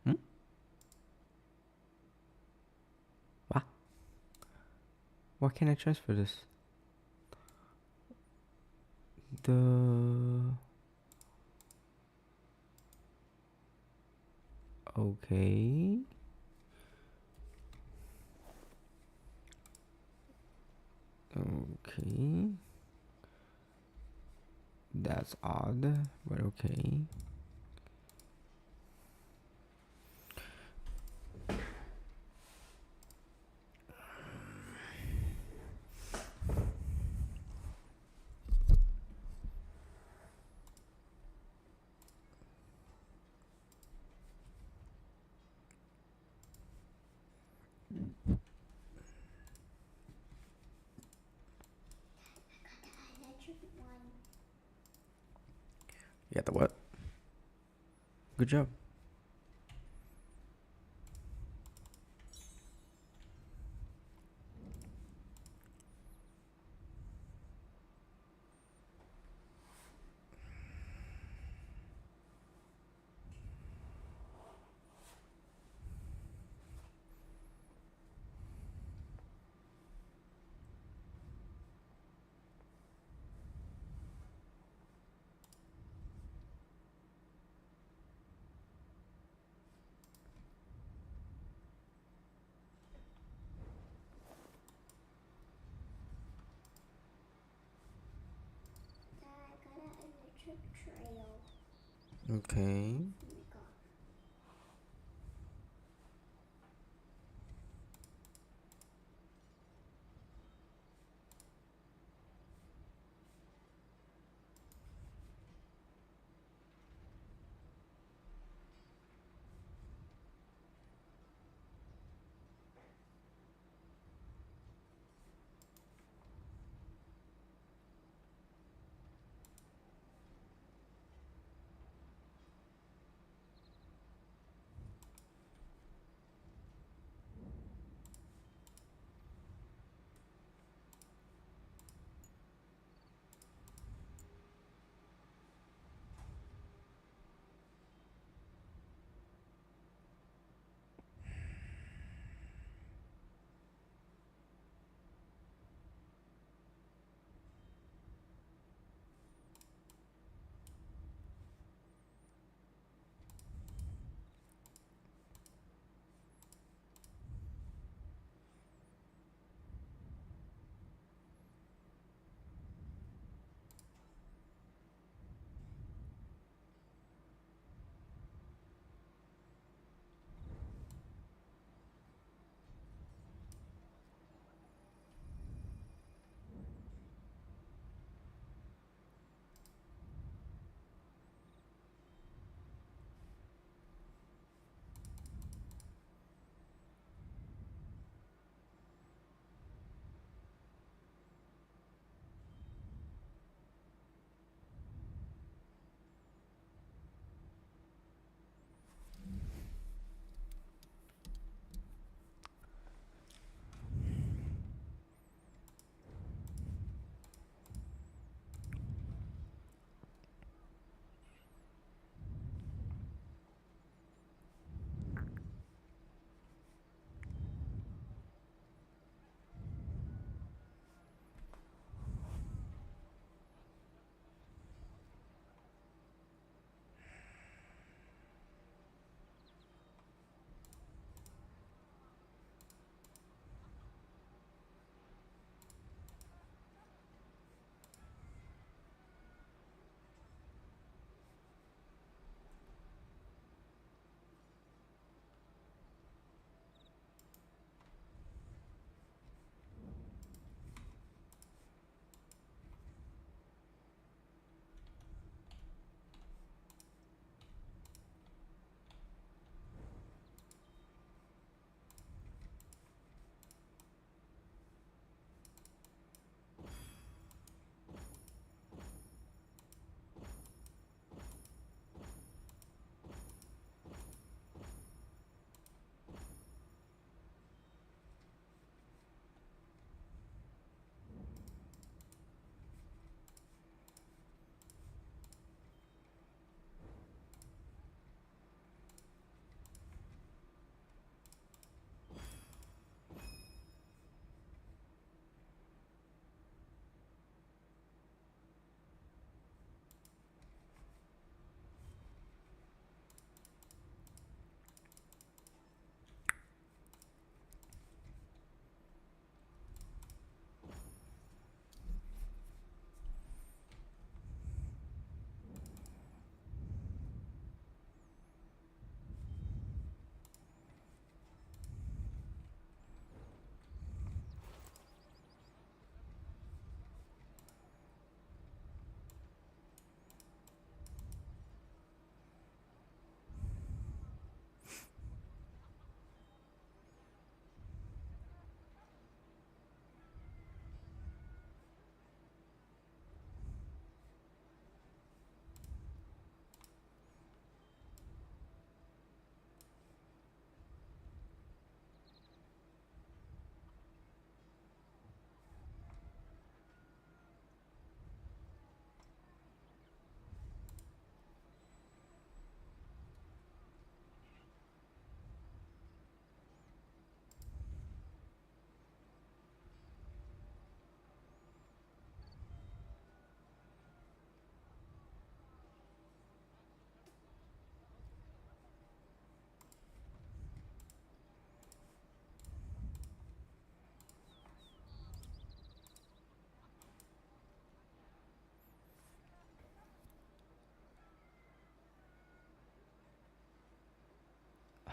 Hmm? What? Why can't I transfer this? The okay. Okay. That's odd, but okay. Electric one. You got the what? Good job. Dad, I got an electric trail. Okay. Oh my god.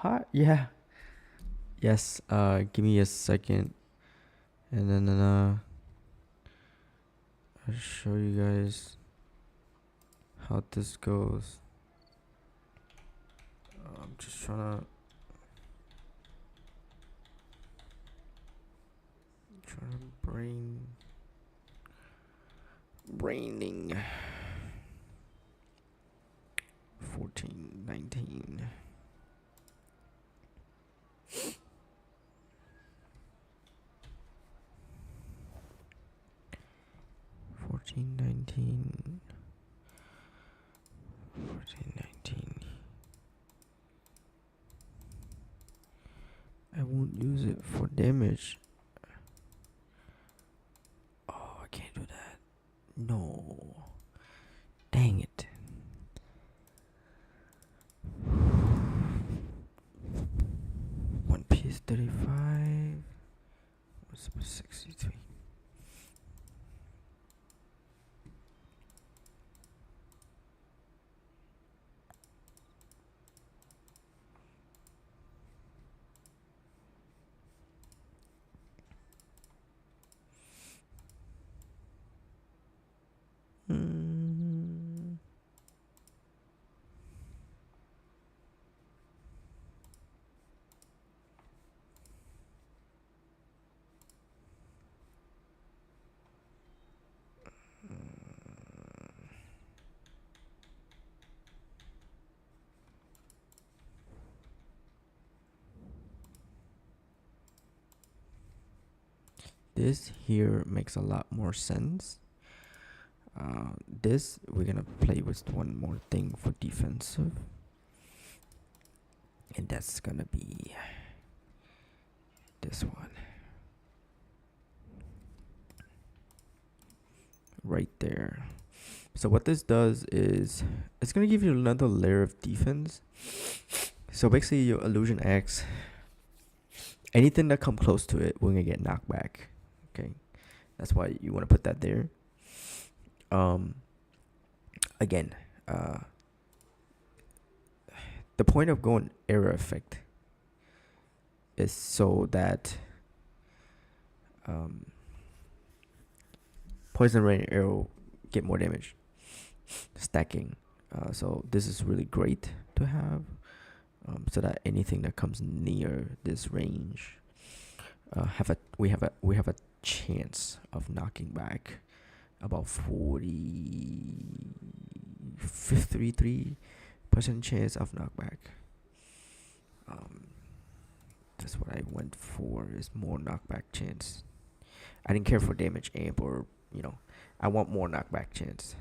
Hi. Yeah. Yes. Give me a second, and then I'll show you guys how this goes. I'm just trying to braining 14, 19. 14, 19. 14, 19. I won't use it for damage. Oh, I can't do that. No. Dang it. One piece 35. What's 63? Mm. This here makes a lot more sense. This we're gonna play with one more thing for defensive, and that's gonna be this one right there. So what this does is it's gonna give you another layer of defense. So basically your illusion X, anything that come close to it, we're gonna get knocked back. Okay, that's why you want to put that there. Again, the point of going error effect is so that poison rain arrow get more damage, stacking. So this is really great to have, so that anything that comes near this range we have a chance of knocking back about 53% chance of knockback. That's what I went for, is more knockback chance. I didn't care for damage amp or I want more knockback chance.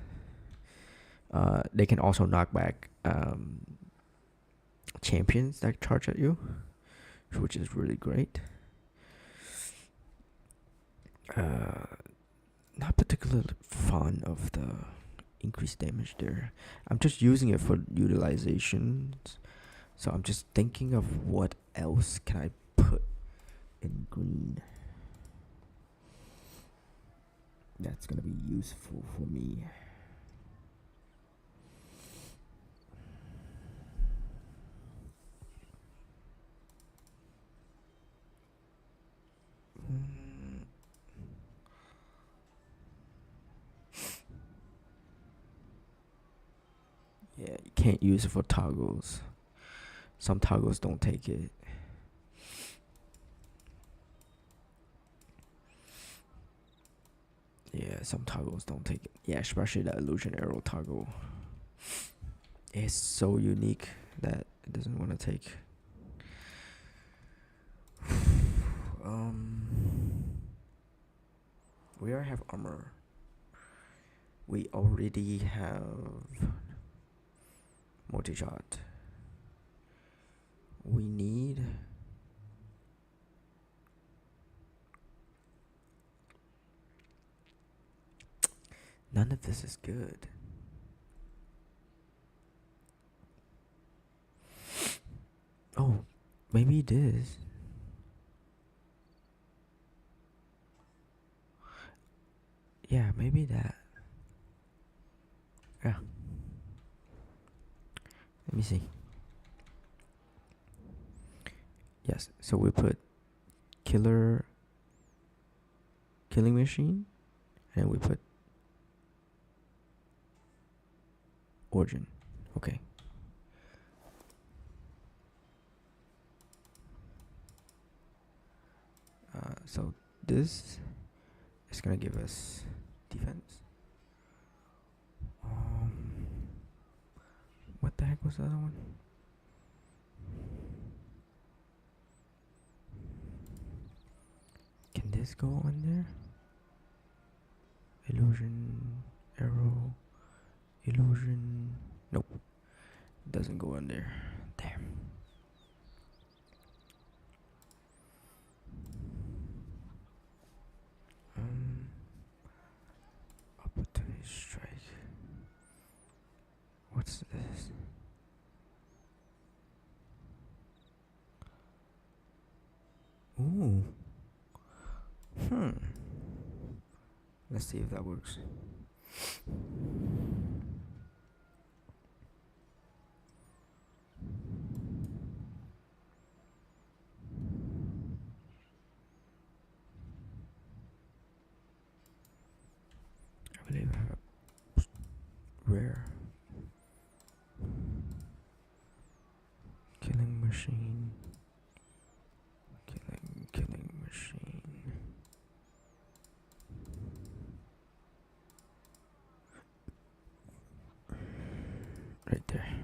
They can also knock back champions that charge at you, which is really great. Not particularly fond of the increased damage there. I'm just using it for utilizations. So I'm just thinking of what else can I put in green that's gonna be useful for me. Yeah, you can't use it for toggles. Some toggles don't take it. Yeah, some toggles don't take it. Yeah, especially the illusion arrow toggle. It's so unique that it doesn't want to take. We already have armor. We already have multi-shot. We need none of this is good. Oh, maybe it is. Yeah, maybe that. Yeah. Let me see. Yes. So we put killing machine, and we put origin. Okay. So this is gonna give us defense. What the heck was the other one? Can this go on there? Illusion, arrow, illusion. Nope, doesn't go on there. Damn. Opportunity strike. What's this? Ooh. Let's see if that works. I believe I have a rare killing machine. Killing machine. Right there.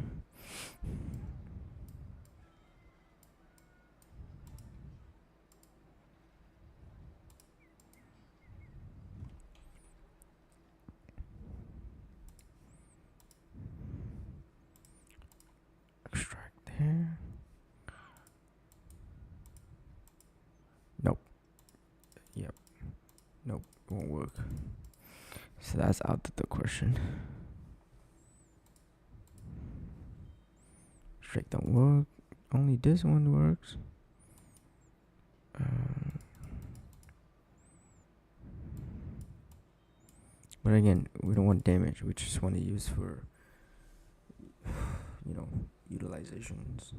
Extract there. Nope. Yep. Nope. Won't work. So that's out of the question. Strike don't work. Only this one works. But again, we don't want damage. We just want to use for, utilizations.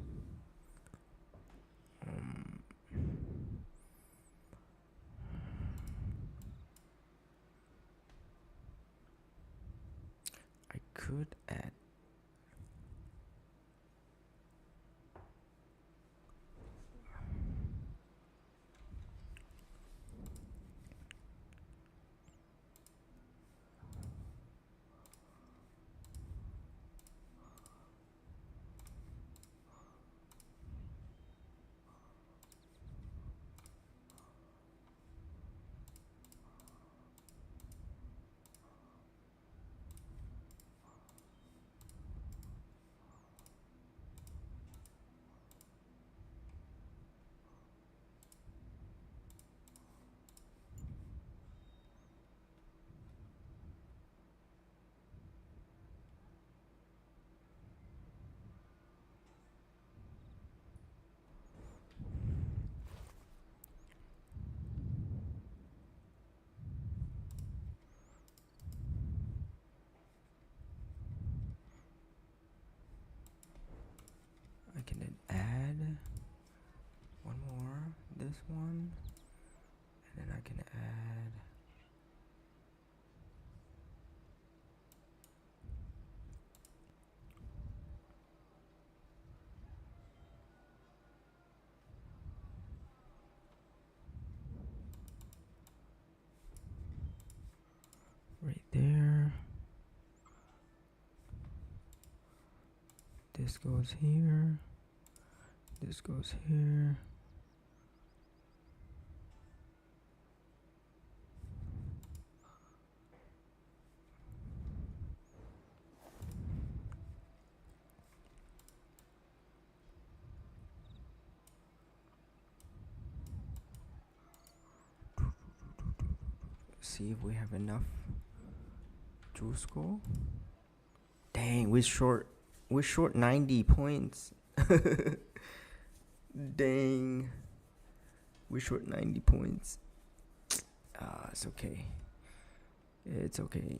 I could add. I can then add one more, this one, and then I can add right there. This goes here. This goes here. See if we have enough juice score. Dang, we're short 90 points. Dang. We're short 90 points. It's okay. It's okay.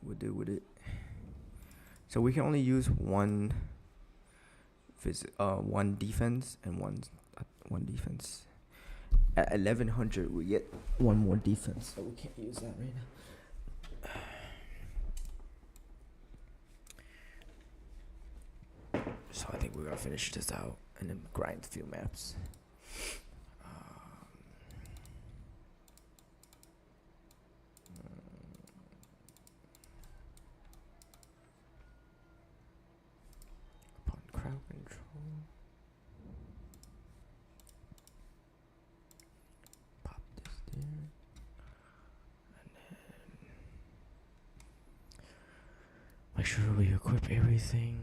We'll deal with it. So we can only use one defense and one defense. At 1100, we get one more defense, so we can't use that right now. So I think we're gonna finish this out and then grind a few maps. Upon crowd control. Pop this there. And then make sure we equip everything.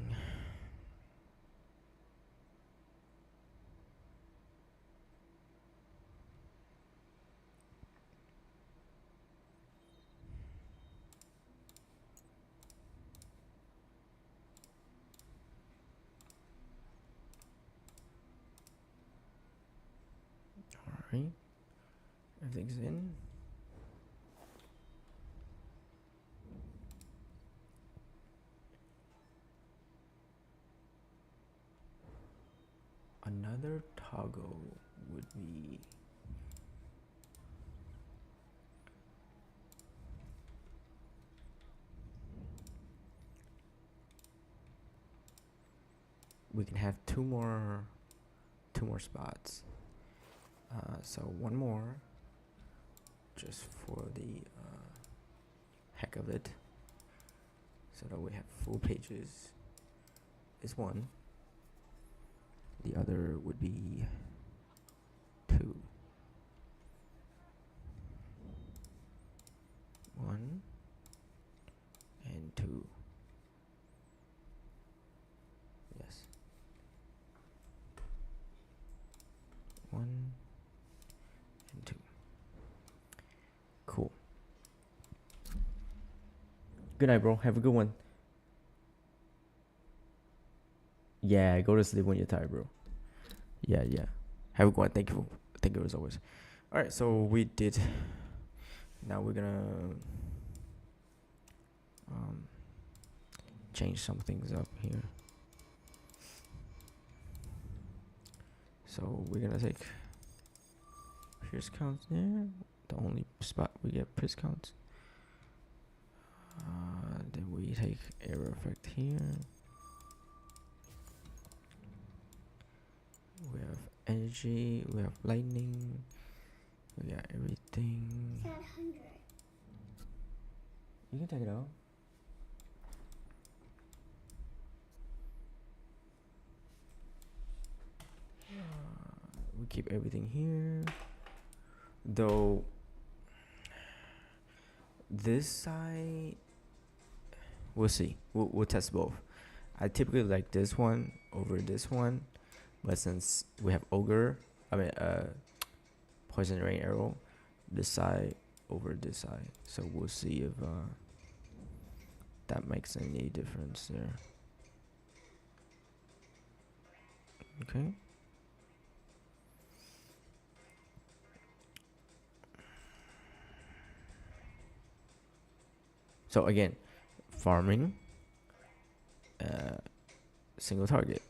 Alright. Everything's in. Another toggle would be we can have two more spots. So one more just for the heck of it, so that we have full pages is one. The other would be 2. 1 and 2. Yes. 1 and 2. Cool. Good night, bro. Have a good one. Yeah, go to sleep when you're tired, bro. Yeah. Have a good one. Thank you as always. All right, so we did. Now we're gonna change some things up here. So we're gonna take pierce counts there. The only spot we get pierce counts. Then we take arrow effect here. We have energy, we have lightning, we got everything. It's at 100. You can take it out. We keep everything here. Though, this side, we'll see. We'll test both. I typically like this one over this one. But since we have ogre, poison rain arrow, this side over this side. So we'll see if that makes any difference there. Okay. So again, farming, single target.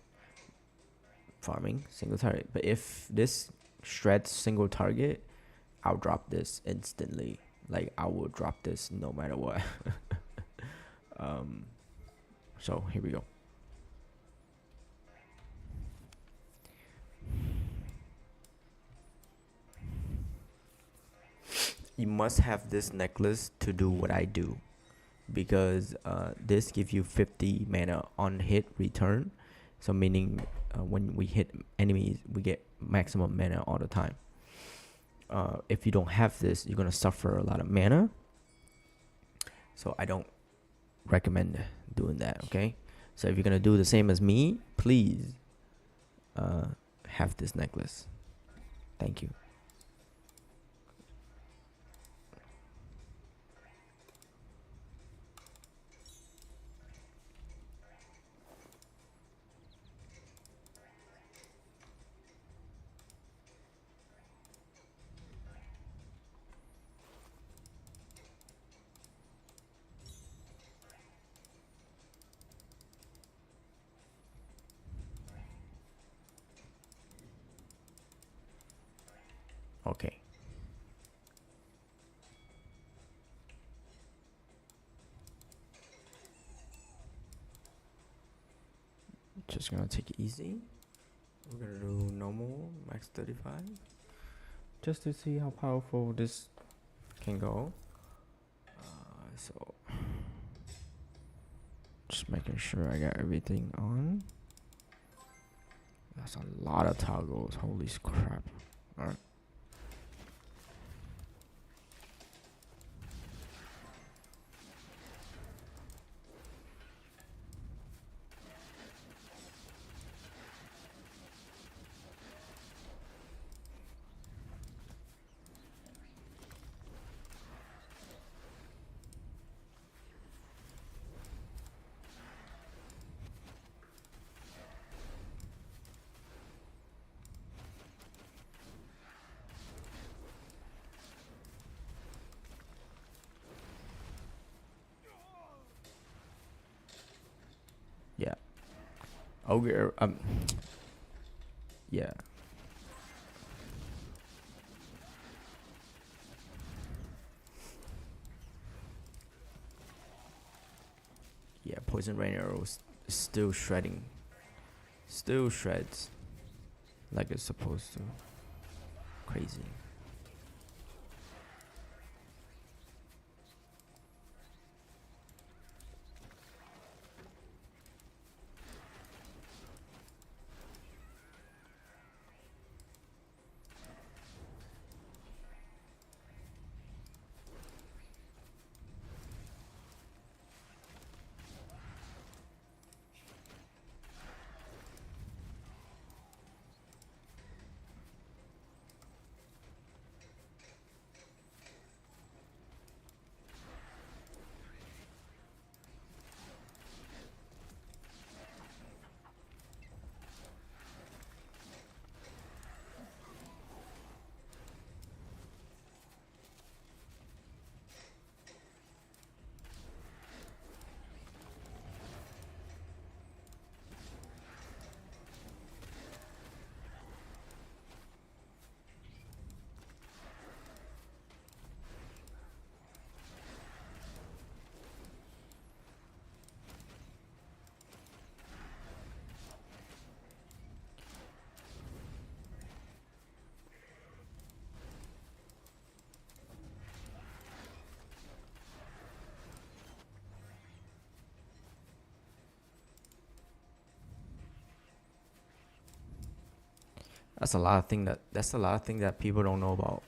Farming, single target. But if this shreds single target, I'll drop this instantly. Like, I will drop this no matter what. So here we go. You must have this necklace to do what I do, because this gives you 50 mana on hit return. So meaning when we hit enemies, we get maximum mana all the time. If you don't have this, you're gonna suffer a lot of mana. So I don't recommend doing that. Okay. So if you're gonna do the same as me, please have this necklace. Thank you. Okay. Just gonna take it easy. We're gonna do normal, max 35. Just to see how powerful this can go. So, just making sure I got everything on. That's a lot of toggles. Holy crap. Alright. Yeah. Ogre, yeah. Yeah, Poison Rain Arrows still shredding. Still shreds. Like it's supposed to. Crazy. That's a lot of thing that people don't know about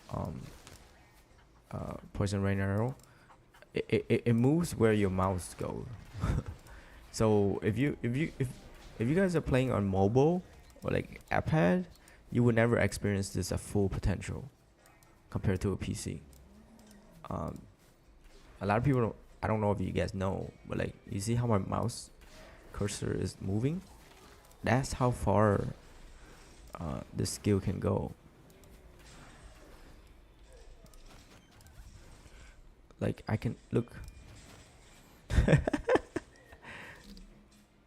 Poison Rain Arrow. It moves where your mouse goes. So if you guys are playing on mobile or like iPad, you would never experience this at full potential compared to a PC. Um, a lot of people don't. I don't know if you guys know, but like you see how my mouse cursor is moving. That's how far the skill can go. Like I can look.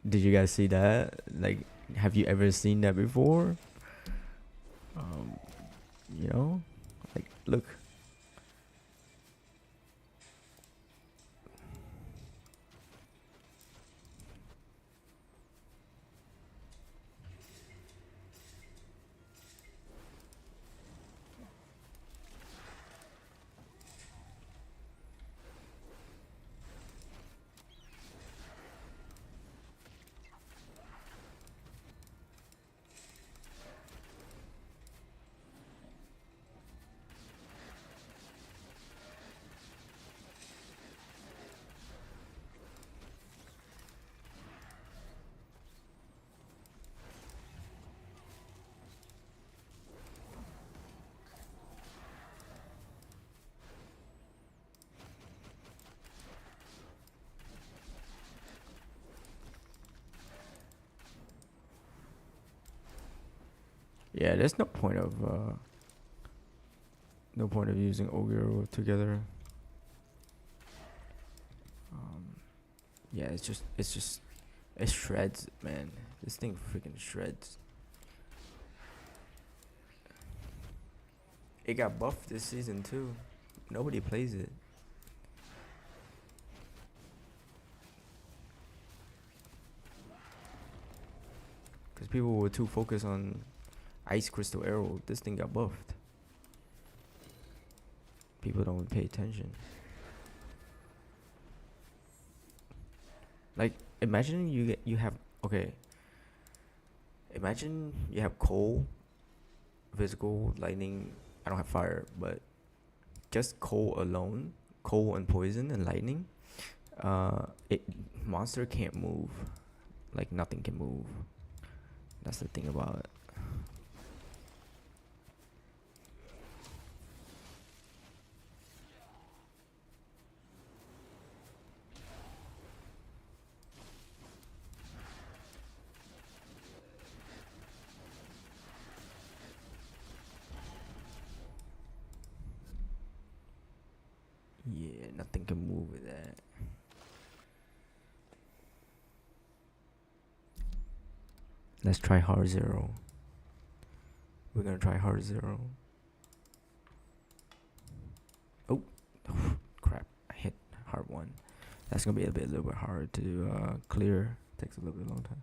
Did you guys see that? Like, have you ever seen that before? Um, you know, like look. Yeah, there's no point of using Ogre together. Um, yeah, it shreds, man. This thing freaking shreds. It got buffed this season too. Nobody plays it. Because people were too focused on Ice Crystal Arrow. This thing got buffed. People don't pay attention. Like, imagine you have, okay. Imagine you have coal, physical, lightning. I don't have fire, but just coal alone, coal and poison and lightning. It monster can't move. Like, nothing can move. That's the thing about it. Yeah, nothing can move with that. Let's try hard zero. We're gonna try hard zero. Oh, crap! I hit hard one. That's gonna be a little bit hard to clear. Takes a little bit long time.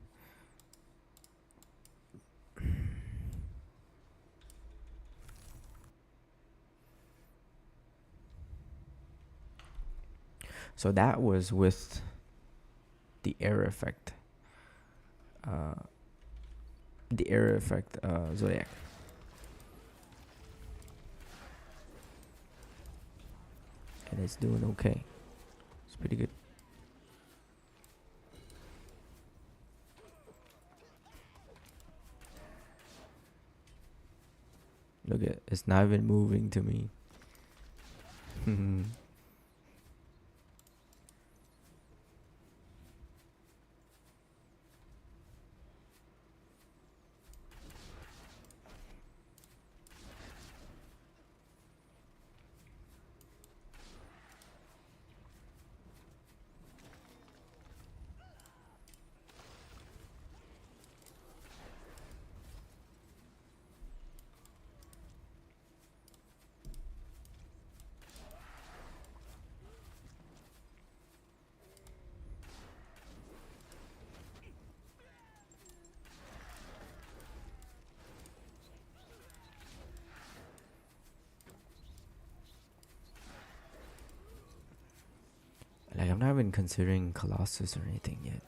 So that was with the air effect. The air effect Zodiac. And it's doing okay. It's pretty good. Look at it's not even moving to me. Like, I'm not even considering Colossus or anything yet.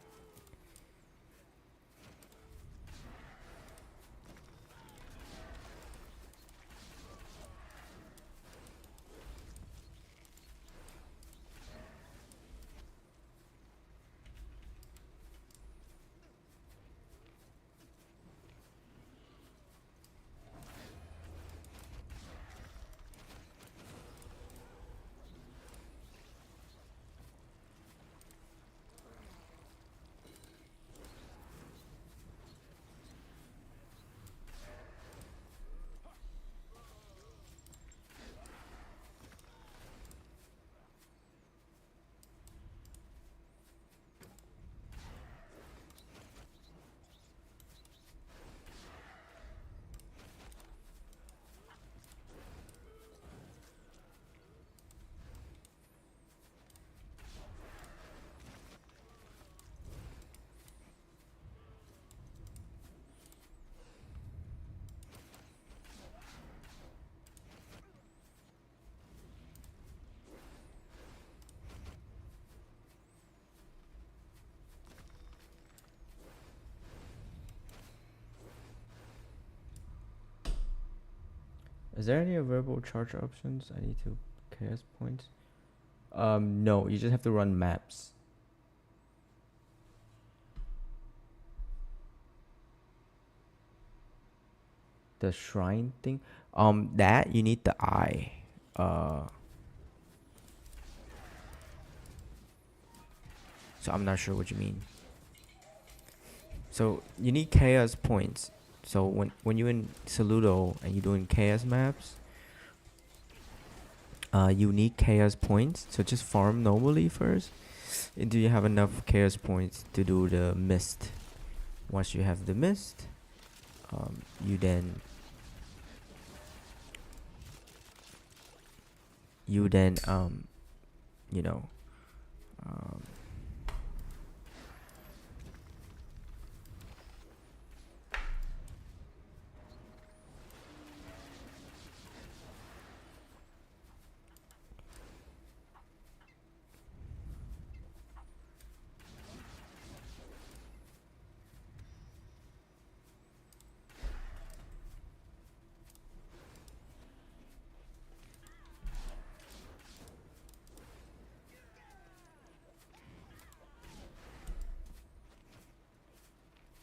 Is there any available charge options? I need to chaos points. No, you just have to run maps. The shrine thing. That you need the eye. So I'm not sure what you mean. So you need chaos points. So when you're in Saludo and you're doing chaos maps, you need chaos points. So just farm normally first. And do you have enough chaos points to do the mist? Once you have the mist, you then you then you know um,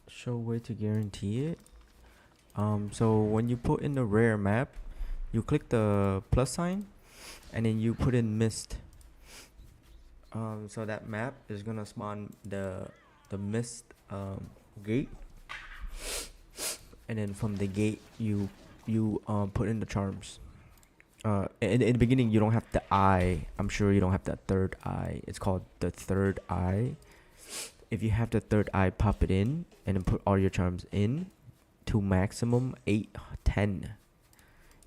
show way to guarantee it. So when you put in the rare map, you click the plus sign and then you put in mist. So that map is gonna spawn the mist gate, and then from the gate you put in the charms. In the beginning you don't have the eye. I'm sure you don't have that third eye. It's called the third eye. If you have the third eye, pop it in and then put all your charms in to maximum 810.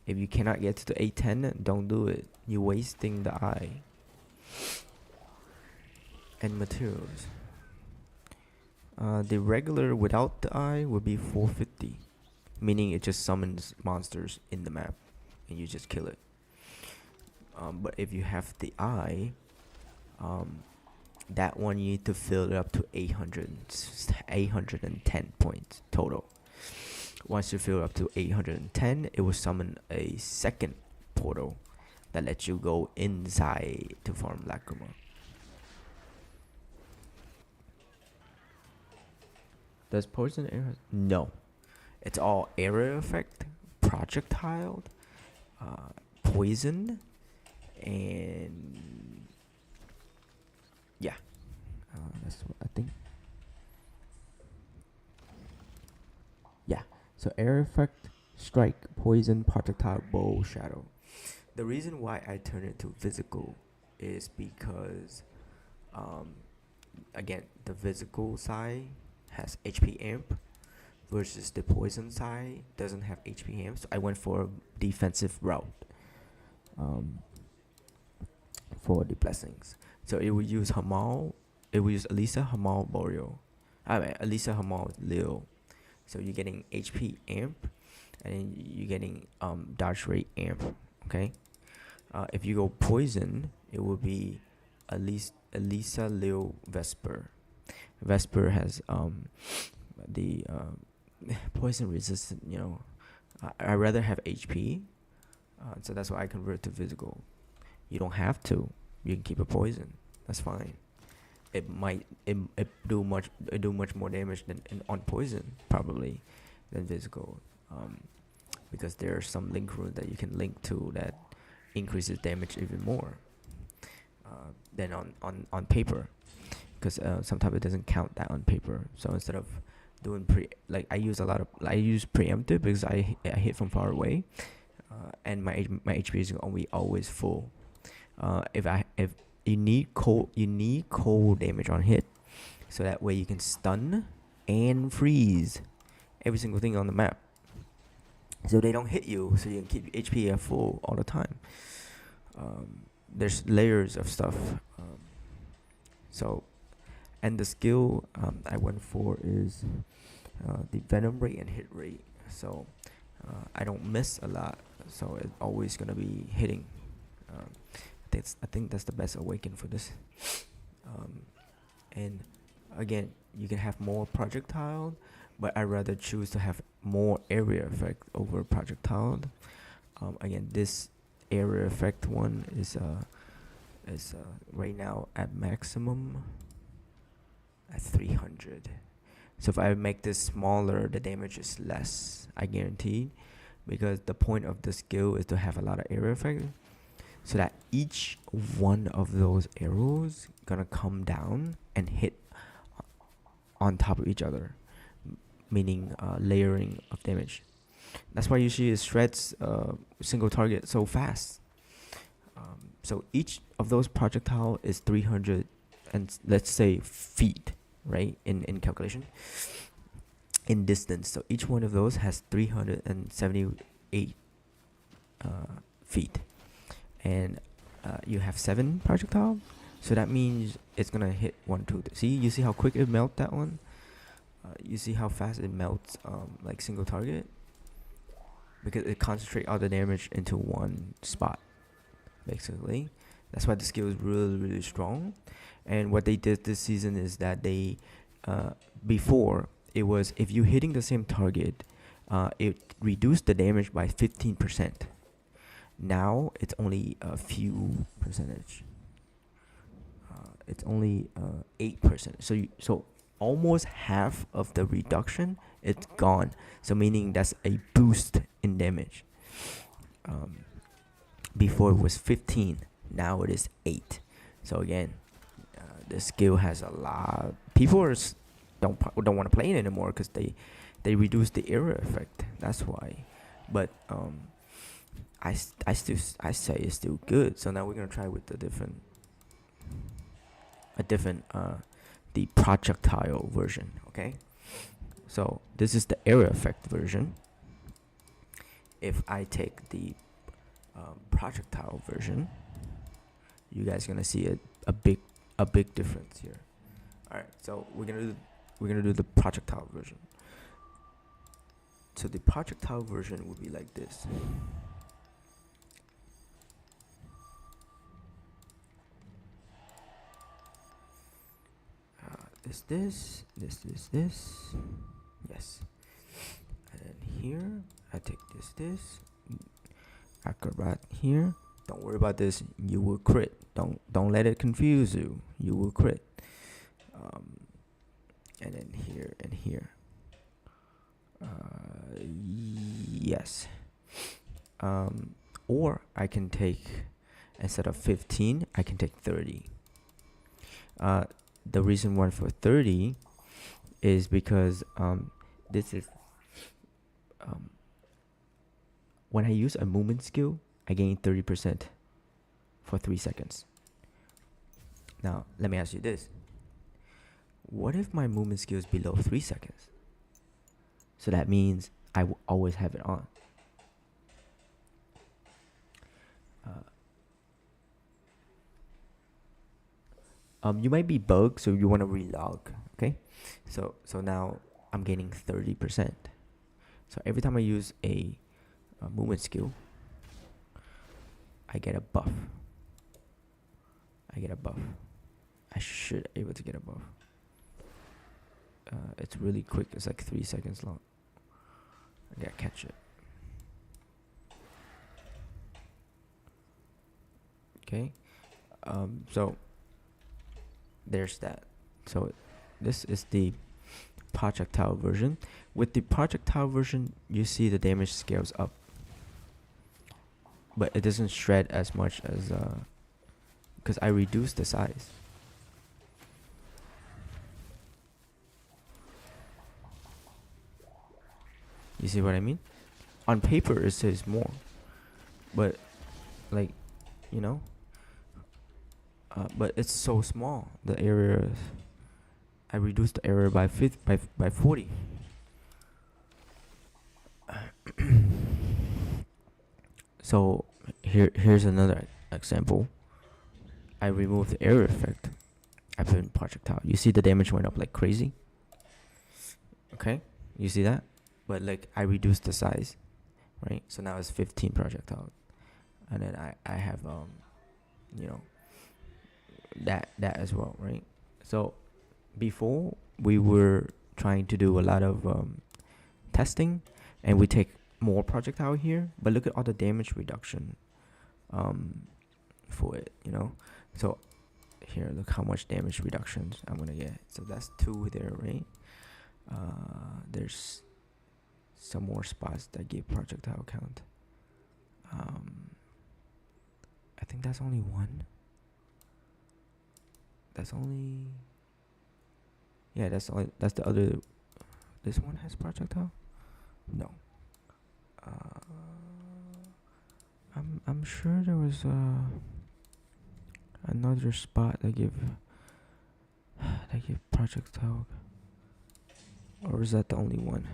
If you cannot get to the 810, don't do it. You're wasting the eye and materials. The regular without the eye would be 450, meaning it just summons monsters in the map and you just kill it. But if you have the eye, that one you need to fill it up to 810 points total. Once you fill up to 810, it will summon a second portal that lets you go inside to farm Lacrima. Does poison area? No. It's all area effect, projectile, poison, and yeah. That's what I think. Yeah. So air effect, strike, poison, projectile, bow, shadow. The reason why I turn it to physical is because, again, the physical side has HP amp versus the poison side doesn't have HP amp. So I went for a defensive route for the blessings. So it would use Hamal. It would use Elisa, Hamal, Boreal. I mean, Elisa, Hamal, Leo. So you're getting HP amp, and then you're getting dodge rate amp. Okay. If you go poison, it will be Elisa, Leo, Vesper. Vesper has the poison resistant. You know, I rather have HP, so that's why I convert to physical. You don't have to. You can keep a poison. That's fine. It might do much more damage than on poison probably than physical, because there are some link runes that you can link to that increases damage even more than on paper, because sometimes it doesn't count that on paper. So instead of doing I use preemptive because I hit from far away, and my HP is always full. If you need cold damage on hit, so that way you can stun and freeze every single thing on the map, so they don't hit you, so you can keep your HP at full all the time. There's layers of stuff. So, and the skill I went for is the venom rate and hit rate. So I don't miss a lot, so it's always gonna be hitting. I think that's the best awaken for this. And again, you can have more projectile, but I rather choose to have more area effect over projectile. Again, this area effect one is right now at maximum at 300. So if I make this smaller, the damage is less, I guarantee, because the point of the skill is to have a lot of area effect, so that each one of those arrows gonna come down and hit on top of each other, meaning layering of damage. That's why you see it shreds single target so fast. So each of those projectile is 300 and let's say feet, right, in calculation, in distance. So each one of those has 378 feet. And you have 7 projectile, so that means it's gonna hit 1, 2. See, you see how quick it melt that one. You see how fast it melts, like single target, because it concentrate all the damage into one spot. Basically, that's why the skill is really strong. And what they did this season is that they, before it was if you hitting the same target, it reduced the damage by 15%. Now it's only a few percentage. It's only 8%. So almost half of the reduction, it's gone. So meaning that's a boost in damage. Before it was 15, now it is 8. So again, the skill has a lot. People don't want to play it anymore because they reduce the error effect. That's why. But I say it's still good. So now we're gonna try with the different the projectile version. Okay, so this is the error effect version. If I take the projectile version, you guys gonna see a big difference here. All right, so we're gonna do the projectile version. So the projectile version would be like this. This. Yes. And then here, I take this. Acrobat here. Don't worry about this. You will crit. Don't let it confuse you. You will crit. And then here and here. Yes. Or I can take, instead of 15, I can take 30. The reason why for 30 is because this is when I use a movement skill, I gain 30% for 3 seconds. Now let me ask you this: what if my movement skill is below 3 seconds? So that means I will always have it on. You might be bugged, so you want to relog. Okay, so now I'm gaining 30%. So every time I use a movement skill, I get a buff. I should able to get a buff. It's really quick. It's like 3 seconds long. I gotta catch it. Okay. So there's that. So this is the projectile version. With the projectile version, you see the damage scales up, but it doesn't shred as much as because I reduced the size. You see what I mean? On paper it says more, but like, you know, but it's so small. The area, I reduced the area by 40. So here's another example. I removed the area effect. I put in projectile. You see the damage went up like crazy. Okay, you see that? But like I reduced the size, right? So now it's 15 projectile, and then I have you know, that as well, right? So before we were trying to do a lot of testing, and we take more projectile here, but look at all the damage reduction for it, you know. So here, look how much damage reductions I'm gonna get. So that's 2 there, right? There's some more spots that give projectile count. I think that's only 1. That's the other. This one has projectile? No. I'm sure there was another spot that give projectile, or is that the only one?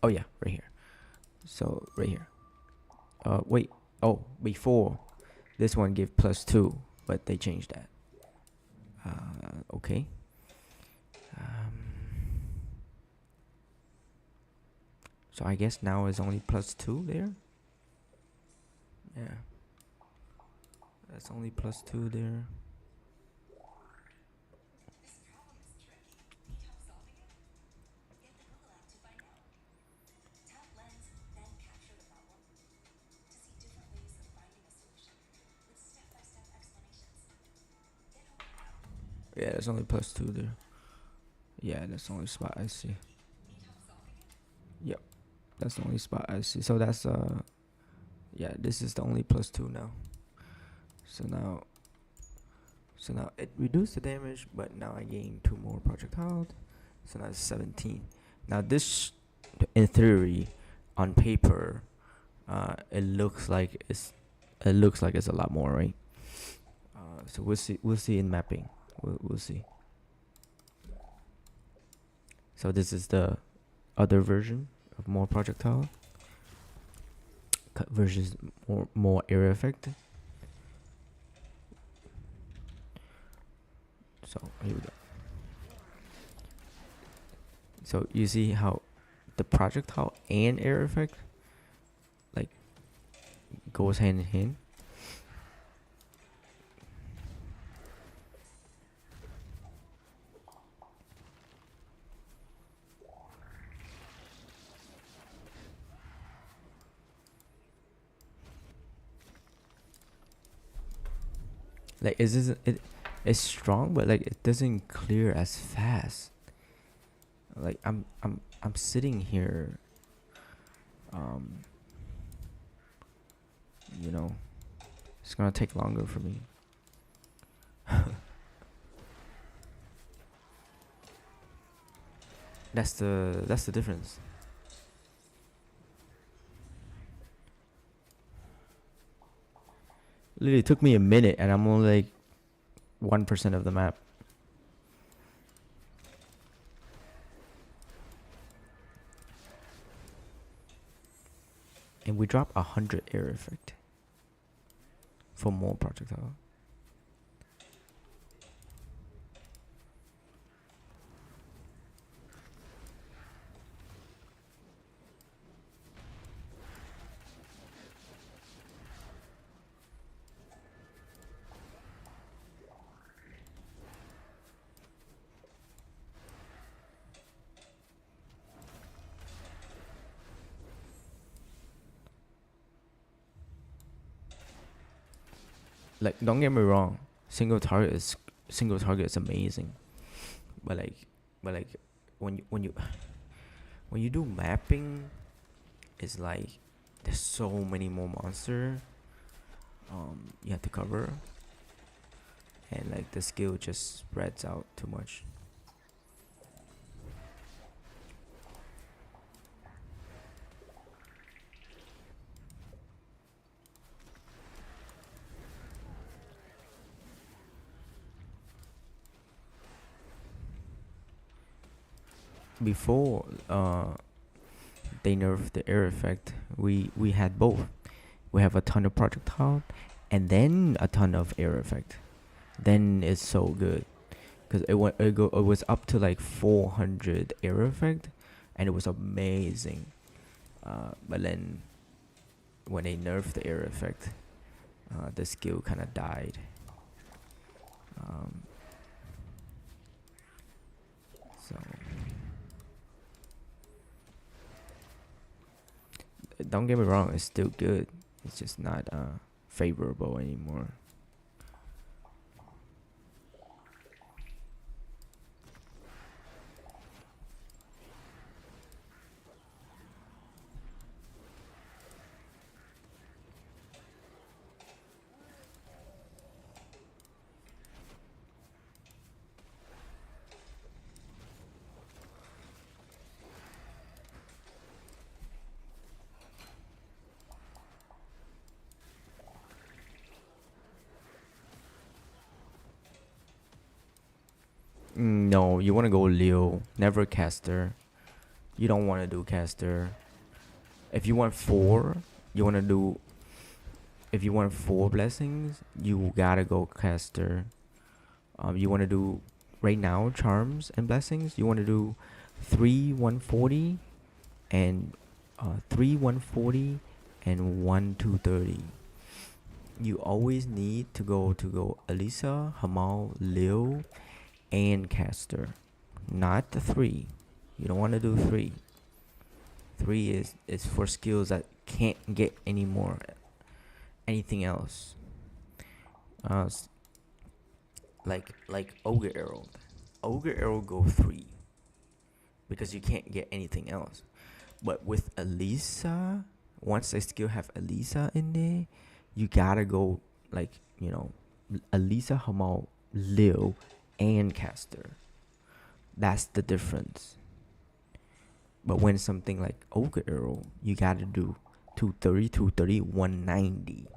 Oh yeah, right here. So right here. Wait. Oh, before this one gave +2, but they changed that. Okay. So I guess now it's only +2 there. Yeah. That's only +2 there. Yeah, that's only +2 there. Yeah, that's the only spot I see. Yep, that's the only spot I see. So that's yeah, this is the only +2 now. So now it reduced the damage, but now I gain 2 more projectiles. So now it's 17. Now this, in theory, on paper, it looks like it's a lot more, right? So we'll see. We'll see in mapping. We'll see. So this is the other version of more projectile versus more area effect. So here we go. So you see how the projectile and air effect like goes hand in hand. Like it's strong, but like it doesn't clear as fast. Like I'm sitting here, you know, it's gonna take longer for me. That's the difference. Literally took me a minute, and I'm only like 1% of the map. And we drop 100 air effect for more projectile. Like, don't get me wrong, single target is amazing, but like when you do mapping, it's like there's so many more monster you have to cover, and like the skill just spreads out too much. Before they nerfed the air effect, we had both. We have a ton of projectile and then a ton of air effect. Then it's so good because it was up to like 400 air effect, and it was amazing. But then when they nerfed the air effect, the skill kind of died. So don't get me wrong, it's still good. It's just not favorable anymore. No, you want to go Leo, never caster. You don't want to do caster. If you want four, you want to do. If you want 4 blessings, you gotta go caster. You want to do right now charms and blessings. You want to do 3 140 and 3 140 and 1 230. You always need to go Elisa, Hamal, Lil, and caster, not the 3. You don't want to do 3. 3 is for skills that can't get anything else. Like Ogre Arrow. Ogre Arrow go 3 because you can't get anything else. But with Elisa, once a skill have Elisa in there, you gotta go like, Elisa, Hamal, Lil, and caster. That's the difference. But when something like Ogre Arrow, you gotta do 230, 190.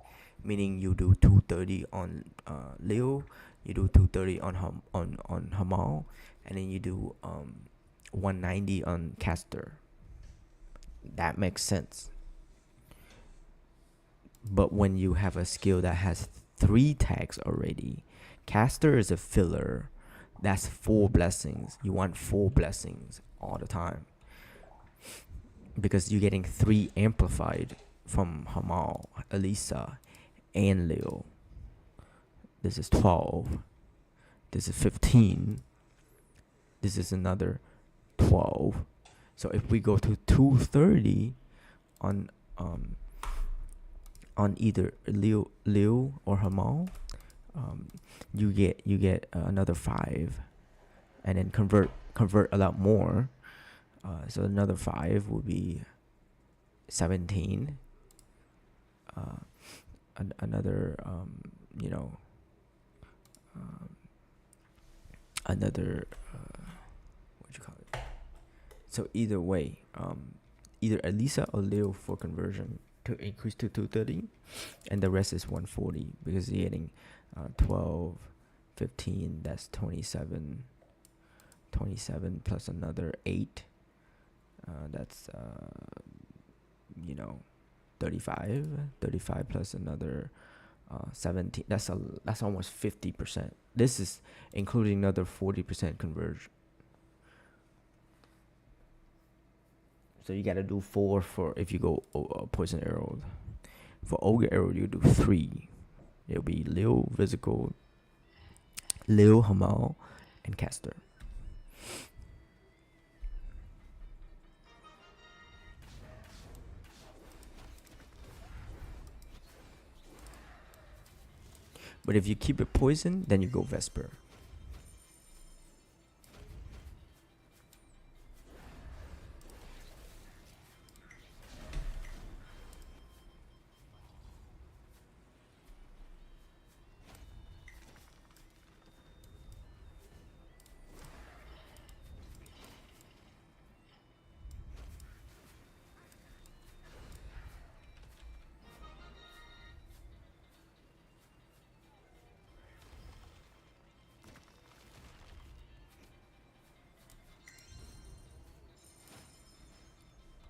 Meaning you do 230 on Leo, you do 230 on Hamal, and then you do 190 on caster. That makes sense. But when you have a skill that has 3 tags already, caster is a filler. That's 4 blessings. You want 4 blessings all the time, because you're getting 3 amplified from Hamal, Elisa, and Leo. This is 12. This is 15. This is another 12. So if we go to 230 on either Leo or Hamal, you get another 5, and then convert a lot more. So another 5 will be 17. Another another what you call it. So either way, either Elisa or Leo for conversion to increase to 230, and the rest is 140 because you're getting 12, 15. That's 27. 27 plus another 8. That's 35 plus another 17. That's almost 50%. This is including another 40% conversion. So you gotta do 4 for if you go poison arrow. For ogre arrow you do 3. It'll be Lil, Visical, Lil, Hamal, and caster. But if you keep it poison, then you go Vesper.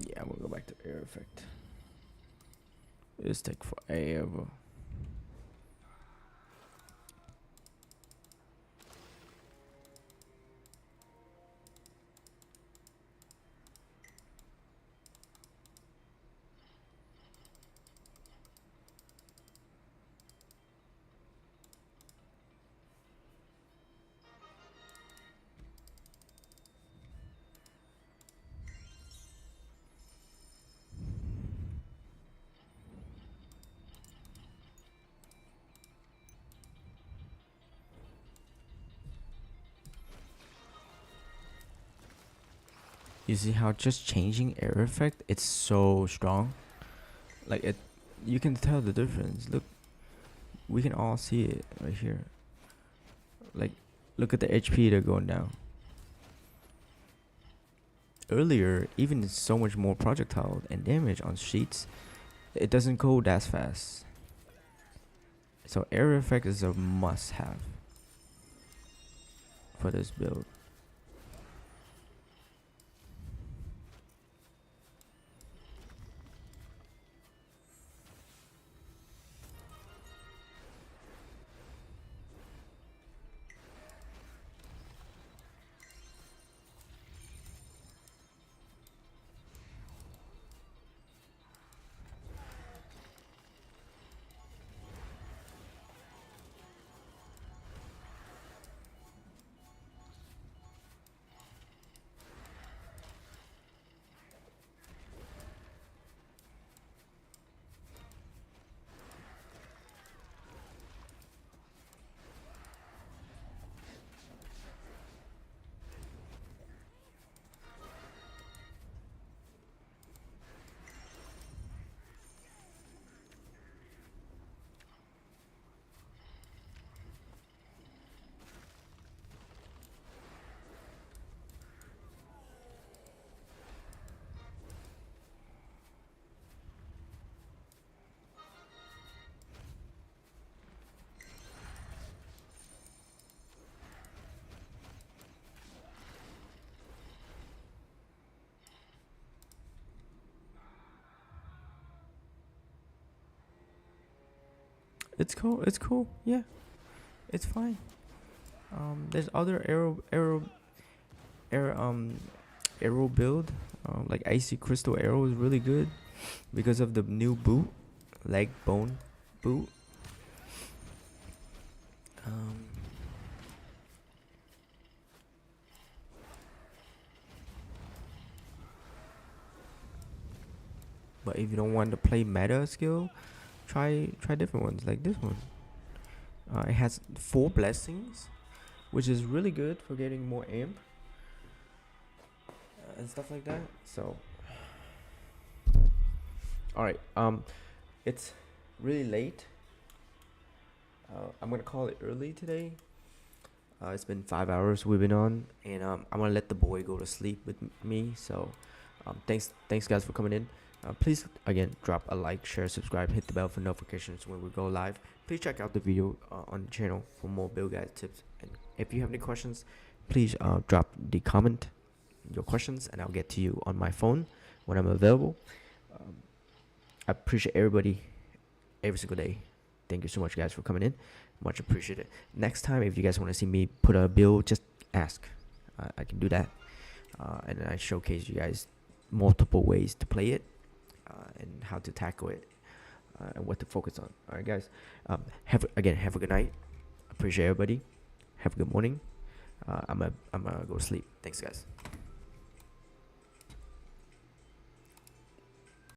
Yeah, we'll go back to air effect. This take forever. You see how just changing air effect, it's so strong. Like it, you can tell the difference. Look, we can all see it right here. Like, look at the HP they're going down. Earlier, even so much more projectile and damage on sheets, it doesn't go that fast. So air effect is a must-have for this build. It's cool. It's cool. Yeah, it's fine. There's other arrow arrow build. Like Icy Crystal Arrow is really good because of the new boot, leg bone boot. Um, but if you don't want to play meta skill, try different ones like this one. It has 4 blessings, which is really good for getting more amp and stuff like that. So, all right. It's really late. I'm gonna call it early today. It's been 5 hours we've been on, and I'm gonna let the boy go to sleep with me. So, thanks guys for coming in. Please again drop a like, share, subscribe, hit the bell for notifications when we go live. Please check out the video on the channel for more build guide tips. And if you have any questions, please drop the comment your questions, and I'll get to you on my phone when I'm available. I appreciate everybody every single day. Thank you so much, guys, for coming in. Much appreciated. Next time, if you guys want to see me put a build, just ask. I can do that. And then I showcase you guys multiple ways to play it and how to tackle it and what to focus on. All right, guys. Have a good night. Appreciate everybody. Have a good morning. I'm gonna go to sleep. Thanks, guys.